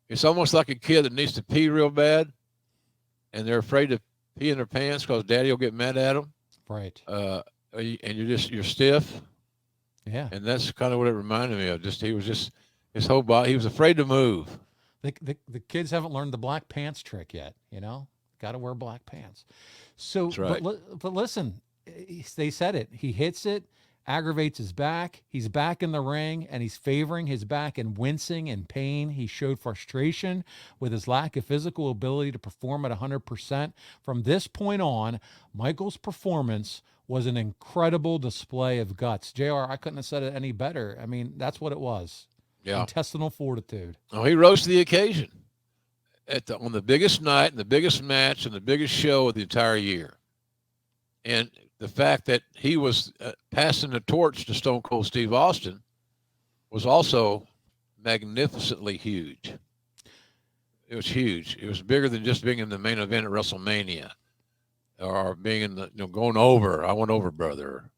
It's almost like a kid that needs to pee real bad, and they're afraid to pee in their pants because daddy will get mad at them. Right. And you're stiff. Yeah. And that's kind of what it reminded me of. He was his whole body. He was afraid to move. The kids haven't learned the black pants trick yet. Got to wear black pants. So, That's right. but listen, they said it. He hits it, aggravates his back. He's back in the ring, and he's favoring his back and wincing in pain. He showed frustration with his lack of physical ability to perform at 100%. From this point on, Michael's performance was an incredible display of guts. JR, I couldn't have said it any better. I mean, that's what it was. Yeah. Intestinal fortitude. Oh, he rose to the occasion on the biggest night and the biggest match and the biggest show of the entire year. And the fact that he was passing the torch to Stone Cold Steve Austin was also magnificently huge. It was huge. It was bigger than just being in the main event at WrestleMania or being in the, going over. I went over, brother.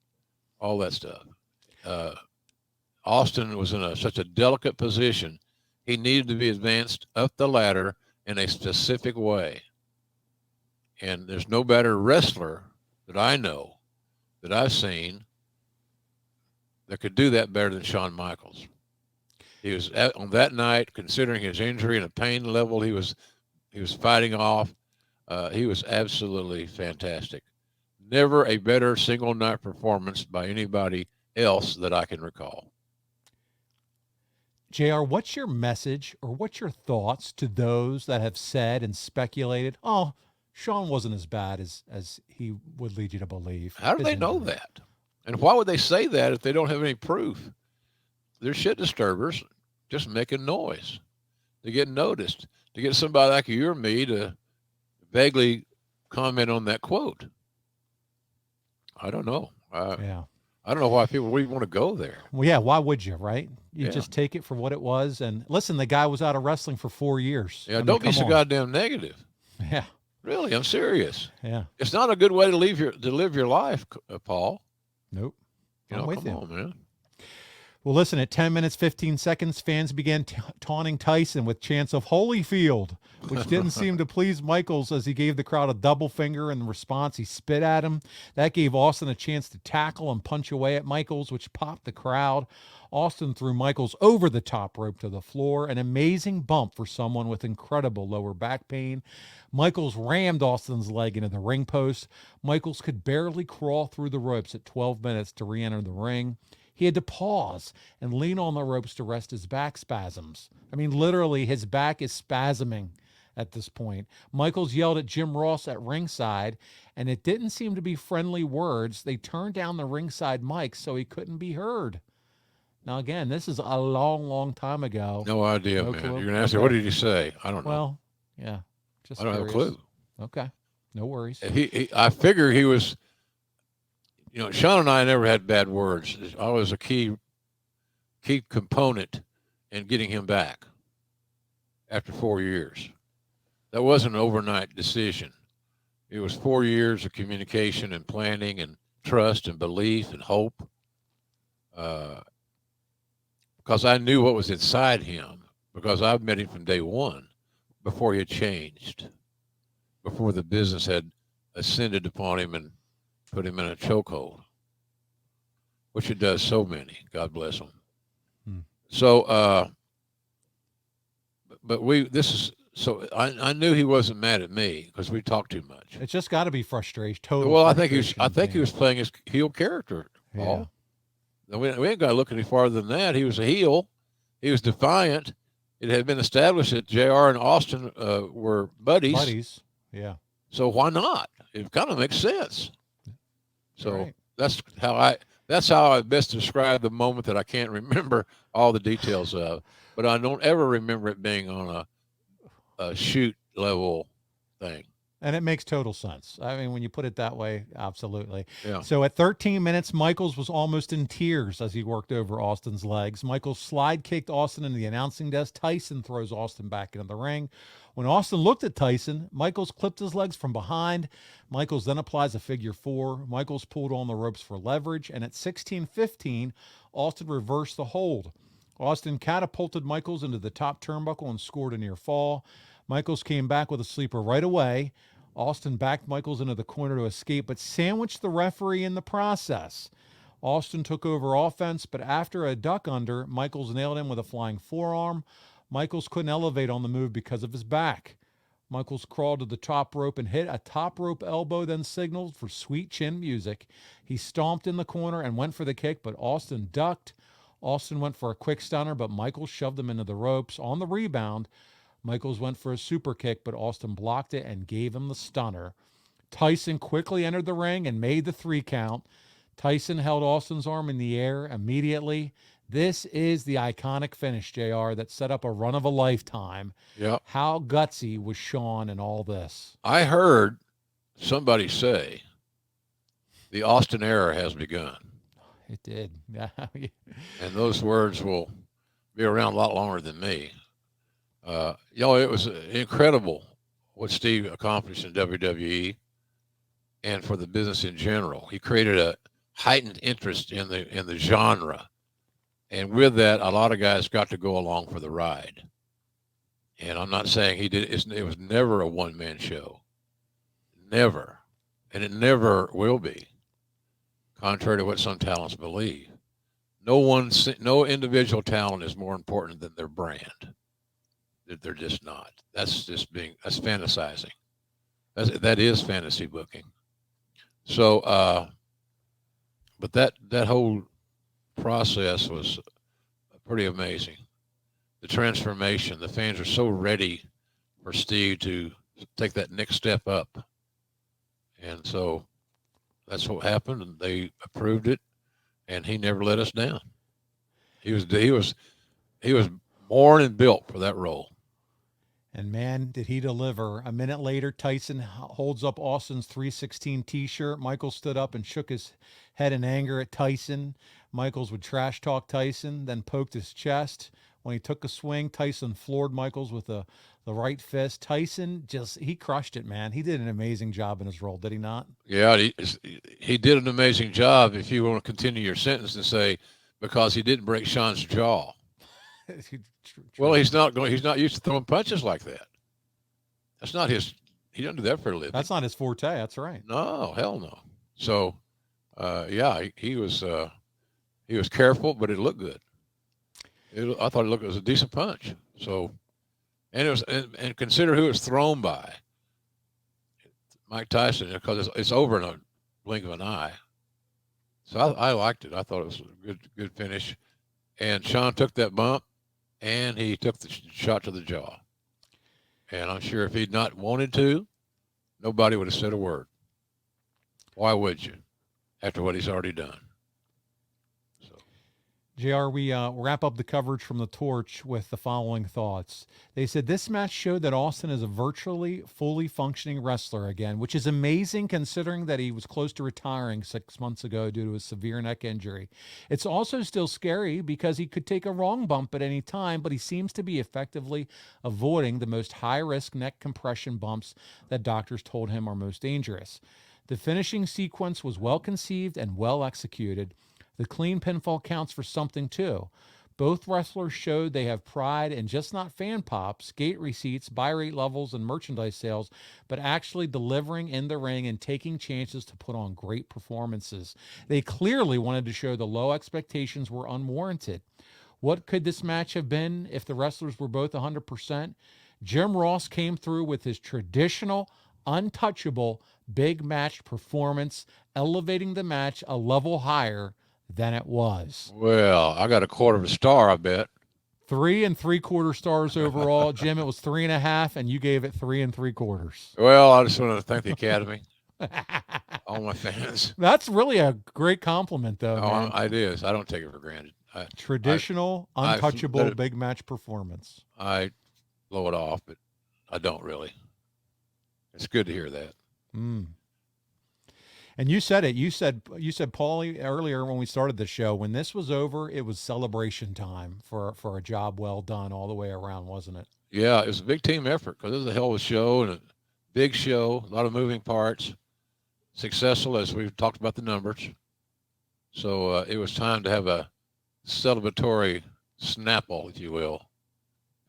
All that stuff. Austin was in such a delicate position. He needed to be advanced up the ladder in a specific way. And there's no better wrestler that I know, that I've seen, that could do that better than Shawn Michaels. He was on that night, considering his injury and the pain level he was fighting off. He was absolutely fantastic. Never a better single night performance by anybody else that I can recall. JR, what's your message or what's your thoughts to those that have said and speculated, oh, Shawn wasn't as bad as he would lead you to believe? How do they know that? And why would they say that if they don't have any proof? They're shit disturbers just making noise to get noticed, to get somebody like you or me to vaguely comment on that quote. I don't know. Yeah. I don't know why people really want to go there. Well, yeah, why would you, right? You Yeah. just take it for what it was. And listen, the guy was out of wrestling for 4 years. Yeah, don't be so goddamn negative. Yeah. Really, I'm serious. Yeah. It's not a good way to live your life, Paul. Nope. You know, I'm with come you. on, man. Well, listen, at 10 minutes, 15 seconds, fans began taunting Tyson with chants of Holyfield, which didn't seem to please Michaels as he gave the crowd a double finger. In response, he spit at him. That gave Austin a chance to tackle and punch away at Michaels, which popped the crowd. Austin threw Michaels over the top rope to the floor, an amazing bump for someone with incredible lower back pain. Michaels rammed Austin's leg into the ring post. Michaels could barely crawl through the ropes at 12 minutes to re-enter the ring. He had to pause and lean on the ropes to rest his back spasms. I mean, literally, his back is spasming at this point. Michaels yelled at Jim Ross at ringside, and it didn't seem to be friendly words. They turned down the ringside mic so he couldn't be heard. Now, again, this is a long, long time ago. No idea, No man. clue. You're going to ask me, Okay. what did he say? I don't know. Well, yeah. Just I don't have a curious. clue. Okay. No worries. I figure he was Shawn and I never had bad words. I was a key component in getting him back after 4 years. That wasn't an overnight decision. It was 4 years of communication and planning and trust and belief and hope. Because I knew what was inside him, because I've met him from day one, before he had changed, before the business had ascended upon him and put him in a chokehold, which it does so many. God bless them. So, but I knew he wasn't mad at me because we talked too much. It's just got to be frustration. Total. Well, I frustration, think he was playing his heel character. Paul. Yeah. We ain't got to look any farther than that. He was a heel. He was defiant. It had been established that JR and Austin were buddies. Yeah. So why not? It kind of makes sense. So Right. that's how I best describe the moment that I can't remember all the details of, but I don't ever remember it being on a shoot level thing. And it makes total sense. I mean, when you put it that way, absolutely. Yeah. So at 13 minutes, Michaels was almost in tears as he worked over Austin's legs. Michaels slide kicked Austin into the announcing desk. Tyson throws Austin back into the ring. When Austin looked at Tyson, Michaels clipped his legs from behind. Michaels then applies a figure 4. Michaels pulled on the ropes for leverage. And at 16:15, Austin reversed the hold. Austin catapulted Michaels into the top turnbuckle and scored a near fall. Michaels came back with a sleeper right away. Austin backed Michaels into the corner to escape, but sandwiched the referee in the process. Austin took over offense, but after a duck under, Michaels nailed him with a flying forearm. Michaels couldn't elevate on the move because of his back. Michaels crawled to the top rope and hit a top rope elbow, then signaled for sweet chin music. He stomped in the corner and went for the kick, but Austin ducked. Austin went for a quick stunner, but Michaels shoved him into the ropes. On the rebound, Michaels went for a super kick, but Austin blocked it and gave him the stunner. Tyson quickly entered the ring and made the 3 count. Tyson held Austin's arm in the air immediately. This is the iconic finish, JR, that set up a run of a lifetime. Yep. How gutsy was Shawn in all this? I heard somebody say the Austin era has begun. It did. And those words will be around a lot longer than me. It was incredible what Steve accomplished in WWE and for the business in general. He created a heightened interest in the genre, and with that, a lot of guys got to go along for the ride. And I'm not saying he did. It was never a one-man show, never, and it never will be. Contrary to what some talents believe, no individual talent is more important than their brand. They're just not. That's fantasizing. That is fantasy booking. So, but that whole process was pretty amazing. The transformation, the fans are so ready for Steve to take that next step up. And so that's what happened, and they approved it, and he never let us down. He was born and built for that role. And man, did he deliver. A minute later, Tyson holds up Austin's 316 t-shirt. Michaels stood up and shook his head in anger at Tyson. Michaels would trash talk Tyson, then poked his chest. When he took a swing, Tyson floored Michaels with the right fist. Tyson he crushed it, man. He did an amazing job in his role, did he not? Yeah, he did an amazing job. If you want to continue your sentence and say, because he didn't break Shawn's jaw. Well, he's not used to throwing punches like that. That's not his. He doesn't do that for a living. That's not his forte. That's right. No, hell no. So, he was careful, but it looked good. I thought it was a decent punch. So, and it was, and consider who it was thrown by. Mike Tyson, because it's over in a blink of an eye. So I liked it. I thought it was a good finish. And Shawn took that bump, and he took the shot to the jaw. And I'm sure if he'd not wanted to, nobody would have said a word. Why would you, after what he's already done? So. JR, we wrap up the coverage from the Torch with the following thoughts. They said this match showed that Austin is a virtually fully functioning wrestler again, which is amazing considering that he was close to retiring 6 months ago due to a severe neck injury. It's also still scary because he could take a wrong bump at any time, but he seems to be effectively avoiding the most high-risk neck compression bumps that doctors told him are most dangerous. The finishing sequence was well conceived and well executed. The clean pinfall counts for something too. Both wrestlers showed they have pride in just not fan pops, gate receipts, buy rate levels, and merchandise sales, but actually delivering in the ring and taking chances to put on great performances. They clearly wanted to show the low expectations were unwarranted. What could this match have been if the wrestlers were both 100%? Jim Ross came through with his traditional, untouchable, big match performance, elevating the match a level higher than it was. Well, I got a quarter of a star, I bet. 3 3/4 stars overall. Jim, it was 3.5, and you gave it 3 3/4. Well, I just want to thank the Academy, all my fans. That's really a great compliment, though. Oh, Man. it is. I don't take it for granted. Traditional, untouchable, big match performance. I blow it off, but I don't really. It's good to hear that. Mm. And you said it. You said, Paulie, earlier when we started the show, when this was over, it was celebration time for a job well done all the way around, wasn't it? Yeah, it was a big team effort because it was a hell of a show and a big show, a lot of moving parts, successful as we've talked about the numbers. So it was time to have a celebratory snapple, if you will,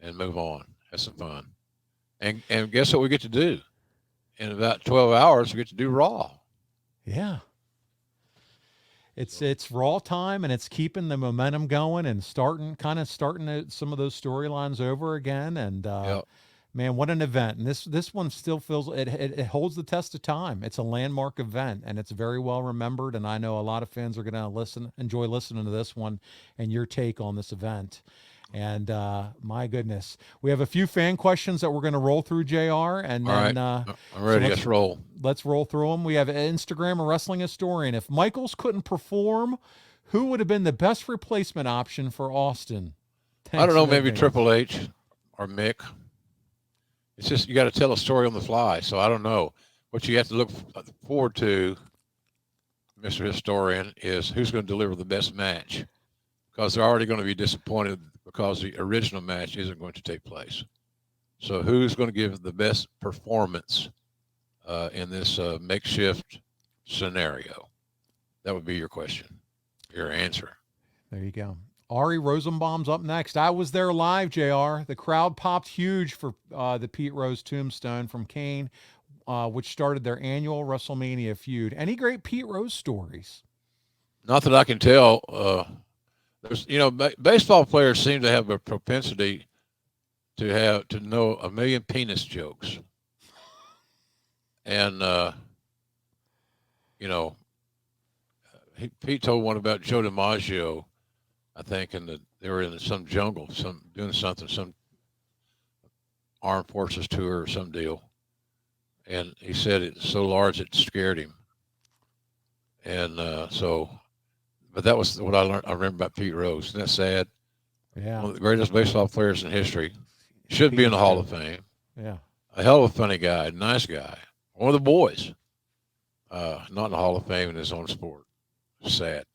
and move on, have some fun. And guess what we get to do? In about 12 hours, we get to do Raw. Yeah. It's Raw time, and it's keeping the momentum going and starting some of those storylines over again. And Yep. man, what an event! And this one still feels it holds the test of time. It's a landmark event, and it's very well remembered. And I know a lot of fans are going to enjoy listening to this one and your take on this event. And my goodness, we have a few fan questions that we're going to roll through, JR, and All then right. I'm ready. so Let's roll. Let's roll through them. We have Instagram, a wrestling historian. If Michaels couldn't perform, who would have been the best replacement option for Austin? I don't know, maybe Thanks. Triple H or Mick. It's just you got to tell a story on the fly. So I don't know. What you have to look forward to, Mr. Historian, is who's going to deliver the best match, because they're already going to be disappointed because the original match isn't going to take place. So who's going to give the best performance in this makeshift scenario? That would be your question, your answer. There you go. Ari Rosenbaum's up next. I was there live, JR. The crowd popped huge for the Pete Rose tombstone from Kane, which started their annual WrestleMania feud. Any great Pete Rose stories? Not that I can tell. There's, baseball players seem to have a propensity to know a million penis jokes. And, Pete told one about Joe DiMaggio, I think, and they were in some jungle, doing some armed forces tour or some deal. And he said it's so large it scared him. And but that was what I learned. I remember about Pete Rose. Isn't that sad? Yeah. One of the greatest baseball players in history. Should be in the Hall of Fame. Yeah. A hell of a funny guy, nice guy. One of the boys. Not in the Hall of Fame in his own sport. Sad.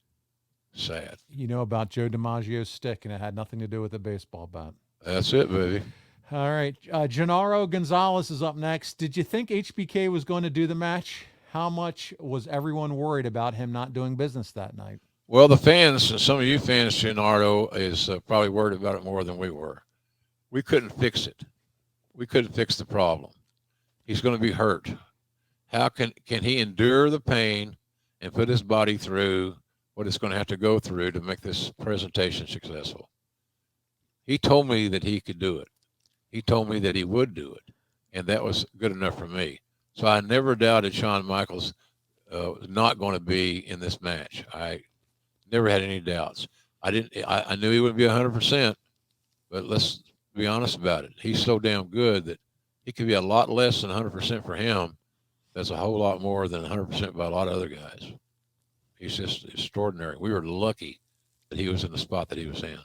You know about Joe DiMaggio's stick, and it had nothing to do with a baseball bat. That's it, baby. All right. Gennaro Gonzalez is up next. Did you think HBK was going to do the match? How much was everyone worried about him not doing business that night? Well, the fans, and some of you fans, Gennaro, is probably worried about it more than we were. We couldn't fix it. We couldn't fix the problem. He's going to be hurt. How can he endure the pain and put his body through what it's going to have to go through to make this presentation successful? He told me that he could do it. He told me that he would do it, and that was good enough for me. So I never doubted Shawn Michaels was not going to be in this match. I never had any doubts. I knew he wouldn't be 100%, but let's be honest about it. He's so damn good that he could be a lot less than 100% for him. That's a whole lot more than 100% by a lot of other guys. He's just extraordinary. We were lucky that he was in the spot that he was in.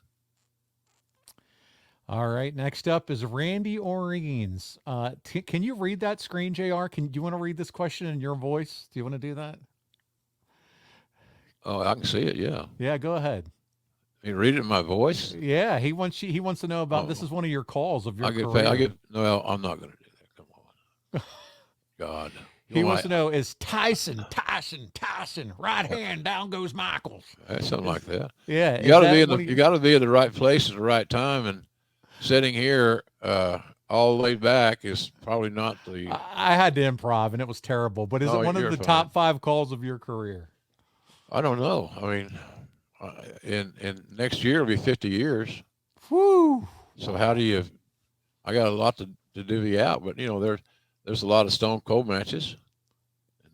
All right. Next up is Randy Orleans. Can you read that screen, JR? Do you want to read this question in your voice? Do you want to do that? Oh, I can see it. Yeah. Yeah, go ahead. You read it in my voice. Yeah, he wants to know about. This is one of your calls of your career. No, I'm not going to do that. Come on. God. He wants to know, is Tyson, right hand, down goes Michaels. Something like that. Yeah. You got to be in the right place at the right time, and sitting here all laid back is probably not the. I had to improv, and it was terrible. But is it one of the top 5 calls of your career? I don't know. I mean, in next year it'll be 50 years. Whoo! So how do you? I got a lot to divvy out, but there's a lot of Stone Cold matches.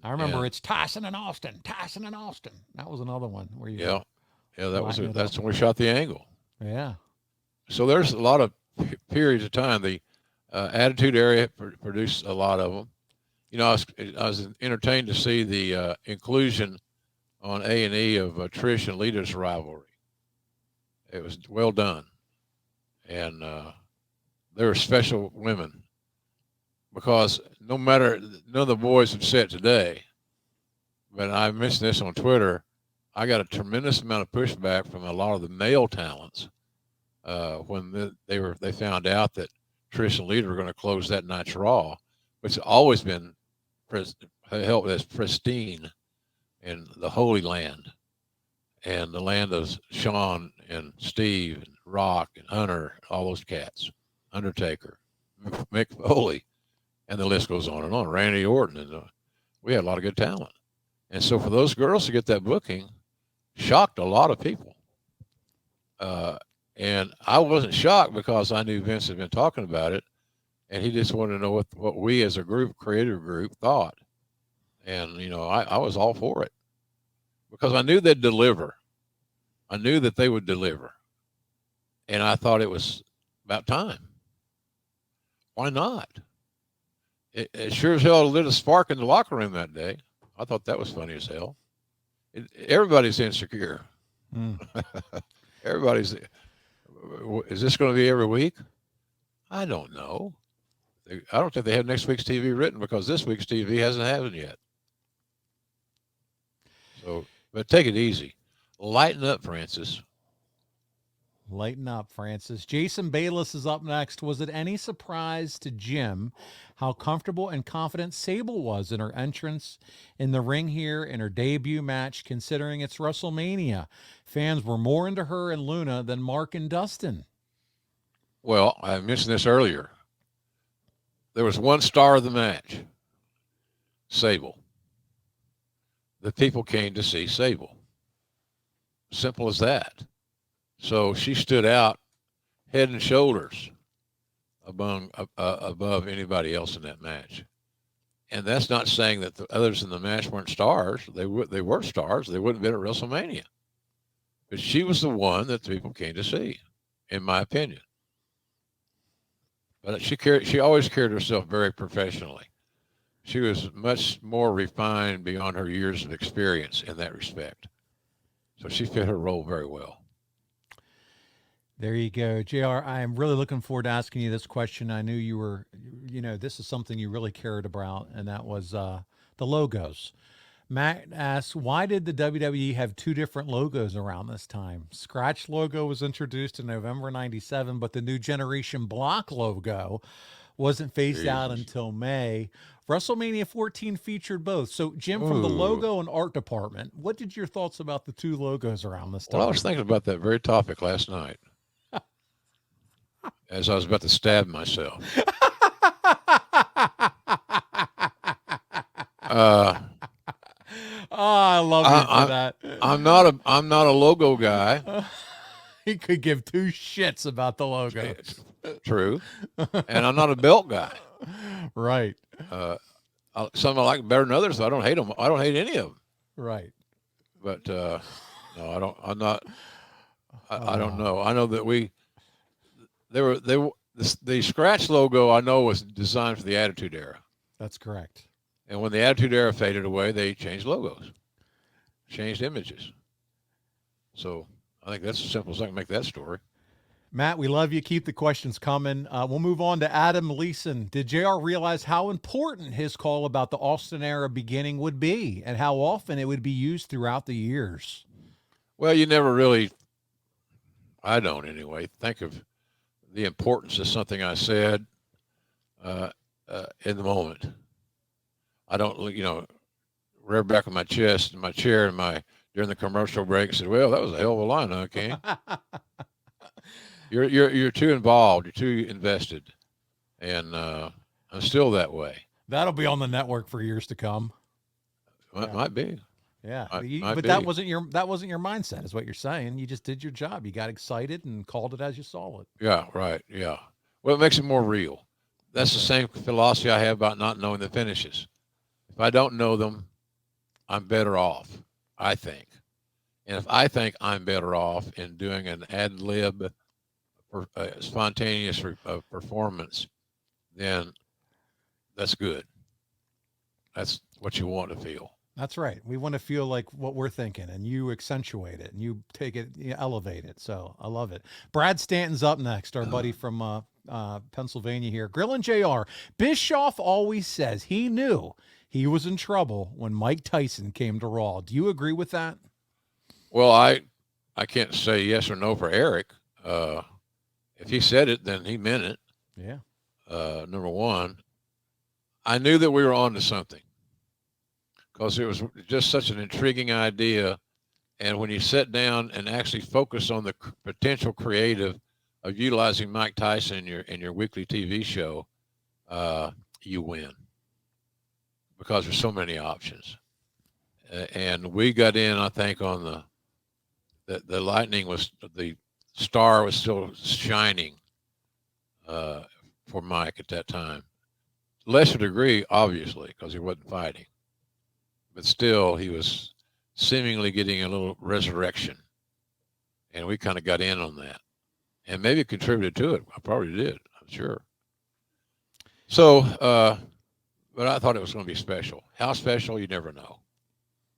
I remember it's Tyson and Austin. That was another one where you. Yeah, that's when we shot the angle. Yeah. So there's a lot of periods of time. The Attitude Era produced a lot of them. I was entertained to see the inclusion on A&E of Trish and Lita's rivalry. It was well done, and they were special women. Because none of the boys have said to but I mentioned this on Twitter, I got a tremendous amount of pushback from a lot of the male talents when they found out that Trish and Lita were going to close that night's Raw, which has always been held as pristine in the Holy Land and the land of Shawn and Steve and Rock and Hunter, all those cats, Undertaker, Mick Foley. And the list goes on and on. Randy Orton, and we had a lot of good talent. And so for those girls to get that booking, shocked a lot of people. And I wasn't shocked because I knew Vince had been talking about it, and he just wanted to know what we as a group, creative group, thought. And I was all for it because I knew they'd deliver. I knew that they would deliver, and I thought it was about time. Why not? It sure as hell lit a spark in the locker room that day. I thought that was funny as hell. Everybody's insecure. Everybody's. Is this going to be every week? I don't know. I don't think they have next week's TV written because this week's TV hasn't happened yet. So, but take it easy. Lighten up, Francis. Lighten up, Francis. Jason Bayless is up next. Was it any surprise to Jim how comfortable and confident Sable was in her entrance in the ring here in her debut match, considering it's WrestleMania? Fans were more into her and Luna than Mark and Dustin. Well, I mentioned this earlier. There was one star of the match, Sable. The people came to see Sable. Simple as that. So she stood out head and shoulders above anybody else in that match. And that's not saying that the others in the match weren't stars. They were stars. They wouldn't have been at WrestleMania. But she was the one that people came to see, in my opinion. But she always carried herself very professionally. She was much more refined beyond her years of experience in that respect. So she fit her role very well. There you go, JR. I am really looking forward to asking you this question. I knew you were, this is something you really cared about, and that was the logos. Matt asks, why did the WWE have 2 different logos around this time? Scratch logo was introduced in November 97, but the new Generation Block logo wasn't phased out until May. WrestleMania 14 featured both. So, Jim, from the logo and art department, what did your thoughts about the 2 logos around this time? Well, I was thinking about that very topic last night as I was about to stab myself. I love you for that. I'm not a logo guy. He could give 2 shits about the logo. True. And I'm not a belt guy. Right. Some I like better than others. So I don't hate them. I don't hate any of them. Right. But no, I don't. I'm not. I don't know. I know that the scratch logo I know was designed for the Attitude Era. That's correct. And when the Attitude Era faded away, they changed logos, changed images. So I think that's as simple as I can make that story. Matt, we love you. Keep the questions coming. We'll move on to Adam Leeson. Did JR realize how important his call about the Austin era beginning would be and how often it would be used throughout the years? Well, you never really, I don't anyway, think of the importance of something I said in the moment. I don't, rear back on my chest in my chair and during the commercial break and said, well, that was a hell of a line, huh, King? You're too involved. You're too invested. And I'm still that way. That'll be on the network for years to come. Well, it might be. Yeah, Might but be. that wasn't your mindset, is what you're saying. You just did your job. You got excited and called it as you saw it. Yeah, right. Yeah. Well, it makes it more real. That's the same philosophy I have about not knowing the finishes. If I don't know them, I'm better off, I think. And if I think I'm better off in doing an ad lib, spontaneous performance, then that's good. That's what you want to feel. That's right. We want to feel like what we're thinking, and you accentuate it, and you take it, you elevate it. So I love it. Brad Stanton's up next, our buddy from Pennsylvania here. Grill and JR. Bischoff always says he knew he was in trouble when Mike Tyson came to Raw. Do you agree with that? Well, I can't say yes or no for Eric. If he said it, then he meant it. Yeah. Number one, I knew that we were on to something because it was just such an intriguing idea. And when you sit down and actually focus on the potential creative of utilizing Mike Tyson in your weekly TV show, you win because there's so many options. And we got in, I think, on the lightning the star was still shining for Mike at that time. Lesser degree, obviously, because he wasn't fighting. But still, he was seemingly getting a little resurrection. And we kind of got in on that. And maybe it contributed to it. I probably did, I'm sure. So, but I thought it was going to be special. How special, you never know.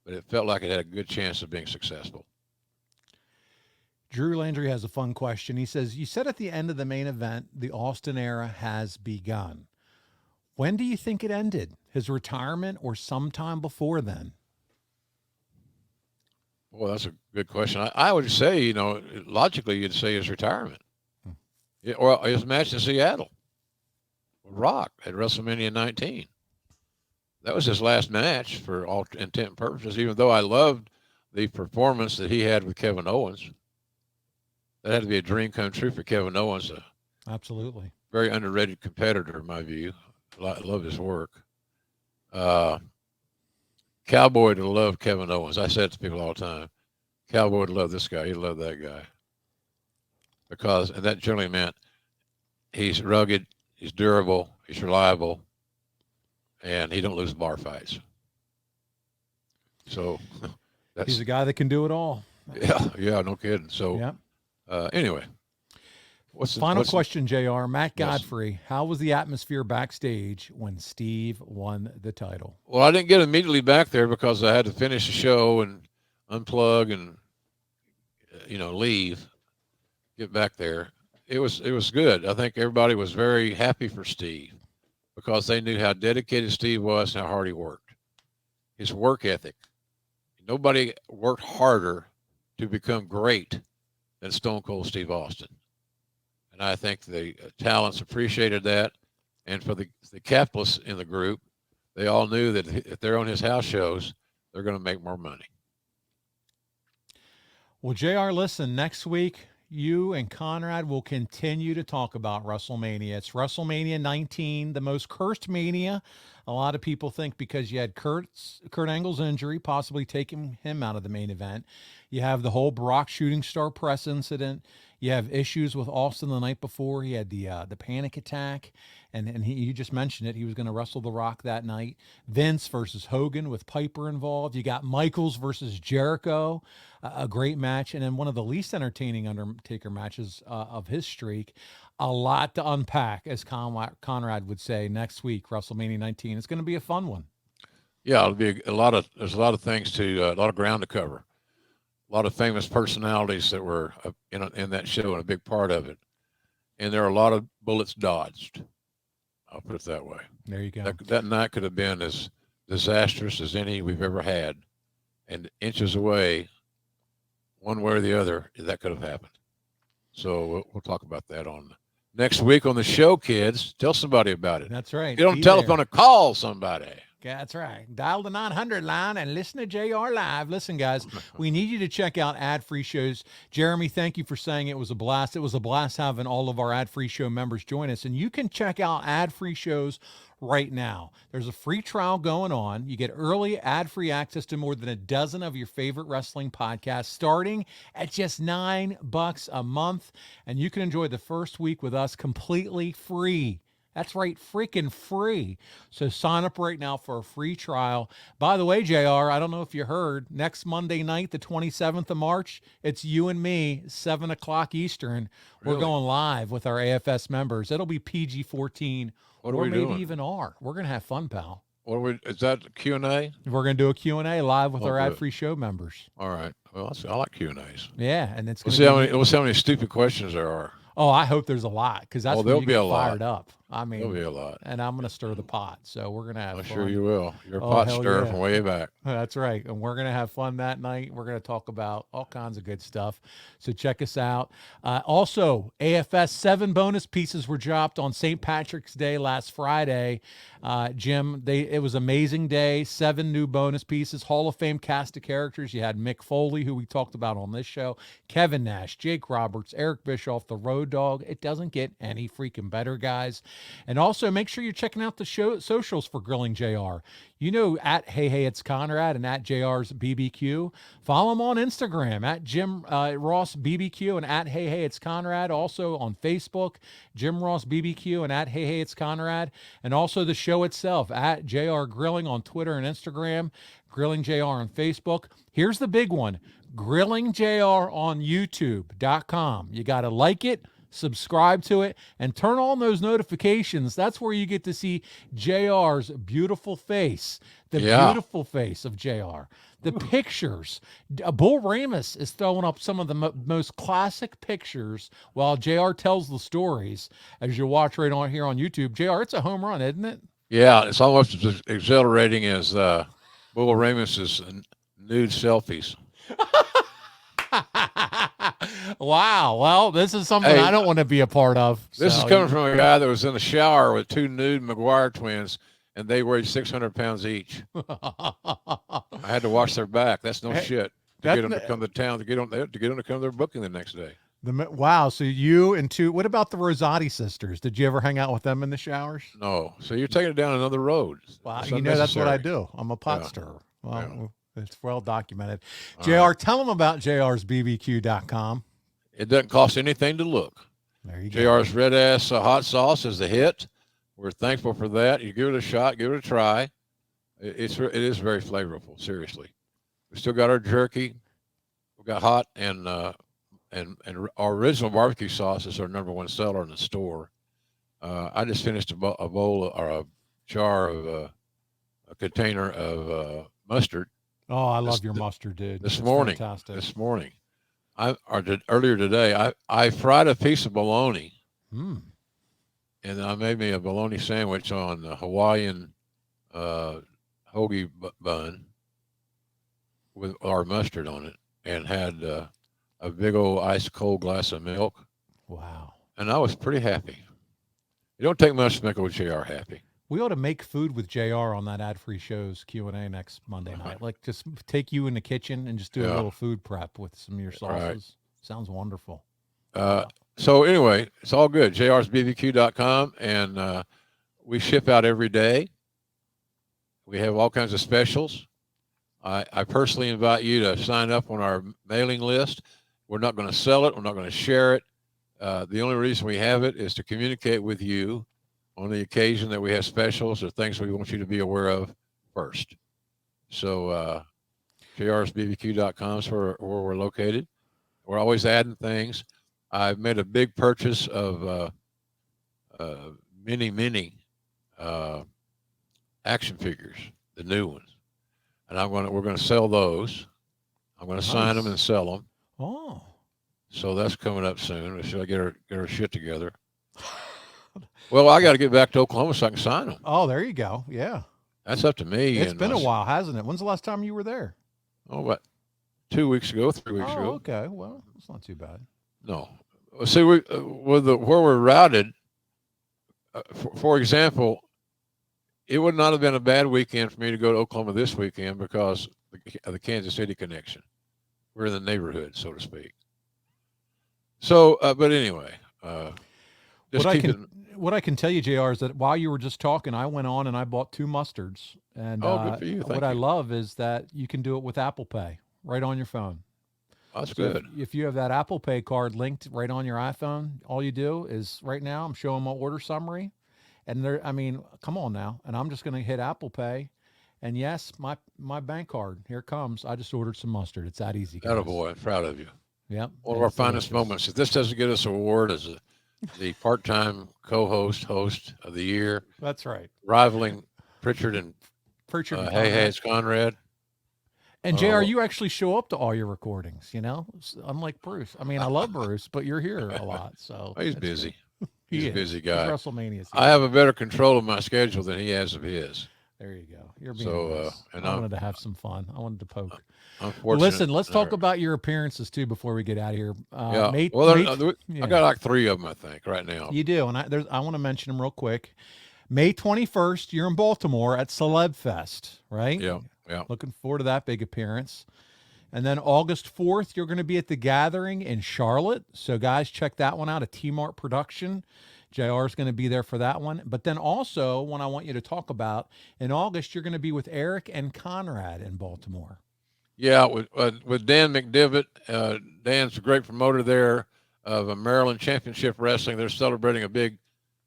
But it felt like it had a good chance of being successful. Drew Landry has a fun question. He says, you said at the end of the main event, the Austin era has begun. When do you think it ended? His retirement or sometime before then? Well, that's a good question. I would say, logically, you'd say his retirement. Or his match in Seattle with Rock at WrestleMania 19. That was his last match for all intent and purposes, even though I loved the performance that he had with Kevin Owens. That had to be a dream come true for Kevin Owens. Absolutely. Very underrated competitor, in my view. I love his work. Cowboy to love Kevin Owens. I said it to people all the time. Cowboy to love this guy. He'd love that guy. And that generally meant he's rugged, he's durable, he's reliable, and he don't lose bar fights. So he's a guy that can do it all. Yeah, no kidding. So anyway. Final question, JR. Matt Godfrey, how was the atmosphere backstage when Steve won the title? Well, I didn't get immediately back there because I had to finish the show and unplug and, leave, get back there. It was good. I think everybody was very happy for Steve because they knew how dedicated Steve was and how hard he worked. His work ethic. Nobody worked harder to become great than Stone Cold Steve Austin. And I think the talents appreciated that. And for the capitalists in the group, they all knew that if they're on his house shows, they're going to make more money. Well, JR, listen, next week, you and Conrad will continue to talk about WrestleMania. It's WrestleMania 19, the most cursed mania. A lot of people think because you had Kurt Angle's injury, possibly taking him out of the main event. You have the whole Brock shooting star press incident. You have issues with Austin the night before. He had the panic attack, and you just mentioned it. He was going to wrestle The Rock that night. Vince versus Hogan with Piper involved. You got Michaels versus Jericho, a great match, and then one of the least entertaining Undertaker matches of his streak. A lot to unpack, as Conrad would say, next week, WrestleMania 19. It's going to be a fun one. Yeah, it'll be there's a lot of things a lot of ground to cover. a lot of famous personalities that were in that show and a big part of it. And there are a lot of bullets dodged. I'll put it that way. There you go. That night could have been as disastrous as any we've ever had. And inches away, one way or the other, that could have happened. So we'll talk about that on next week on the show, kids. Tell somebody about it. That's right. Get on the telephone and call somebody. That's right. Dial the 900 line and listen to JR Live. Listen, guys, we need you to check out ad-free shows. Jeremy, thank you for saying it was a blast. It was a blast having all of our ad-free show members join us. And you can check out ad-free shows right now. There's a free trial going on. You get early ad-free access to more than a dozen of your favorite wrestling podcasts starting at just $9 a month. And you can enjoy the first week with us completely free. That's right, freaking free. So sign up right now for a free trial. By the way, JR, I don't know if you heard, next Monday night, the 27th of March, it's you and me, 7 o'clock Eastern. Really? We're going live with our AFS members. It'll be PG-14 What are or we maybe doing? even R. We're going to have fun, pal. Is that Q&A? We're going to do a Q&A live with our good. ad-free show members. All right. Well, I like Q&As. Yeah, and it's We'll going to see how many stupid questions there are. Oh, I hope there's a lot because that's when there'll you be get a lot. fired up. I mean, There'll be a lot. and I'm going to stir the pot. So we're going to have I'm fun. sure you will. You're a Oh, pot hell stirrer yeah. from way back. That's right. And we're going to have fun that night. We're going to talk about all kinds of good stuff. So check us out. Also, AFS 7 bonus pieces were dropped on St. Patrick's Day last Friday. Jim, it was an amazing day. 7 new bonus pieces. Hall of Fame cast of characters. You had Mick Foley, who we talked about on this show, Kevin Nash, Jake Roberts, Eric Bischoff, the Road Dogg. It doesn't get any freaking better, guys. And also make sure you're checking out the show socials for Grilling JR. You know, at Hey It's Conrad and at JR's BBQ. Follow him on Instagram at Jim Ross BBQ and at Hey It's Conrad. Also on Facebook, Jim Ross BBQ and at Hey It's Conrad. And also the show itself at JR Grilling on Twitter and Instagram, Grilling JR on Facebook. Here's the big one, Grilling JR on YouTube.com. You got to like it, subscribe to it, and turn on those notifications. That's where you get to see JR's beautiful face, the beautiful face of JR, the pictures. Bull Ramus is throwing up some of the most classic pictures while JR tells the stories as you watch right on here on YouTube. JR, it's a home run, isn't it? Yeah, it's almost as exhilarating as Bull Ramus's nude selfies. Wow. Well, this is something I don't want to be a part of. This is coming from a guy that was in the shower with 2 nude McGuire twins, and they weighed 600 pounds each. I had to watch their back. That's no shit. To get them to come to town, to get them to come to their booking the next day. Wow. So you and 2, what about the Rosati sisters? Did you ever hang out with them in the showers? No. So you're taking it down another road. Wow. It's You know, that's what I unnecessary. do. I'm a pot Yeah. stirrer. Well, Yeah. it's well documented. All JR, right. tell them about JR's BBQ.com. It doesn't cost anything to look. There you go. JR's Red Ass hot sauce is the hit. We're thankful for that. You give it a shot, give it a try. It is very flavorful. Seriously, we still got our jerky. We got hot and our original barbecue sauce is our #1 seller in the store. I just finished a bowl or a jar of a container of mustard Oh, I love your mustard, dude. this It's morning. fantastic. This morning, earlier today, I fried a piece of bologna. Mm. And I made me a bologna sandwich on a Hawaiian hoagie bun with our mustard on it, and had a big old ice cold glass of milk. Wow. And I was pretty happy. It don't take much to make old JR happy. We ought to make food with JR on that ad-free show's Q&A next Monday night. Like, just take you in the kitchen and just do a little food prep with some of your sauces. Right. Sounds wonderful. So anyway, it's all good. JR'sBBQ.com, and we ship out every day. We have all kinds of specials. I personally invite you to sign up on our mailing list. We're not going to sell it. We're not going to share it. The only reason we have it is to communicate with you on the occasion that we have specials or things we want you to be aware of first. So JR'sBBQ.com is where we're located. We're always adding things. I've made a big purchase of mini action figures, the new ones, and we're going to sell those. I'm going to sign them and sell them. Oh. So that's coming up soon. Should I get her shit together? Well, I got to get back to Oklahoma so I can sign them. Oh, there you go. Yeah. That's up to me. It's been a while, hasn't it? When's the last time you were there? Oh, what? 2 weeks ago, 3 weeks ago. Okay. Well, it's not too bad. No. See, we with where we're routed, for example, it would not have been a bad weekend for me to go to Oklahoma this weekend because of the Kansas City connection. We're in the neighborhood, so to speak. So, but anyway, what I can tell you, JR, is that while you were just talking, I went on and I bought 2 mustards. And good for you. Thank you. I love is that you can do it with Apple Pay right on your phone. That's good. If you have that Apple Pay card linked right on your iPhone, all you do is right now I'm showing my order summary, and come on now, and I'm just going to hit Apple Pay, and yes, my bank card here it comes. I just ordered some mustard. It's that easy. Attaboy, I'm proud of you. Yep. One of our finest moments. If this doesn't get us an award as the part-time host of the year, that's right, rivaling Pritchard and hey, it's Conrad. And JR, you actually show up to all your recordings, unlike Bruce. I mean, I love Bruce, but you're here a lot. So he's busy. He's a busy guy. WrestleMania. I have a better control of my schedule than he has of his. There you go. You're being nice. And I wanted to have some fun. I wanted to poke. Listen, let's talk about your appearances too before we get out of here. I got like 3 of them, I think, right now. You do, and I want to mention them real quick. May 21st, you're in Baltimore at Celeb Fest, right? Yeah. Yeah. Looking forward to that big appearance. And then August 4th, you're going to be at the Gathering in Charlotte. So, guys, check that one out, a T-Mart production. JR is going to be there for that one. But then also, one I want you to talk about, in August, you're going to be with Eric and Conrad in Baltimore. Yeah, with Dan McDivitt. Dan's a great promoter there of Maryland Championship Wrestling. They're celebrating a big,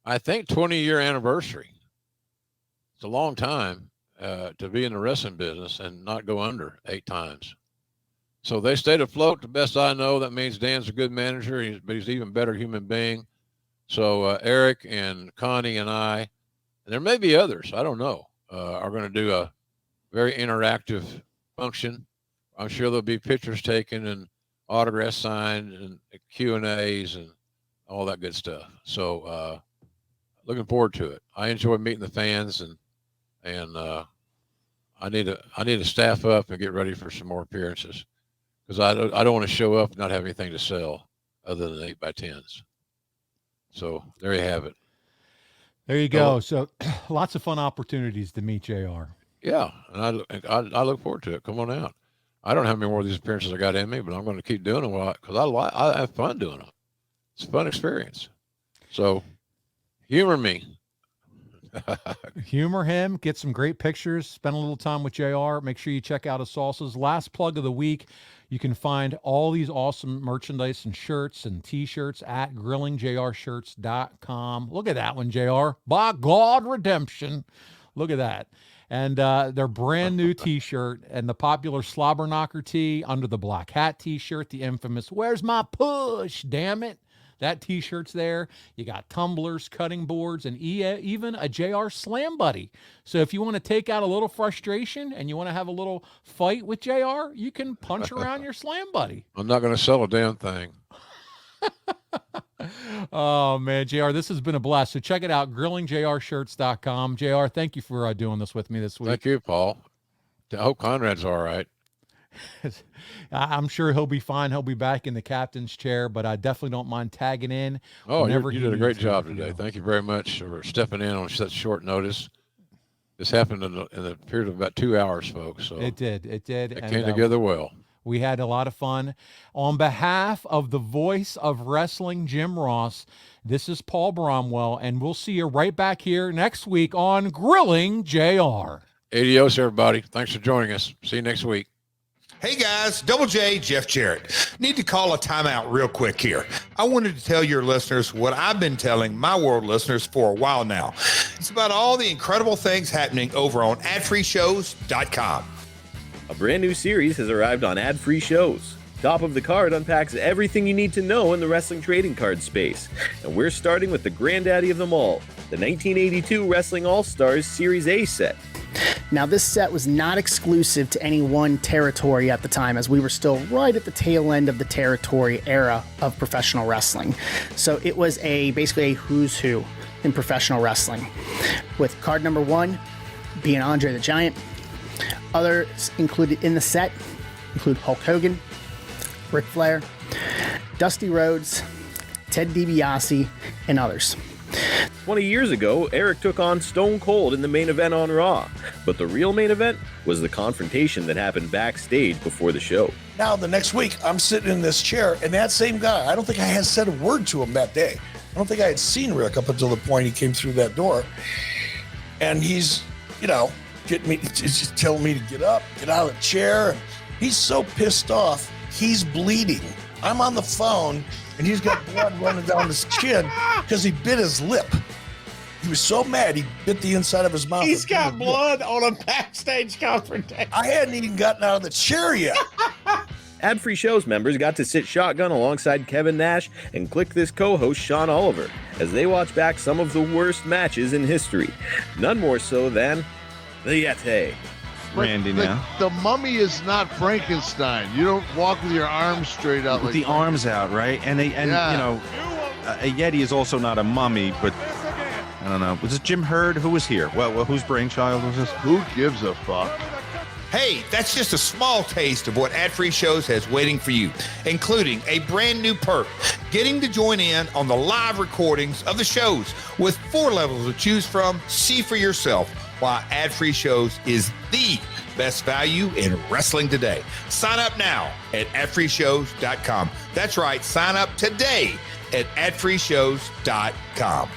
I think, 20-year anniversary. It's a long time. To be in the wrestling business and not go under 8 times. So they stayed afloat. The best I know, that means Dan's a good manager, but he's an even better human being. So Eric and Connie and I, and there may be others, I don't know, are going to do a very interactive function. I'm sure there'll be pictures taken and autographs signed and Q&As and all that good stuff. So looking forward to it. I enjoy meeting the fans and I need to staff up and get ready for some more appearances because I don't want to show up and not have anything to sell other than 8x10s. So there you have it. There you go. So lots of fun opportunities to meet JR. Yeah, and I look forward to it. Come on out. I don't have many more of these appearances I got in me, but I'm going to keep doing them because I have fun doing them. It's a fun experience. So humor me. Humor him, get some great pictures, spend a little time with JR. Make sure you check out his salsas. Last plug of the week, you can find all these awesome merchandise and shirts and t-shirts at grillingjrshirts.com. Look at that one, JR. By God, redemption. Look at that. And their brand new t-shirt and the popular Slobber Knocker tee under the black hat t-shirt, the infamous "Where's my push, damn it?" That t-shirt's there. You got tumblers, cutting boards, and even a JR Slam Buddy. So if you want to take out a little frustration and you want to have a little fight with JR, you can punch around your Slam Buddy. I'm not going to sell a damn thing. Oh, man, JR, this has been a blast. So check it out, grillingjrshirts.com. JR, thank you for doing this with me this week. Thank you, Paul. I hope Conrad's all right. I'm sure he'll be fine. He'll be back in the captain's chair, but I definitely don't mind tagging in. Oh, you did a great job today. Thank you very much for stepping in on such short notice. This happened in the period of about 2 hours, folks. So it did. It came together well. We had a lot of fun. On behalf of the voice of wrestling, Jim Ross, this is Paul Bromwell, and we'll see you right back here next week on Grilling JR. Adios, everybody. Thanks for joining us. See you next week. Hey guys, Double J, Jeff Jarrett. Need to call a timeout real quick here. I wanted to tell your listeners what I've been telling my world listeners for a while now. It's about all the incredible things happening over on adfreeshows.com. A brand new series has arrived on Ad Free Shows. Top of the Card unpacks everything you need to know in the wrestling trading card space. And we're starting with the granddaddy of them all, the 1982 Wrestling All-Stars Series A set. Now, this set was not exclusive to any one territory at the time, as we were still right at the tail end of the territory era of professional wrestling. So it was basically a who's who in professional wrestling, with card number 1 being Andre the Giant. Others included in the set include Hulk Hogan, Ric Flair, Dusty Rhodes, Ted DiBiase, and others. 20 years ago, Eric took on Stone Cold in the main event on Raw, but the real main event was the confrontation that happened backstage before the show. Now, the next week, I'm sitting in this chair, and that same guy, I don't think I had said a word to him that day. I don't think I had seen Rick up until the point he came through that door. And he's, getting me, just telling me to get up, get out of the chair. He's so pissed off, he's bleeding. I'm on the phone, and he's got blood running down his chin because he bit his lip. He was so mad, he bit the inside of his mouth. He's got blood on a backstage confrontation. I hadn't even gotten out of the chair yet. Ad-free shows members got to sit shotgun alongside Kevin Nash and Click This co-host Shawn Oliver as they watch back some of the worst matches in history. None more so than the Yeti. Randy, now the mummy is not Frankenstein. You don't walk with your arms straight out with like the arms out, right? And a Yeti is also not a mummy, but I don't know. Was it Jim Hurd? Who was here? Well, whose brainchild was this? Who gives a fuck? Hey, that's just a small taste of what Ad-Free Shows has waiting for you, including a brand new perk, getting to join in on the live recordings of the shows with 4 levels to choose from. See for yourself why Ad-Free Shows is the best value in wrestling today. Sign up now at adfreeshows.com. That's right, sign up today at adfreeshows.com.